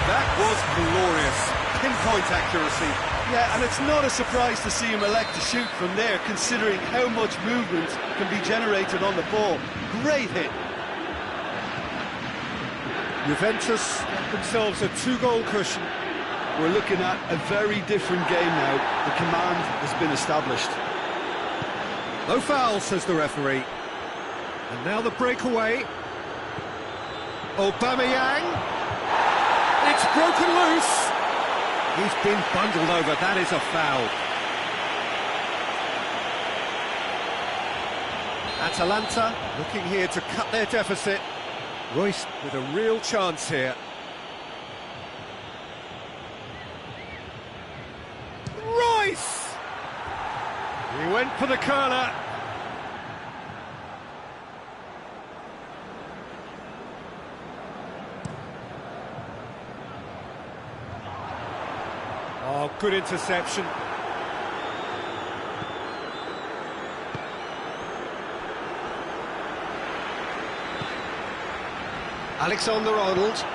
That was glorious. Pinpoint accuracy. Yeah, and it's not a surprise to see him elect to shoot from there, considering how much movement can be generated on the ball. Great hit. Juventus get themselves a 2-goal cushion. We're looking at a very different game now. The command has been established. No foul, says the referee. And now the breakaway. Aubameyang. It's broken loose. He's been bundled over, that is a foul. Atalanta looking here to cut their deficit. Royce with a real chance here. Royce! He went for the curler. Oh, good interception. Alexander-Arnold.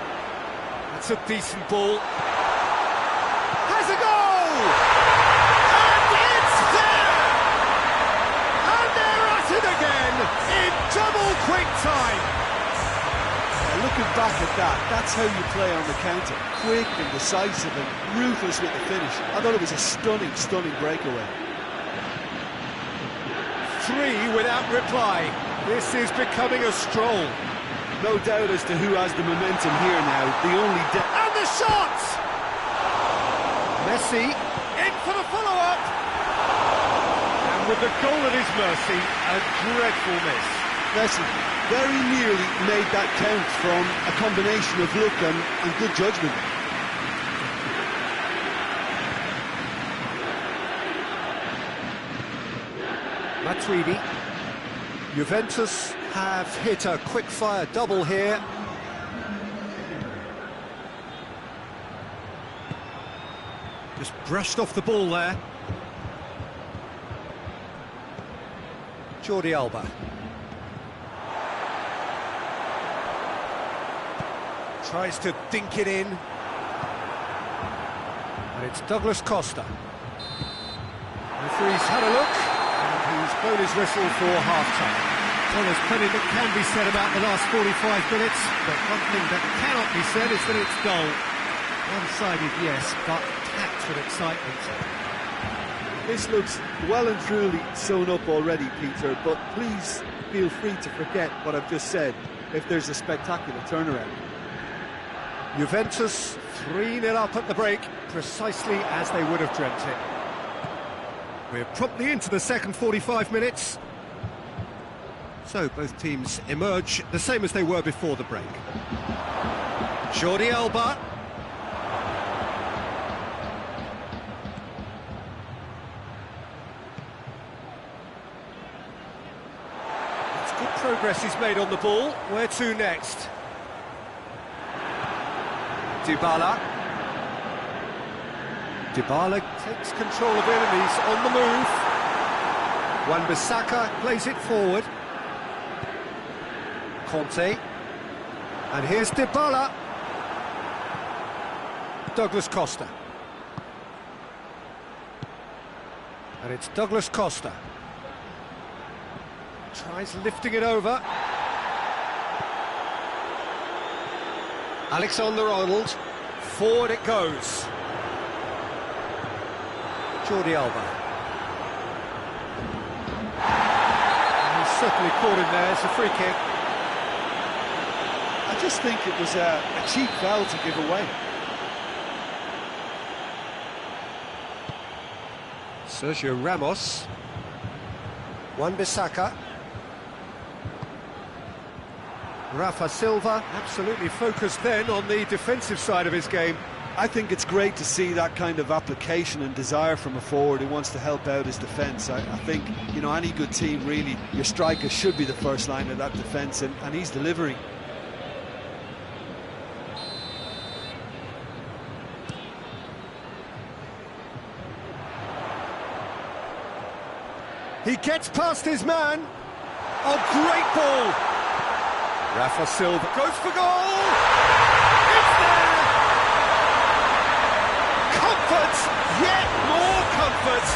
That's a decent ball. Has a goal! And it's there! And they're at it again in double quick time. Looking back at that, that's how you play on the counter. Quick and decisive and ruthless with the finish. I thought it was a stunning, stunning breakaway. 3 without reply. This is becoming a stroll. No doubt as to who has the momentum here now. The only and the shot! Messi in for the follow-up. And with the goal at his mercy, a dreadful miss. Vesely very nearly made that count from a combination of luck and good judgment. Matuidi. Juventus have hit a quick-fire double here. Just brushed off the ball there. Jordi Alba. Tries to dink it in. And it's Douglas Costa. Referee's had a look, and he's blown his whistle for half-time. Well, there's plenty that can be said about the last 45 minutes, but one thing that cannot be said is that it's dull. One-sided, yes, but packed with excitement. This looks well and truly sewn up already, Peter, but please feel free to forget what I've just said if there's a spectacular turnaround. Juventus 3-0 up at the break, precisely as they would have dreamt it. We're promptly into the second 45 minutes. So both teams emerge the same as they were before the break. Jordi Alba. It's good progress he's made on the ball. Where to next? Dybala. Dybala takes control of it and he's on the move. Wan-Bissaka plays it forward. Conte. And here's Dybala. Douglas Costa. And it's Douglas Costa. Tries lifting it over. Alexander-Arnold. Forward it goes. Jordi Alba. And he's certainly caught him there. It's a free kick. I just think it was a cheap foul to give away. Sergio Ramos. Wan-Bissaka. Rafa Silva, absolutely focused then on the defensive side of his game. I think it's great to see that kind of application and desire from a forward who wants to help out his defence. I think, you know, any good team, really, your striker should be the first line of that defence, and he's delivering. He gets past his man. Oh, great ball. Rafa Silva goes for goal. It's there. Comfort, yet more comfort,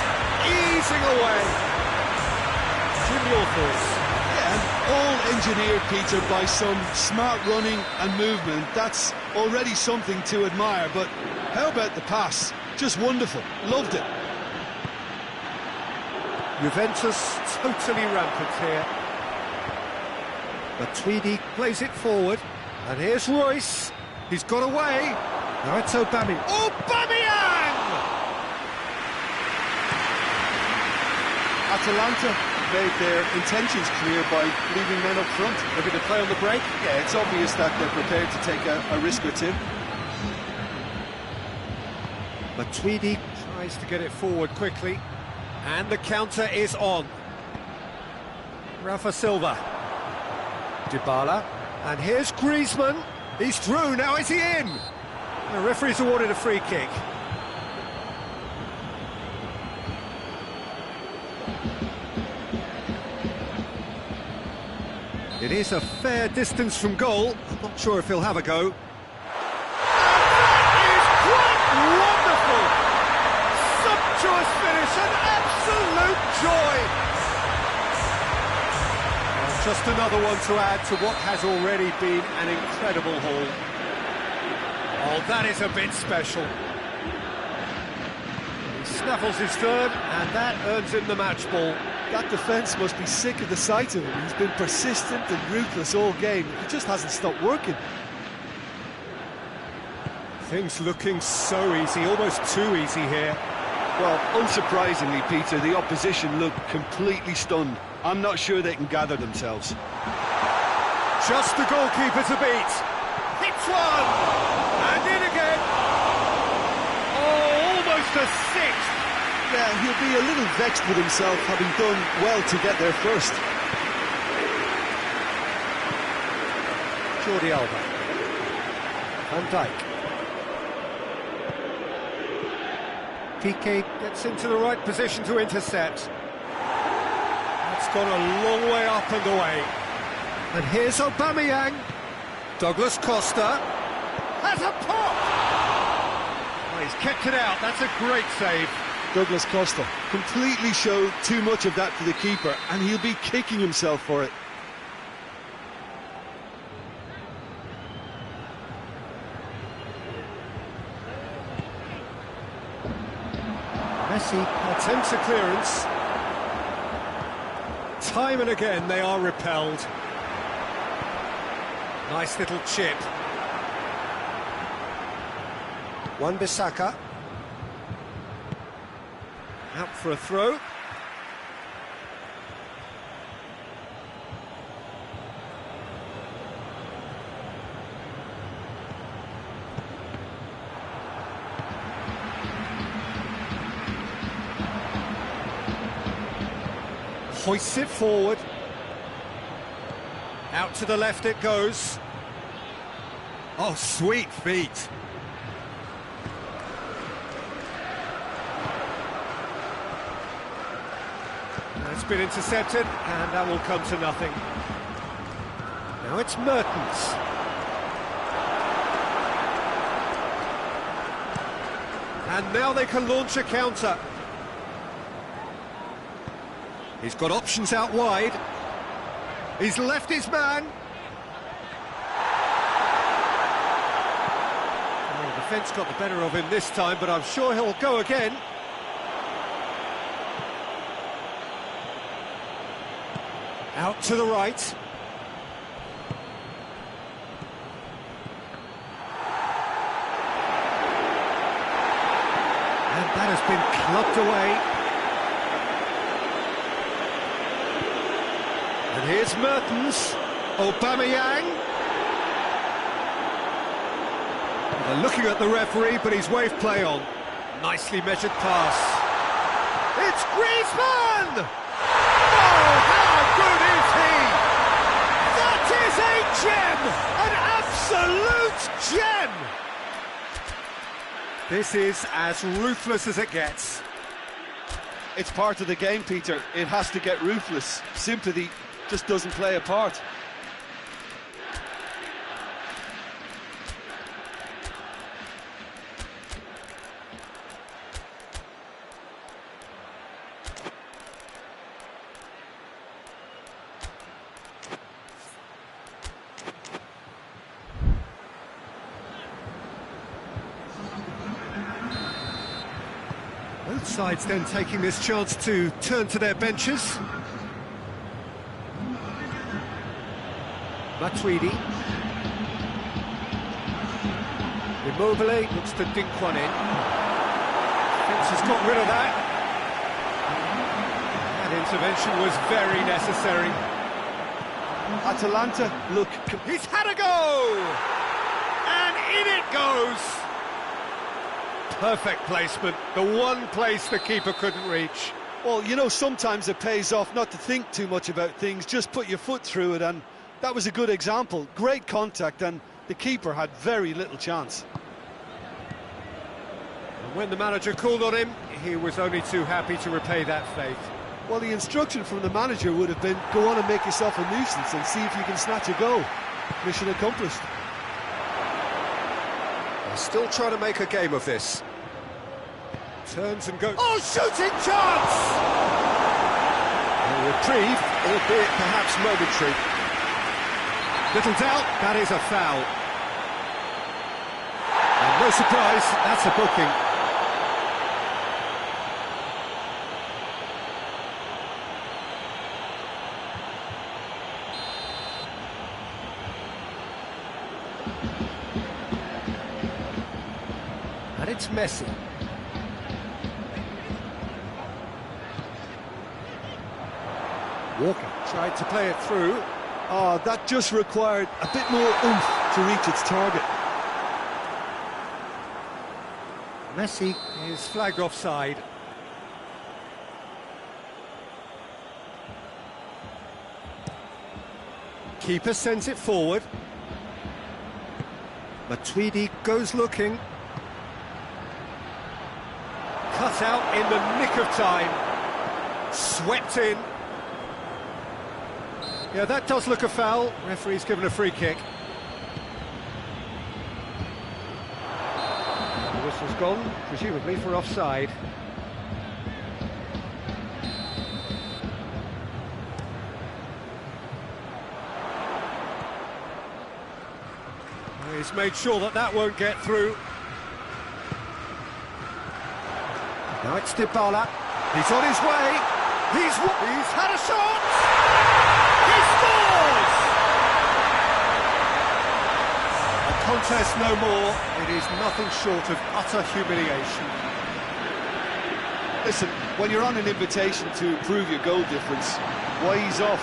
easing away. Jim, your thoughts? Yeah, and all engineered, Peter, by some smart running and movement. That's already something to admire, but how about the pass? Just wonderful. Loved it. Juventus totally rampant here. Matuidi plays it forward. And here's Royce. He's got away. Now it's Aubameyang. Aubameyang! Atalanta made their intentions clear by leaving men up front. Looking to play on the break. Yeah, it's obvious that they're prepared to take a risk or two. Matuidi tries to get it forward quickly. And the counter is on. Rafa Silva. Dybala. And here's Griezmann. He's through, now is he in? The referee's awarded a free kick. It is a fair distance from goal. I'm not sure if he'll have a go. And that is quite wonderful! Sumptuous finish, an absolute joy! Well, just another one to add to what has already been an incredible haul. Oh, that is a bit special. He snaffles his third, and that earns him the match ball. That defence must be sick of the sight of him. He's been persistent and ruthless all game. He just hasn't stopped working. Things looking so easy, almost too easy here. Well, unsurprisingly, Peter, the opposition look completely stunned. I'm not sure they can gather themselves. Just the goalkeeper to beat. Hits one! And in again! Oh, almost a sixth! Yeah, he'll be a little vexed with himself, having done well to get there first. Jordi Alba. Van Dijk. Piqué gets into the right position to intercept. That's gone a long way up and away. And here's Aubameyang. Douglas Costa has a pop! Oh, he's kept it out, that's a great save. Douglas Costa completely showed too much of that to the keeper, and he'll be kicking himself for it. Messi attempts a clearance. Time and again they are repelled. Nice little chip. Wan-Bissaka. Out for a throw. Hoists it forward. Out to the left it goes. Oh, sweet feet. It's been intercepted, and that will come to nothing. Now it's Mertens. And now they can launch a counter. He's got options out wide. He's left his man. Well, the defence got the better of him this time, but I'm sure he'll go again. Out to the right. And that has been clubbed away. And here's Mertens. Aubameyang. They're looking at the referee, but he's waved play on. Nicely measured pass. It's Griezmann! Oh, how good is he? That is a gem! An absolute gem! This is as ruthless as it gets. It's part of the game, Peter. It has to get ruthless. Sympathy just doesn't play a part. Both sides then taking this chance to turn to their benches. Matuidi. Immobile looks to dink one in. Fence has got rid of that. That intervention was very necessary. Atalanta, look. He's had a go! And in it goes! Perfect placement, the one place the keeper couldn't reach. Well, you know, sometimes it pays off not to think too much about things, just put your foot through it, and that was a good example. Great contact, and the keeper had very little chance. And when the manager called on him, he was only too happy to repay that faith. Well, the instruction from the manager would have been, go on and make yourself a nuisance and see if you can snatch a goal. Mission accomplished. They're still trying to make a game of this. Turns and goes. Oh, shooting chance! A reprieve, albeit perhaps momentary. Little doubt, that is a foul. And no surprise, that's a booking. And it's Messi. Walker. Tried to play it through. Oh, that just required a bit more oomph to reach its target. Messi. Is flagged offside. Keeper sends it forward. Matuidi goes looking. Cut out in the nick of time. Swept in. Yeah, that does look a foul. Referee's given a free kick. The whistle's gone, presumably for offside. He's made sure that that won't get through. Now it's Dybala. He's on his way. He's had a shot. He scores! A contest no more. It is nothing short of utter humiliation. Listen, when you're on an invitation to improve your goal difference, why he's off?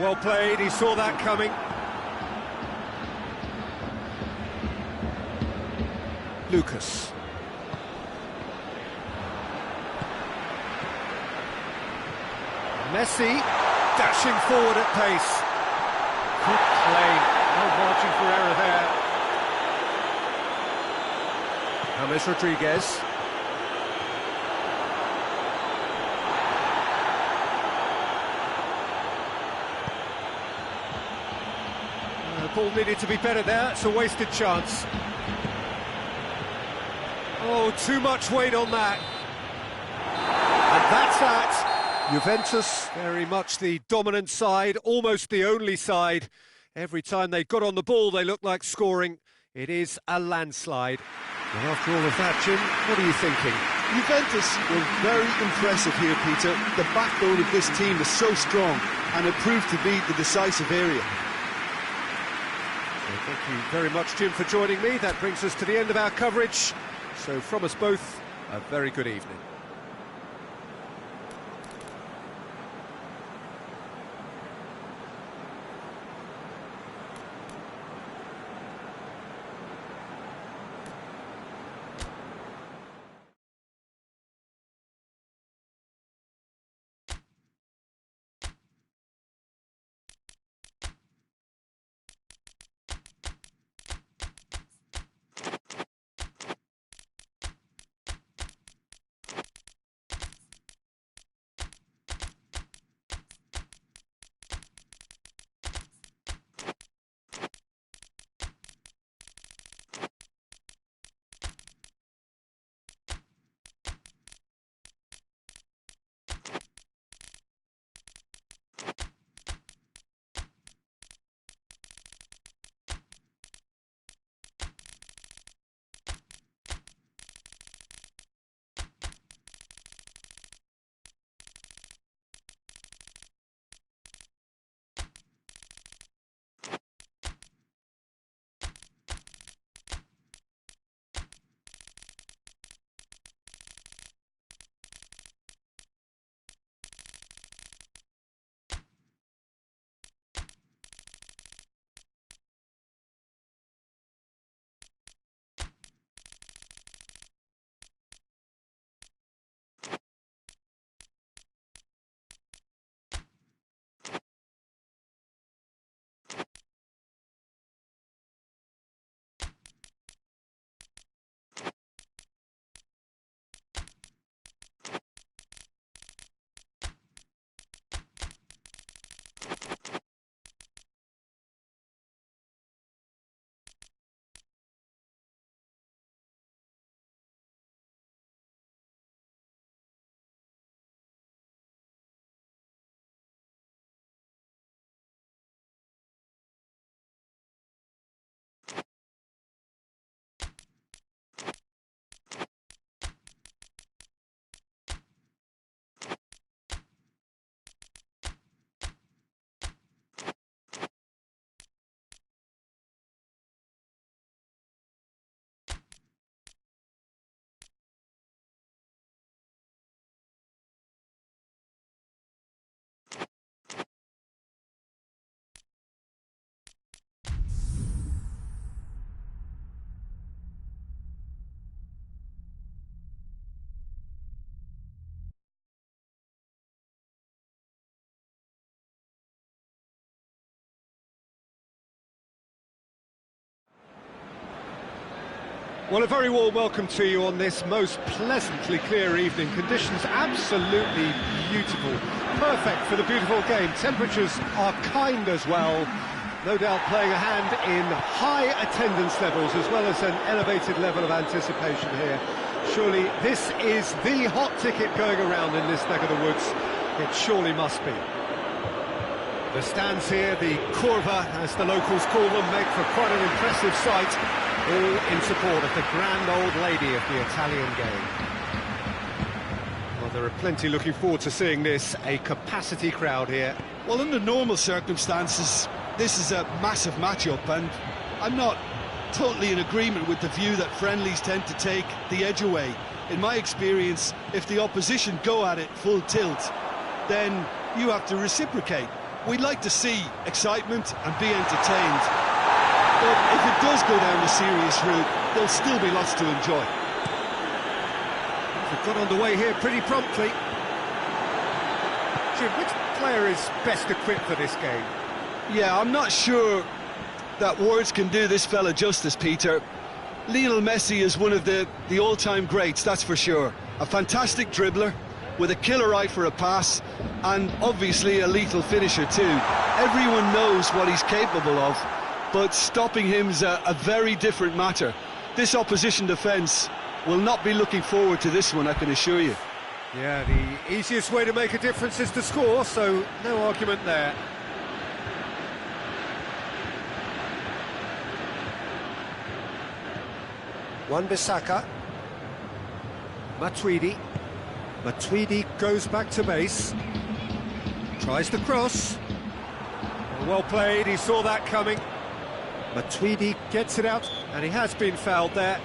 Well played, he saw that coming. Lucas. Messi, dashing forward at pace. Good play, no margin for error there. James Rodriguez. The ball needed to be better there, it's a wasted chance. Oh, too much weight on that. And that's that. Juventus, very much the dominant side, almost the only side. Every time they got on the ball, they looked like scoring. It is a landslide. And after all of that, Jim, what are you thinking? Juventus were very impressive here, Peter. The backbone of this team is so strong, and it proved to be the decisive area. Well, thank you very much, Jim, for joining me. That brings us to the end of our coverage. So from us both, a very good evening. Well, a very warm welcome to you on this most pleasantly clear evening. Conditions absolutely beautiful. Perfect for the beautiful game. Temperatures are kind as well. No doubt playing a hand in high attendance levels as well as an elevated level of anticipation here. Surely this is the hot ticket going around in this neck of the woods. It surely must be. The stands here, the curva, as the locals call them, make for quite an impressive sight, all in support of the grand old lady of the Italian game. Well, there are plenty looking forward to seeing this, a capacity crowd here. Well, under normal circumstances, this is a massive matchup, and I'm not totally in agreement with the view that friendlies tend to take the edge away. In my experience, if the opposition go at it full tilt, then you have to reciprocate. We'd like to see excitement and be entertained, but if it does go down the serious route, there'll still be lots to enjoy. They've got underway here pretty promptly. Jim, which player is best equipped for this game? Yeah, I'm not sure that words can do this fella justice, Peter. Lionel Messi is one of the all-time greats, that's for sure. A fantastic dribbler, with a killer eye for a pass, and obviously a lethal finisher too. Everyone knows what he's capable of, but stopping him's a very different matter. This opposition defence will not be looking forward to this one, I can assure you. Yeah, the easiest way to make a difference is to score, so no argument there. Wan-Bissaka. Matuidi. Matuidi goes back to base. Tries the cross. Well played, he saw that coming. Matuidi gets it out, and he has been fouled there.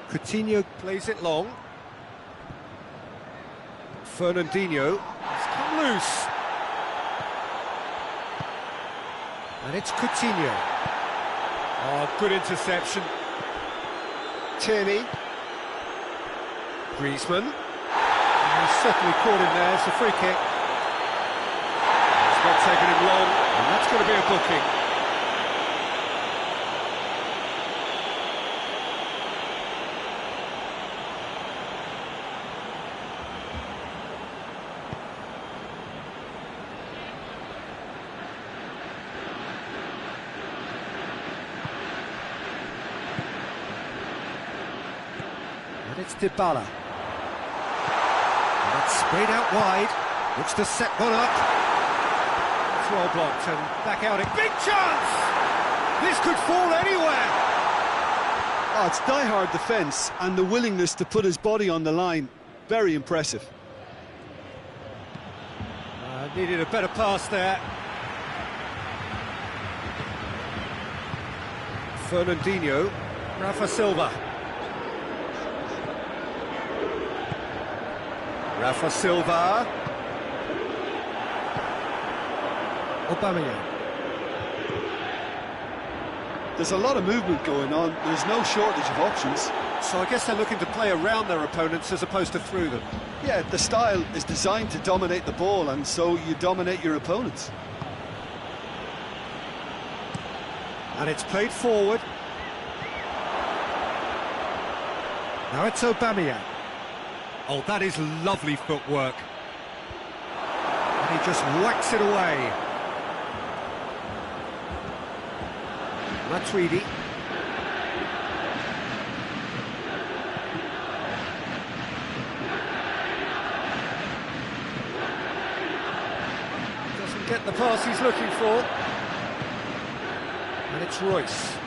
Coutinho plays it long. Fernandinho has come loose. And it's Coutinho. Oh, good interception. Tierney. Griezmann. He's certainly caught him there, it's a free kick. It's not taken him long, and that's going to be a booking. And it's Dybala. And that's sprayed out wide. Looks to set one up. It's well blocked and back out. Big chance! This could fall anywhere. Oh, it's die-hard defence and the willingness to put his body on the line. Very impressive. Needed a better pass there. Fernandinho. Rafa Silva. Rafa Silva. Aubameyang. There's a lot of movement going on. There's no shortage of options. So I guess they're looking to play around their opponents as opposed to through them. Yeah, the style is designed to dominate the ball, and so you dominate your opponents. And it's played forward. Now it's Aubameyang. Oh, that is lovely footwork. And he just whacks it away. Matuidi. Doesn't get the pass he's looking for. And it's Royce.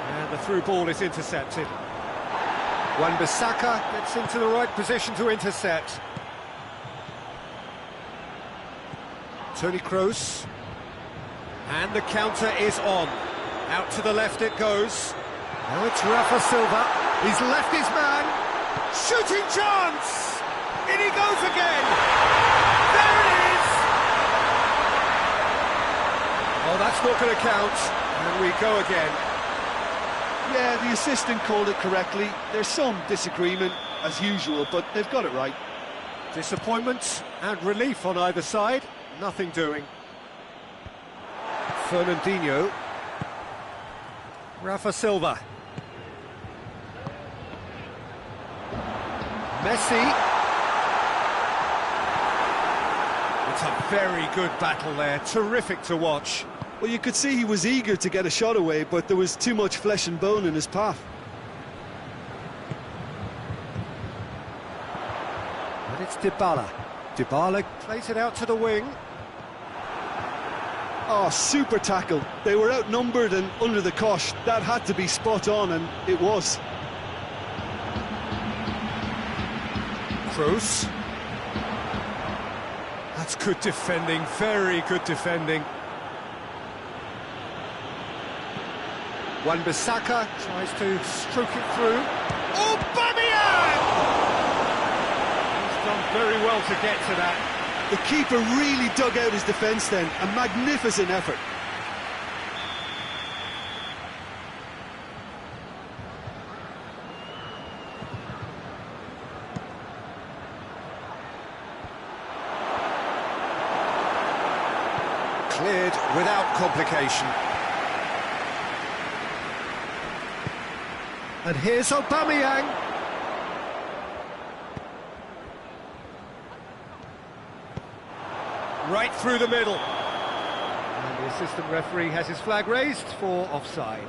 And the through ball is intercepted. Wan-Bissaka gets into the right position to intercept. Toni Kroos. And the counter is on. Out to the left it goes. Now it's Rafa Silva. He's left his man. Shooting chance! In he goes again! There it is! Oh, that's not going to count. And we go again. Yeah, the assistant called it correctly. There's some disagreement, as usual, but they've got it right. Disappointment and relief on either side. Nothing doing. Fernandinho. Rafa Silva. Messi. It's a very good battle there. Terrific to watch. Well, you could see he was eager to get a shot away, but there was too much flesh and bone in his path. And it's Dybala. Dybala plays it out to the wing. Oh, super tackle. They were outnumbered and under the cosh. That had to be spot on, and it was. Kroos. That's good defending, very good defending. Wan-Bissaka tries to stroke it through. Aubameyang! He's done very well to get to that. The keeper really dug out his defence then. A magnificent effort. Cleared without complication. And here's Aubameyang. Right through the middle. And the assistant referee has his flag raised for offside.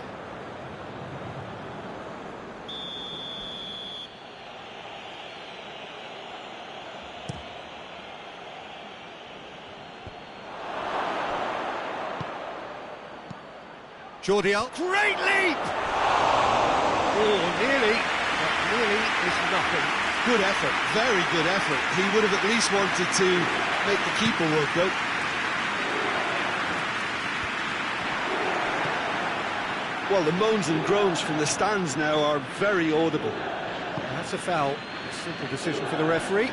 Jordi Alba. Great leap! Oh, nearly. But nearly is nothing. Good effort, very good effort. He would have at least wanted to make the keeper work out. Well, the moans and groans from the stands now are very audible. That's a foul. A simple decision for the referee.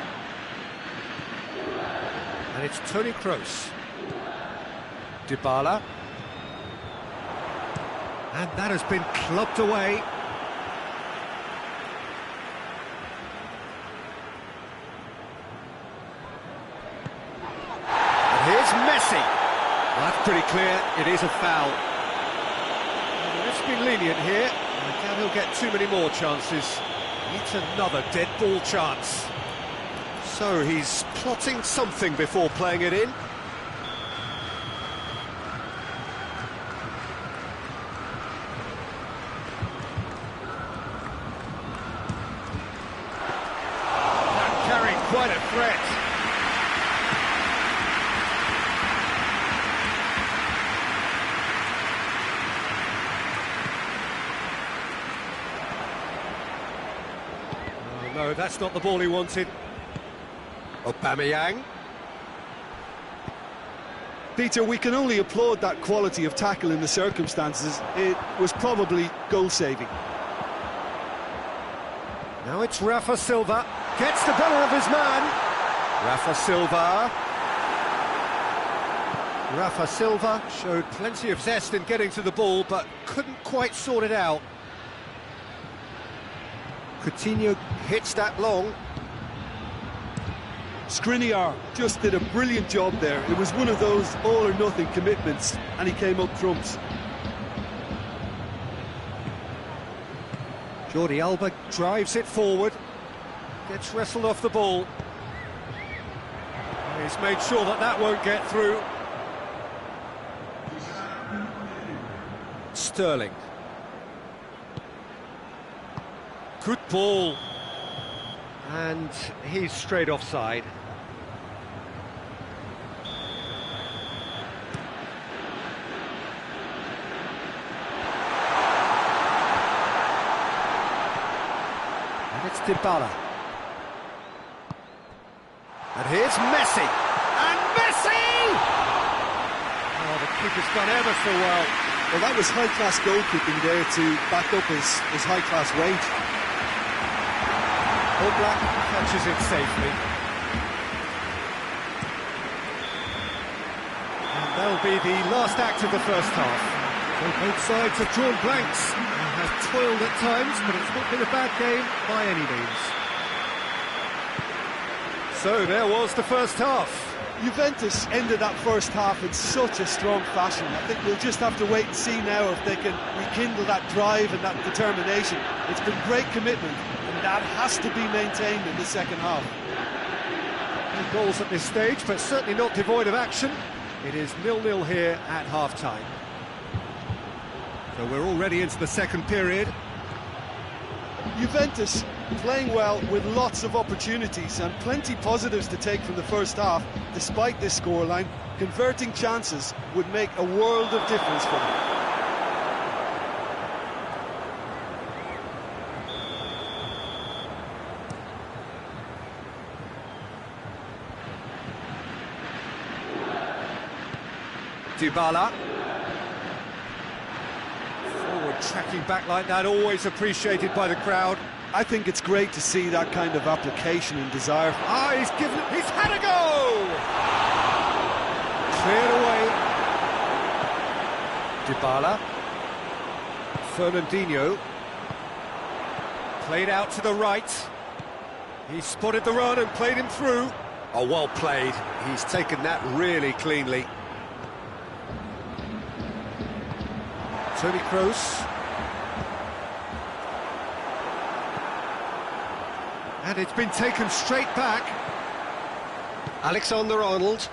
And it's Toni Kroos. Dybala. And that has been clubbed away. And here's Messi. Well, that's pretty clear. It is a foul. It's been lenient here. I doubt he'll get too many more chances. It's another dead ball chance. So he's plotting something before playing it in. That carried quite a threat. No, that's not the ball he wanted. Aubameyang. Peter, we can only applaud that quality of tackle in the circumstances. It was probably goal-saving. Now it's Rafa Silva. Gets the better of his man. Rafa Silva. Rafa Silva showed plenty of zest in getting to the ball, but couldn't quite sort it out. Coutinho hits that long. Skriniar just did a brilliant job there. It was one of those all-or-nothing commitments, and he came up trumps. Jordi Alba drives it forward. Gets wrestled off the ball. He's made sure that that won't get through. Sterling. Good ball. And he's straight offside. And it's Dybala. And here's Messi. And Messi! Oh, the keeper's done ever so well. Well, that was high-class goalkeeping there to back up his high-class weight. Oblak catches it safely. That'll be the last act of the first half. So both sides have drawn blanks and have toiled at times, but it's not been a bad game by any means. So there was the first half. Juventus ended that first half in such a strong fashion. I think we'll just have to wait and see now if they can rekindle that drive and that determination. It's been great commitment, and that has to be maintained in the second half. No goals at this stage, but certainly not devoid of action. It is 0-0 here at half-time. So we're already into the second period. Juventus playing well with lots of opportunities and plenty positives to take from the first half. Despite this scoreline, converting chances would make a world of difference for them. Dybala. Forward tracking back like that, always appreciated by the crowd. I think it's great to see that kind of application and desire. He's had a go! Cleared away. Dybala. Fernandinho. Played out to the right. He spotted the run and played him through. Oh, well played. He's taken that really cleanly. Toni Kroos. And it's been taken straight back. Alexander-Arnold.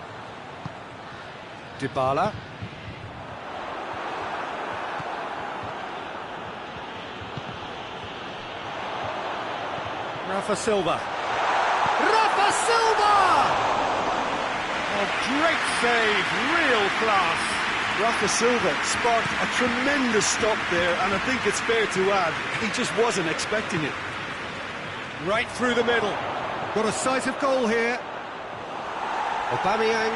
Dybala. Rafa Silva. Rafa Silva! A great save, real class. Rafa Silva sparked a tremendous stop there, and I think it's fair to add, he just wasn't expecting it. Right through the middle. Got a sight of goal here. Aubameyang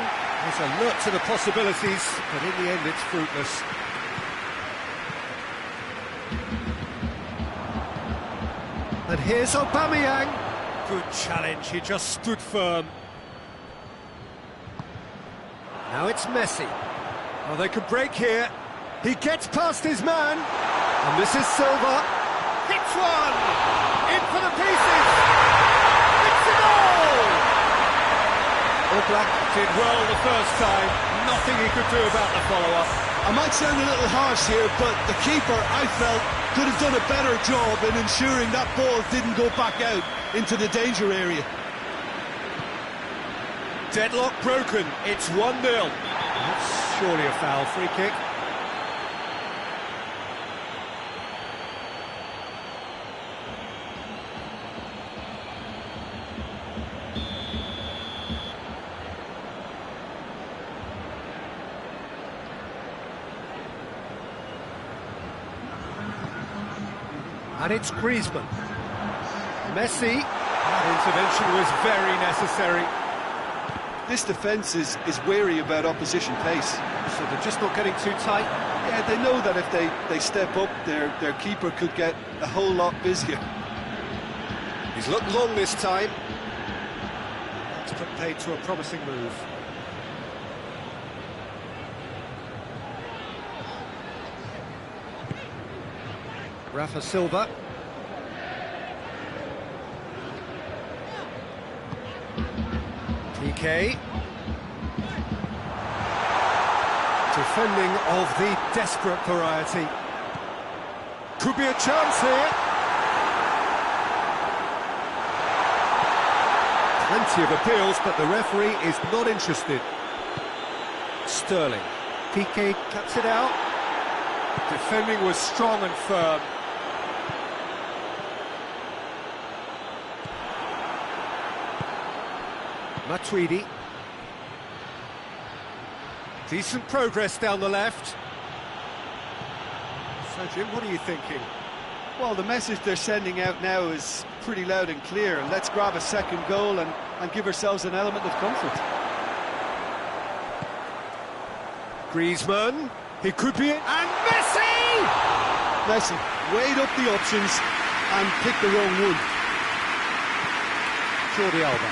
is alert to the possibilities, but in the end it's fruitless. And here's Aubameyang. Good challenge, he just stood firm. Now it's Messi. Oh, they could break here. He gets past his man. And this is Silva. Hits one! In for the pieces! It's a goal! Oblak did well the first time. Nothing he could do about the follow-up. I might sound a little harsh here, but the keeper, I felt, could have done a better job in ensuring that ball didn't go back out into the danger area. Deadlock broken. It's 1-0. That's surely a foul. Free kick. And it's Griezmann. Messi. That intervention was very necessary. This defence is wary about opposition pace. So they're just not getting too tight. Yeah, they know that if they step up, their keeper could get a whole lot busier. He's looked long this time. That's put paid to a promising move. Rafa Silva. PK. Defending of the desperate variety. Could be a chance here. Plenty of appeals, but the referee is not interested. Sterling. PK cuts it out. Defending was strong and firm. Matuidi. Decent progress down the left. So, Jim, what are you thinking? Well, the message they're sending out now is pretty loud and clear. Let's grab a second goal and give ourselves an element of comfort. Griezmann. He could be it. And Messi! Messi weighed up the options and picked the wrong one. Jordi Alba.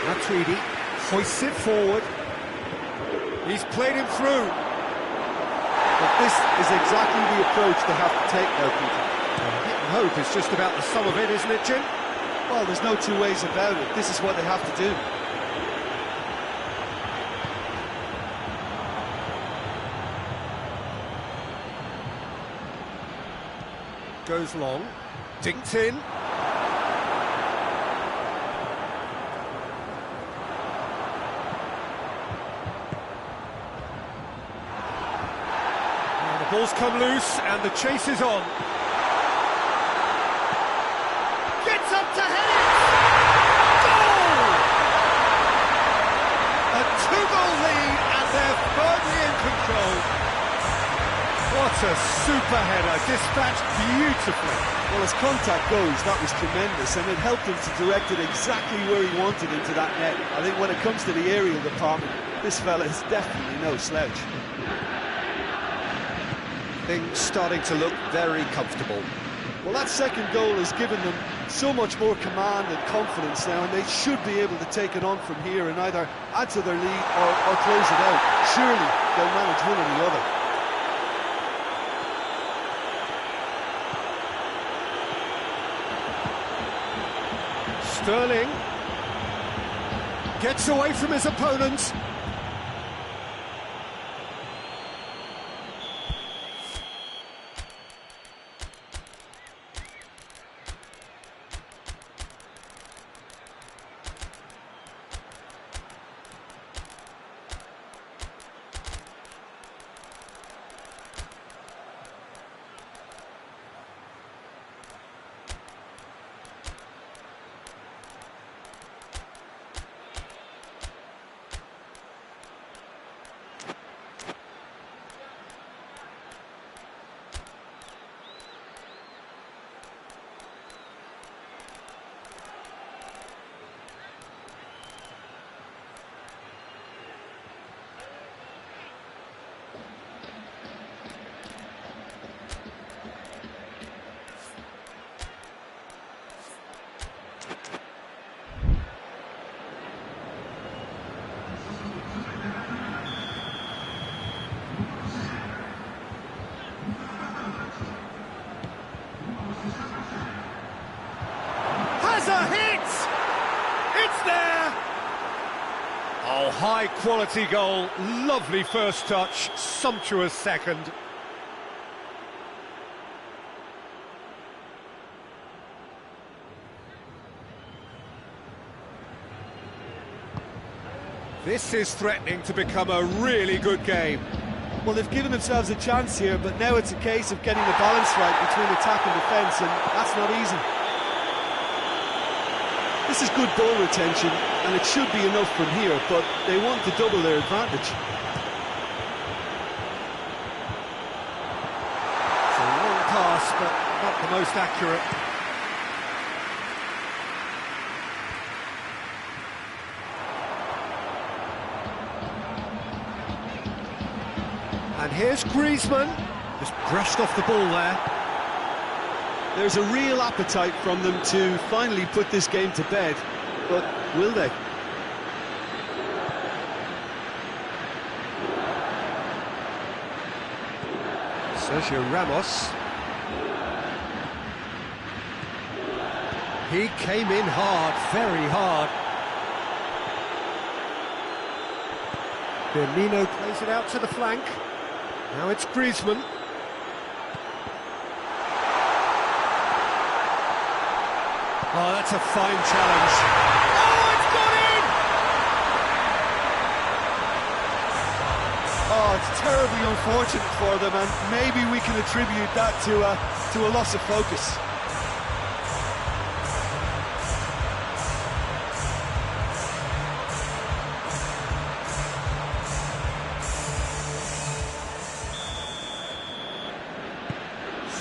Matuidi. hoists it forward. He's played him through. But this is exactly the approach they have to take now, Peter. Hit and hope is just about the sum of it, isn't it, Jim? Well, there's no two ways about it. This is what they have to do. Goes long, dinked in. Now the ball's come loose and the chase is on. Gets up to head it! Goal! A two-goal lead and they're firmly in control. What a super header, dispatched beautifully. Well, as contact goes, that was tremendous, and it helped him to direct it exactly where he wanted into that net. I think when it comes to the aerial department, this fella is definitely no slouch. Things starting to look very comfortable. Well, that second goal has given them so much more command and confidence now, and they should be able to take it on from here and either add to their lead or close it out. Surely they'll manage one or the other. Sterling gets away from his opponent. Has a hit! It's there! Oh, high quality goal, lovely first touch, sumptuous second. This is threatening to become a really good game. Well, they've given themselves a chance here, but now it's a case of getting the balance right between attack and defence, and that's not easy. This is good ball retention, and it should be enough from here, but they want to double their advantage. It's a long pass, but not the most accurate. And here's Griezmann, just brushed off the ball there. There's a real appetite from them to finally put this game to bed, but will they? Sergio Ramos. He came in hard, very hard. Firmino plays it out to the flank. Now it's Griezmann. Oh, that's a fine challenge. Oh, it's gone in! Oh, it's terribly unfortunate for them, and maybe we can attribute that to a loss of focus.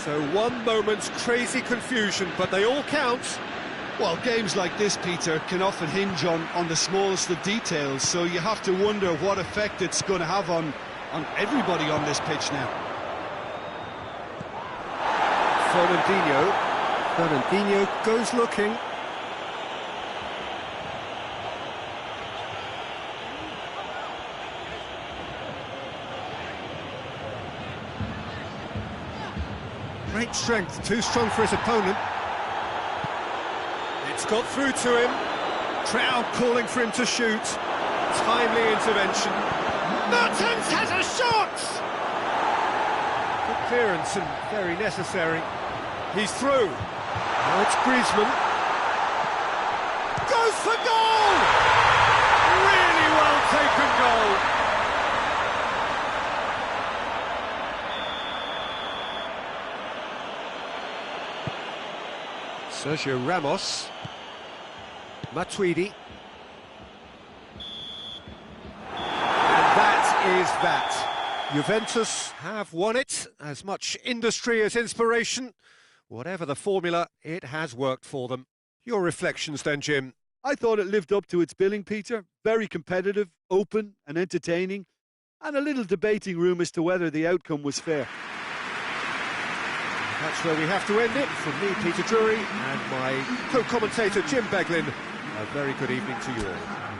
So one moment's crazy confusion, but they all count. Well, games like this, Peter, can often hinge on the smallest of details, so you have to wonder what effect it's going to have on everybody on this pitch now. Fernandinho goes looking. Great strength, too strong for his opponent. It's got through to him. Crowd calling for him to shoot. Timely intervention. Mertens has a shot! Good clearance and very necessary. He's through. Now it's Griezmann. Goes for goal! Really well taken goal. Sergio Ramos. Matuidi. And that is that. Juventus have won it. As much industry as inspiration. Whatever the formula, it has worked for them. Your reflections then, Jim? I thought it lived up to its billing, Peter. Very competitive, open and entertaining, and a little debating room as to whether the outcome was fair. That's where we have to end it. From me, Peter Drury, and my co-commentator, Jim Beglin. A very good evening to you all.